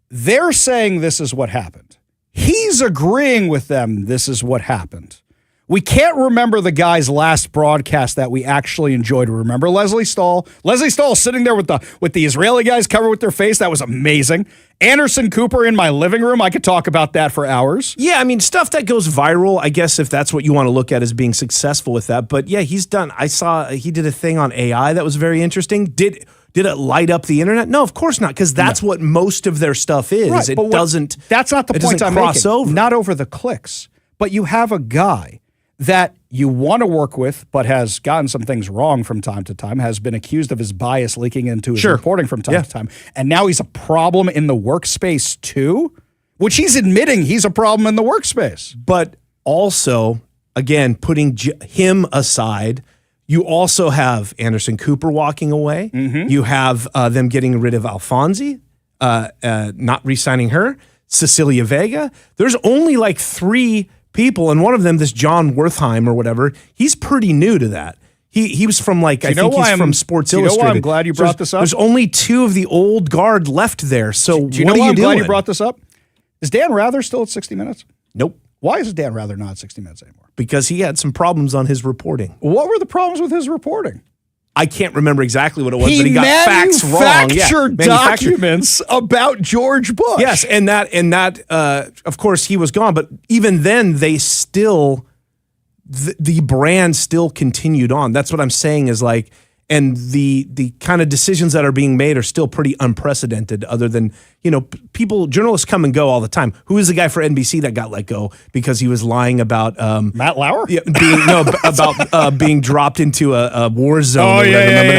they're saying this is what happened. He's agreeing with them. This is what happened. We can't remember the guy's last broadcast that we actually enjoyed. Remember Leslie Stahl? Leslie Stahl sitting there with the Israeli guys covered with their face. That was amazing. Anderson Cooper in my living room. I could talk about that for hours. Yeah, I mean, stuff that goes viral, I guess, if that's what you want to look at as being successful with that. But yeah, he's done. I saw he did a thing on AI that was very interesting. Did it light up the internet? No, of course not, because that's what most of their stuff is. Right, it doesn't. That's not the point I'm making. Over. Not over the clicks, but you have a guy that you want to work with, but has gotten some things wrong from time to time, has been accused of his bias leaking into his reporting from time to time, and now he's a problem in the workspace too, which he's admitting he's a problem in the workspace. But also, again, putting him aside, you also have Anderson Cooper walking away. Mm-hmm. You have them getting rid of Alfonsi, not re-signing her, Cecilia Vega. There's only like 3 people, and one of them, this John Wertheim or whatever, he's pretty new to that. He was from I think he's from Sports Illustrated. You know why I'm glad you brought this up? There's only 2 of the old guard left there. So do you what know are why you I'm doing? glad you brought this up? Is Dan Rather still at 60 Minutes? Nope. Why is Dan Rather not at 60 Minutes anymore? Because he had some problems on his reporting. What were the problems with his reporting? I can't remember exactly what it was, but he got facts wrong. Manufactured documents about George Bush. Yes, and that, of course, he was gone. But even then, they still the brand still continued on. That's what I'm saying is like, and the kind of decisions that are being made are still pretty unprecedented, other than, journalists come and go all the time. Who is the guy for NBC that got let go because he was lying about Matt Lauer? Yeah, about being dropped into a war zone. Oh, Remember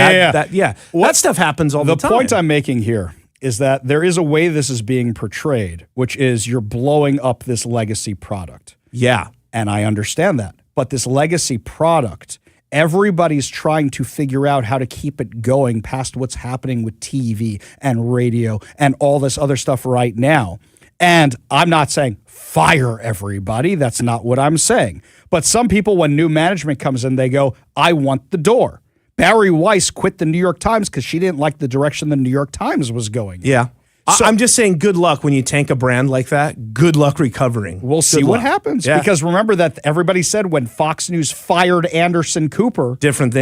yeah. That stuff happens all the time. The point I'm making here is that there is a way this is being portrayed, which is you're blowing up this legacy product. Yeah. And I understand that. But this legacy product, everybody's trying to figure out how to keep it going past what's happening with TV and radio and all this other stuff right now. And I'm not saying fire everybody. That's not what I'm saying. But some people, when new management comes in, they go, I want the door. Barry Weiss quit the New York Times because she didn't like the direction the New York Times was going. Yeah. So, I'm just saying good luck when you tank a brand like that. Good luck recovering. We'll see what happens. Yeah. Because remember that everybody said when Fox News fired Anderson Cooper. Different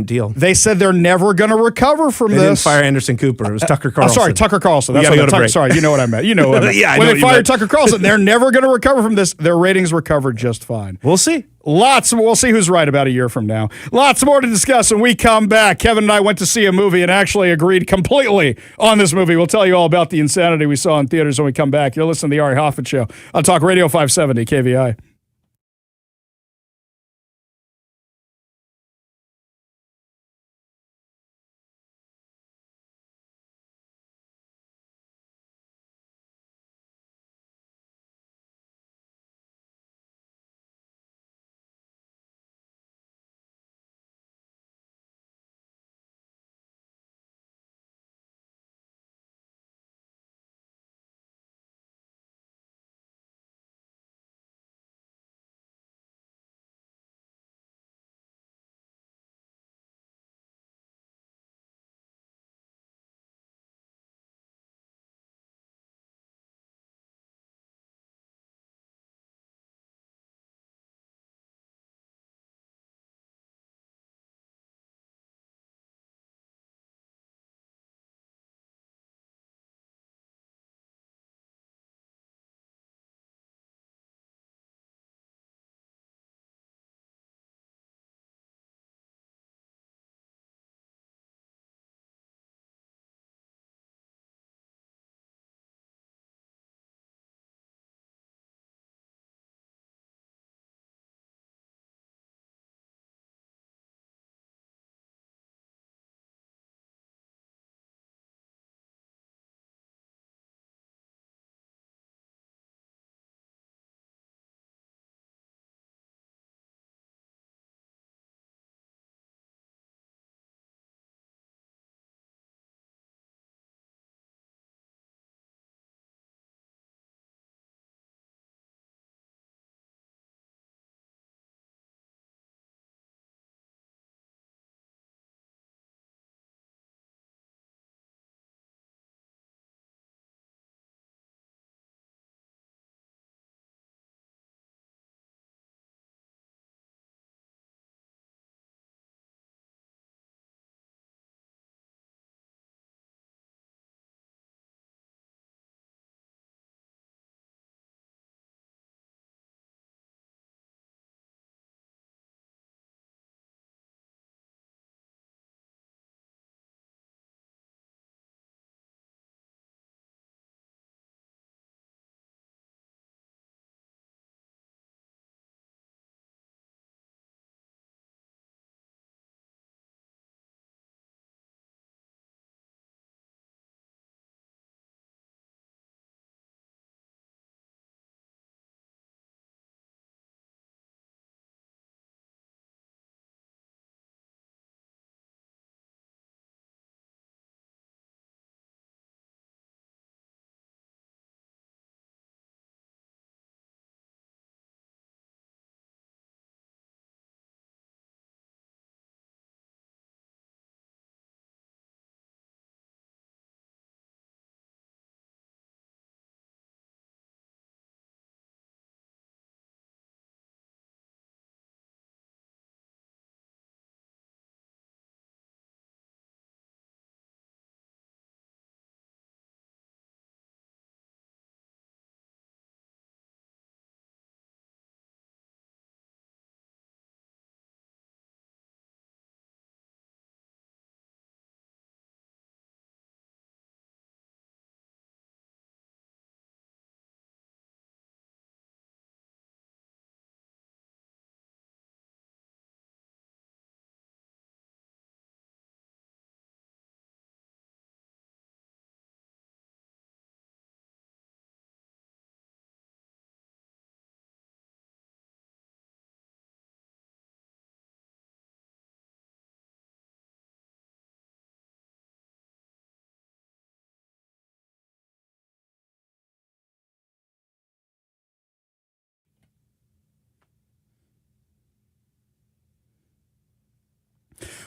deal. They said they're never going to recover from They this. didn't fire Anderson Cooper. It was Tucker Carlson. Oh, sorry, Tucker Carlson. That's We gotta what go to break. Sorry, you know what I meant. You know what I meant. Yeah, when they fired Tucker Carlson, they're never going to recover from this. Their ratings recovered just fine. We'll see. Lots more. We'll see who's right about a year from now. Lots more to discuss when we come back. Kevin and I went to see a movie and actually agreed completely on this movie. We'll tell you all about the insanity we saw in theaters when we come back. You're listening to The Ari Hoffman Show on Talk Radio 570 KVI.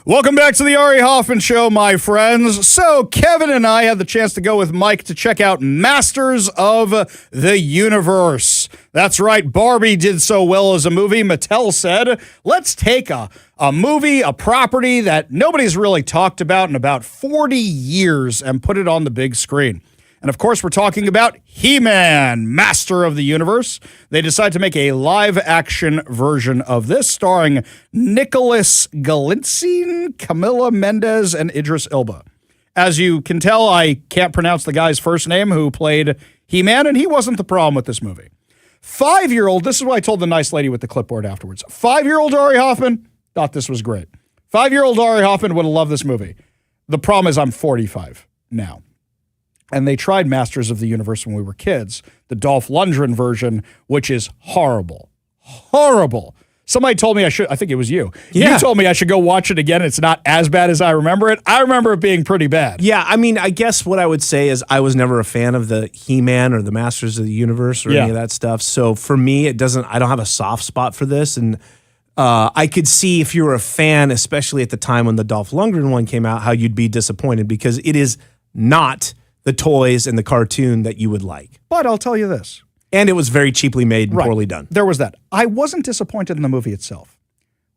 Welcome back to the Ari Hoffman Show, my friends. So, Kevin and I had the chance to go with Mike to check out Masters of the Universe. That's right, Barbie did so well as a movie. Mattel said, let's take a movie, a property that nobody's really talked about in about 40 years and put it on the big screen. And of course, we're talking about He-Man, Master of the Universe. They decided to make a live-action version of this, starring Nicholas Galitzine, Camila Mendes, and Idris Elba. As you can tell, I can't pronounce the guy's first name who played He-Man, and he wasn't the problem with this movie. 5-year-old, this is what I told the nice lady with the clipboard afterwards. 5-year-old Ari Hoffman thought this was great. 5-year-old Ari Hoffman would have loved this movie. The problem is I'm 45 now. And they tried Masters of the Universe when we were kids, the Dolph Lundgren version, which is horrible. Horrible. Somebody told me I think it was you. Yeah. You told me I should go watch it again. It's not as bad as I remember it. I remember it being pretty bad. Yeah, I mean, I guess what I would say is I was never a fan of the He-Man or the Masters of the Universe or any of that stuff. So for me, I don't have a soft spot for this. And I could see if you were a fan, especially at the time when the Dolph Lundgren one came out, how you'd be disappointed because it is not the toys and the cartoon that you would like. But I'll tell you this. And it was very cheaply made and poorly done. There was that. I wasn't disappointed in the movie itself.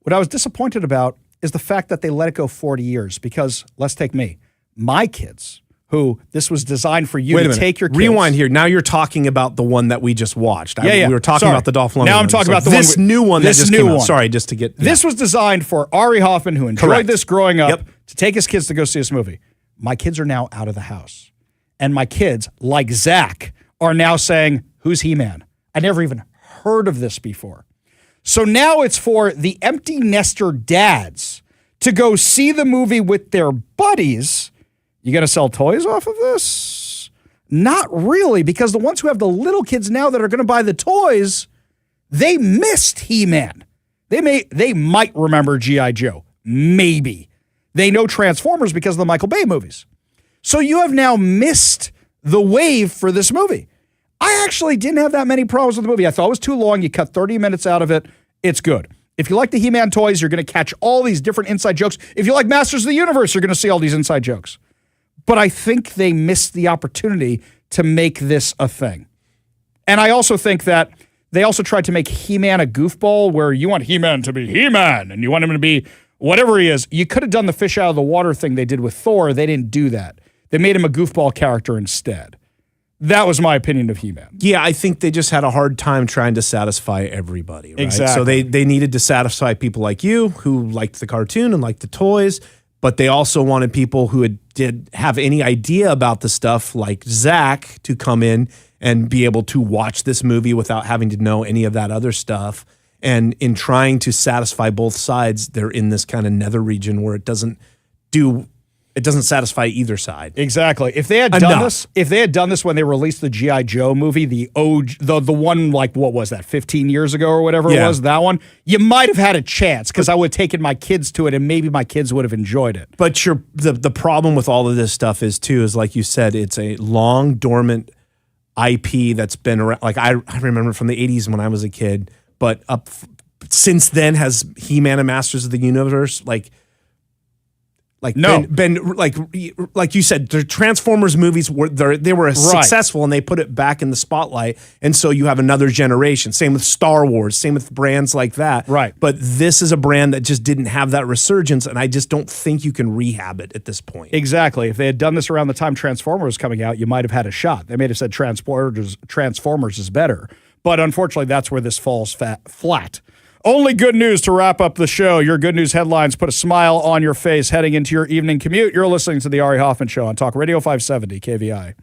What I was disappointed about is the fact that they let it go 40 years because, let's take me, my kids, who this was designed for you to take your kids. Rewind here. Now you're talking about the one that we just watched. We were talking about the Dolph Lundgren. Now I'm talking about this new one that just came out. Sorry, just to get... This was designed for Ari Hoffman, who enjoyed this growing up, to take his kids to go see this movie. My kids are now out of the house. And my kids, like Zach, are now saying, who's He-Man? I never even heard of this before. So now it's for the empty nester dads to go see the movie with their buddies. You going to sell toys off of this? Not really, because the ones who have the little kids now that are going to buy the toys, they missed He-Man. They might remember G.I. Joe. Maybe. They know Transformers because of the Michael Bay movies. So you have now missed the wave for this movie. I actually didn't have that many problems with the movie. I thought it was too long. You cut 30 minutes out of it. It's good. If you like the He-Man toys, you're going to catch all these different inside jokes. If you like Masters of the Universe, you're going to see all these inside jokes. But I think they missed the opportunity to make this a thing. And I also think that they also tried to make He-Man a goofball where you want He-Man to be He-Man and you want him to be whatever he is. You could have done the fish out of the water thing they did with Thor. They didn't do that. They made him a goofball character instead. That was my opinion of He-Man. Yeah, I think they just had a hard time trying to satisfy everybody. Right? Exactly. So they needed to satisfy people like you who liked the cartoon and liked the toys, but they also wanted people who did have any idea about the stuff like Zach to come in and be able to watch this movie without having to know any of that other stuff. And in trying to satisfy both sides, they're in this kind of nether region where it doesn't satisfy either side. Exactly. If they had done this when they released the G.I. Joe movie, the one like, what was that, 15 years ago or whatever it was, that one, you might have had a chance because I would have taken my kids to it and maybe my kids would have enjoyed it. But the problem with all of this stuff is like you said, it's a long dormant IP that's been around. Like I remember from the 80s when I was a kid, but since then has He-Man and Masters of the Universe been like you said, the Transformers movies were successful and they put it back in the spotlight, and so you have another generation. Same with Star Wars, same with brands like that. Right. But this is a brand that just didn't have that resurgence, and I just don't think you can rehab it at this point. Exactly. If they had done this around the time Transformers was coming out, you might have had a shot. They may have said Transformers is better, but unfortunately, that's where this falls flat. Only good news to wrap up the show. Your good news headlines put a smile on your face heading into your evening commute. You're listening to the Ari Hoffman Show on Talk Radio 570 KVI.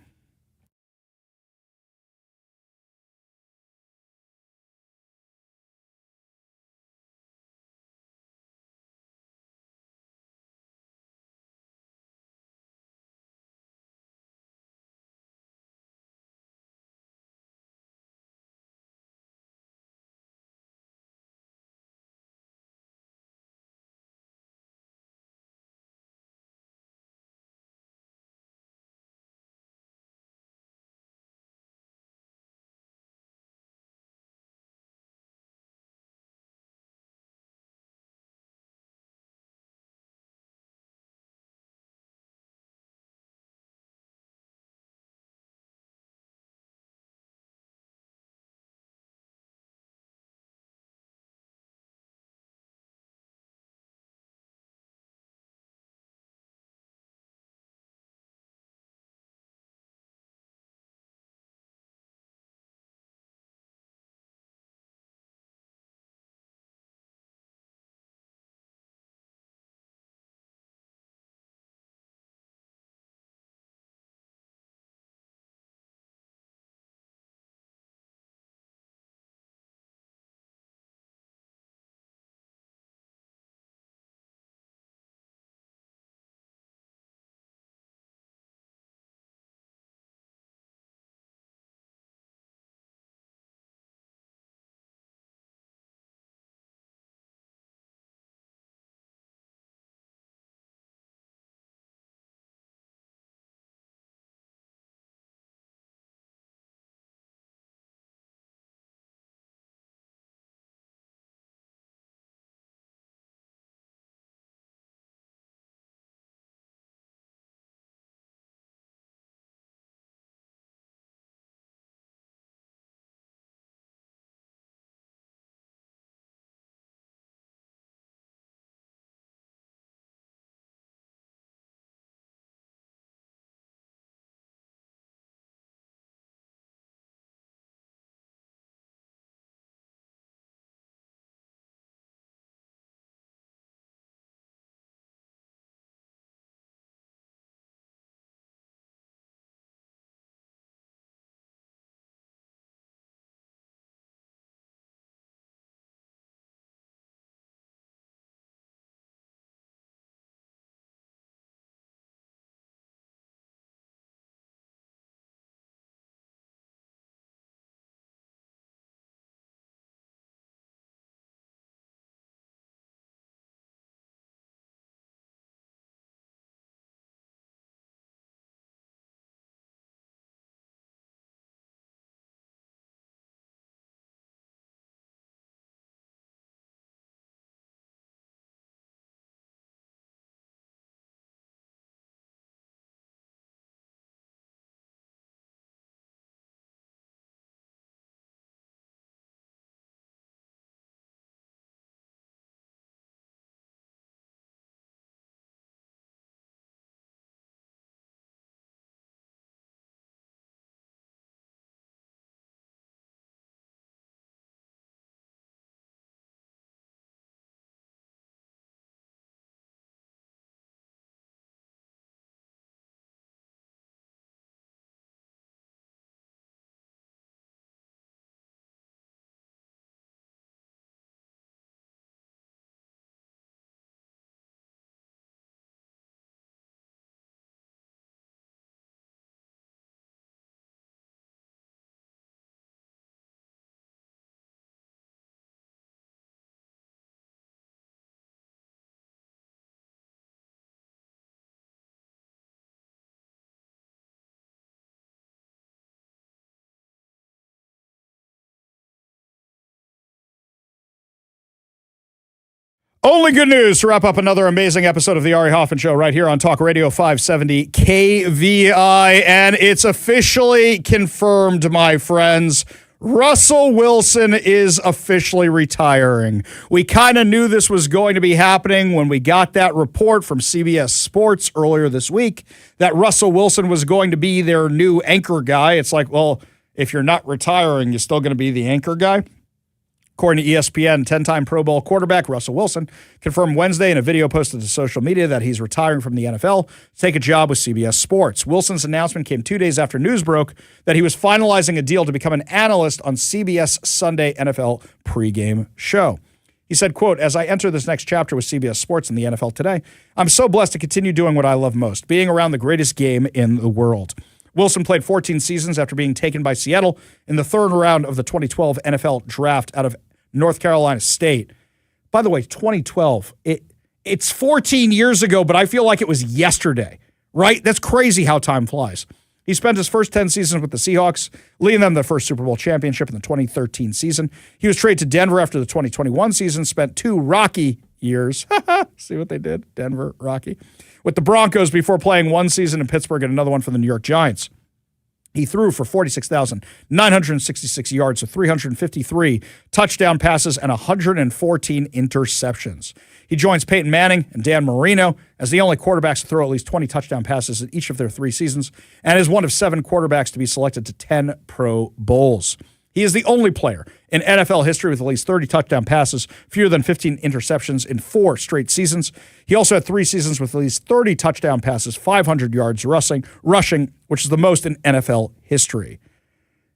Only good news to wrap up another amazing episode of the Ari Hoffman Show right here on Talk Radio 570 KVI. And it's officially confirmed, my friends. Russell Wilson is officially retiring. We kind of knew this was going to be happening when we got that report from CBS Sports earlier this week that Russell Wilson was going to be their new anchor guy. It's like, well, if you're not retiring, you're still going to be the anchor guy. According to ESPN, 10-time Pro Bowl quarterback Russell Wilson confirmed Wednesday in a video posted to social media that he's retiring from the NFL to take a job with CBS Sports. Wilson's announcement came 2 days after news broke that he was finalizing a deal to become an analyst on CBS Sunday NFL pregame show. He said, quote, "As I enter this next chapter with CBS Sports and the NFL today, I'm so blessed to continue doing what I love most, being around the greatest game in the world." Wilson played 14 seasons after being taken by Seattle in the third round of the 2012 NFL draft out of North Carolina State. By the way, 2012, it's 14 years ago, but I feel like it was yesterday, right? That's crazy how time flies. He spent his first 10 seasons with the Seahawks, leading them to the first Super Bowl championship in the 2013 season. He was traded to Denver after the 2021 season, spent 2 rocky years. See what they did? Denver, rocky. With the Broncos before playing 1 season in Pittsburgh and another one for the New York Giants. He threw for 46,966 yards with 353 touchdown passes and 114 interceptions. He joins Peyton Manning and Dan Marino as the only quarterbacks to throw at least 20 touchdown passes in each of their 3 seasons and is one of 7 quarterbacks to be selected to 10 Pro Bowls. He is the only player in NFL history with at least 30 touchdown passes, fewer than 15 interceptions in 4 straight seasons. He also had 3 seasons with at least 30 touchdown passes, 500 yards rushing, which is the most in NFL history.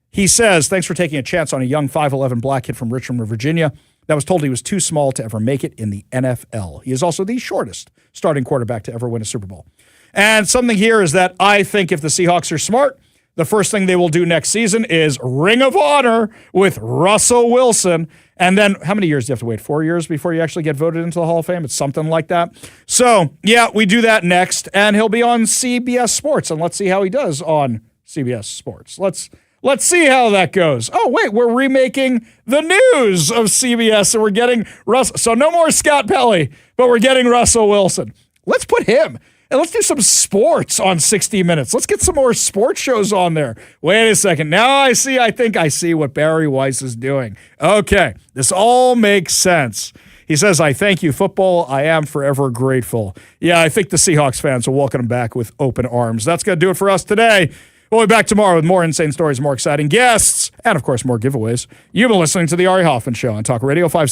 He says, "Thanks for taking a chance on a young 5'11" black kid from Richmond, Virginia, that was told he was too small to ever make it in the NFL. He is also the shortest starting quarterback to ever win a Super Bowl." And something here is that I think if the Seahawks are smart, the first thing they will do next season is Ring of Honor with Russell Wilson. And then how many years do you have to wait? 4 years before you actually get voted into the Hall of Fame? It's something like that. So, yeah, we do that next. And he'll be on CBS Sports. And let's see how he does on CBS Sports. Let's see how that goes. Oh, wait, we're remaking the news of CBS. And we're getting Russell. So no more Scott Pelley, but we're getting Russell Wilson. Let's put him. And let's do some sports on 60 Minutes. Let's get some more sports shows on there. Wait a second. Now I think I see what Barry Weiss is doing. Okay, this all makes sense. He says, "I thank you, football. I am forever grateful." Yeah, I think the Seahawks fans will welcome him back with open arms. That's going to do it for us today. We'll be back tomorrow with more insane stories, more exciting guests, and, of course, more giveaways. You've been listening to The Ari Hoffman Show on Talk Radio 5.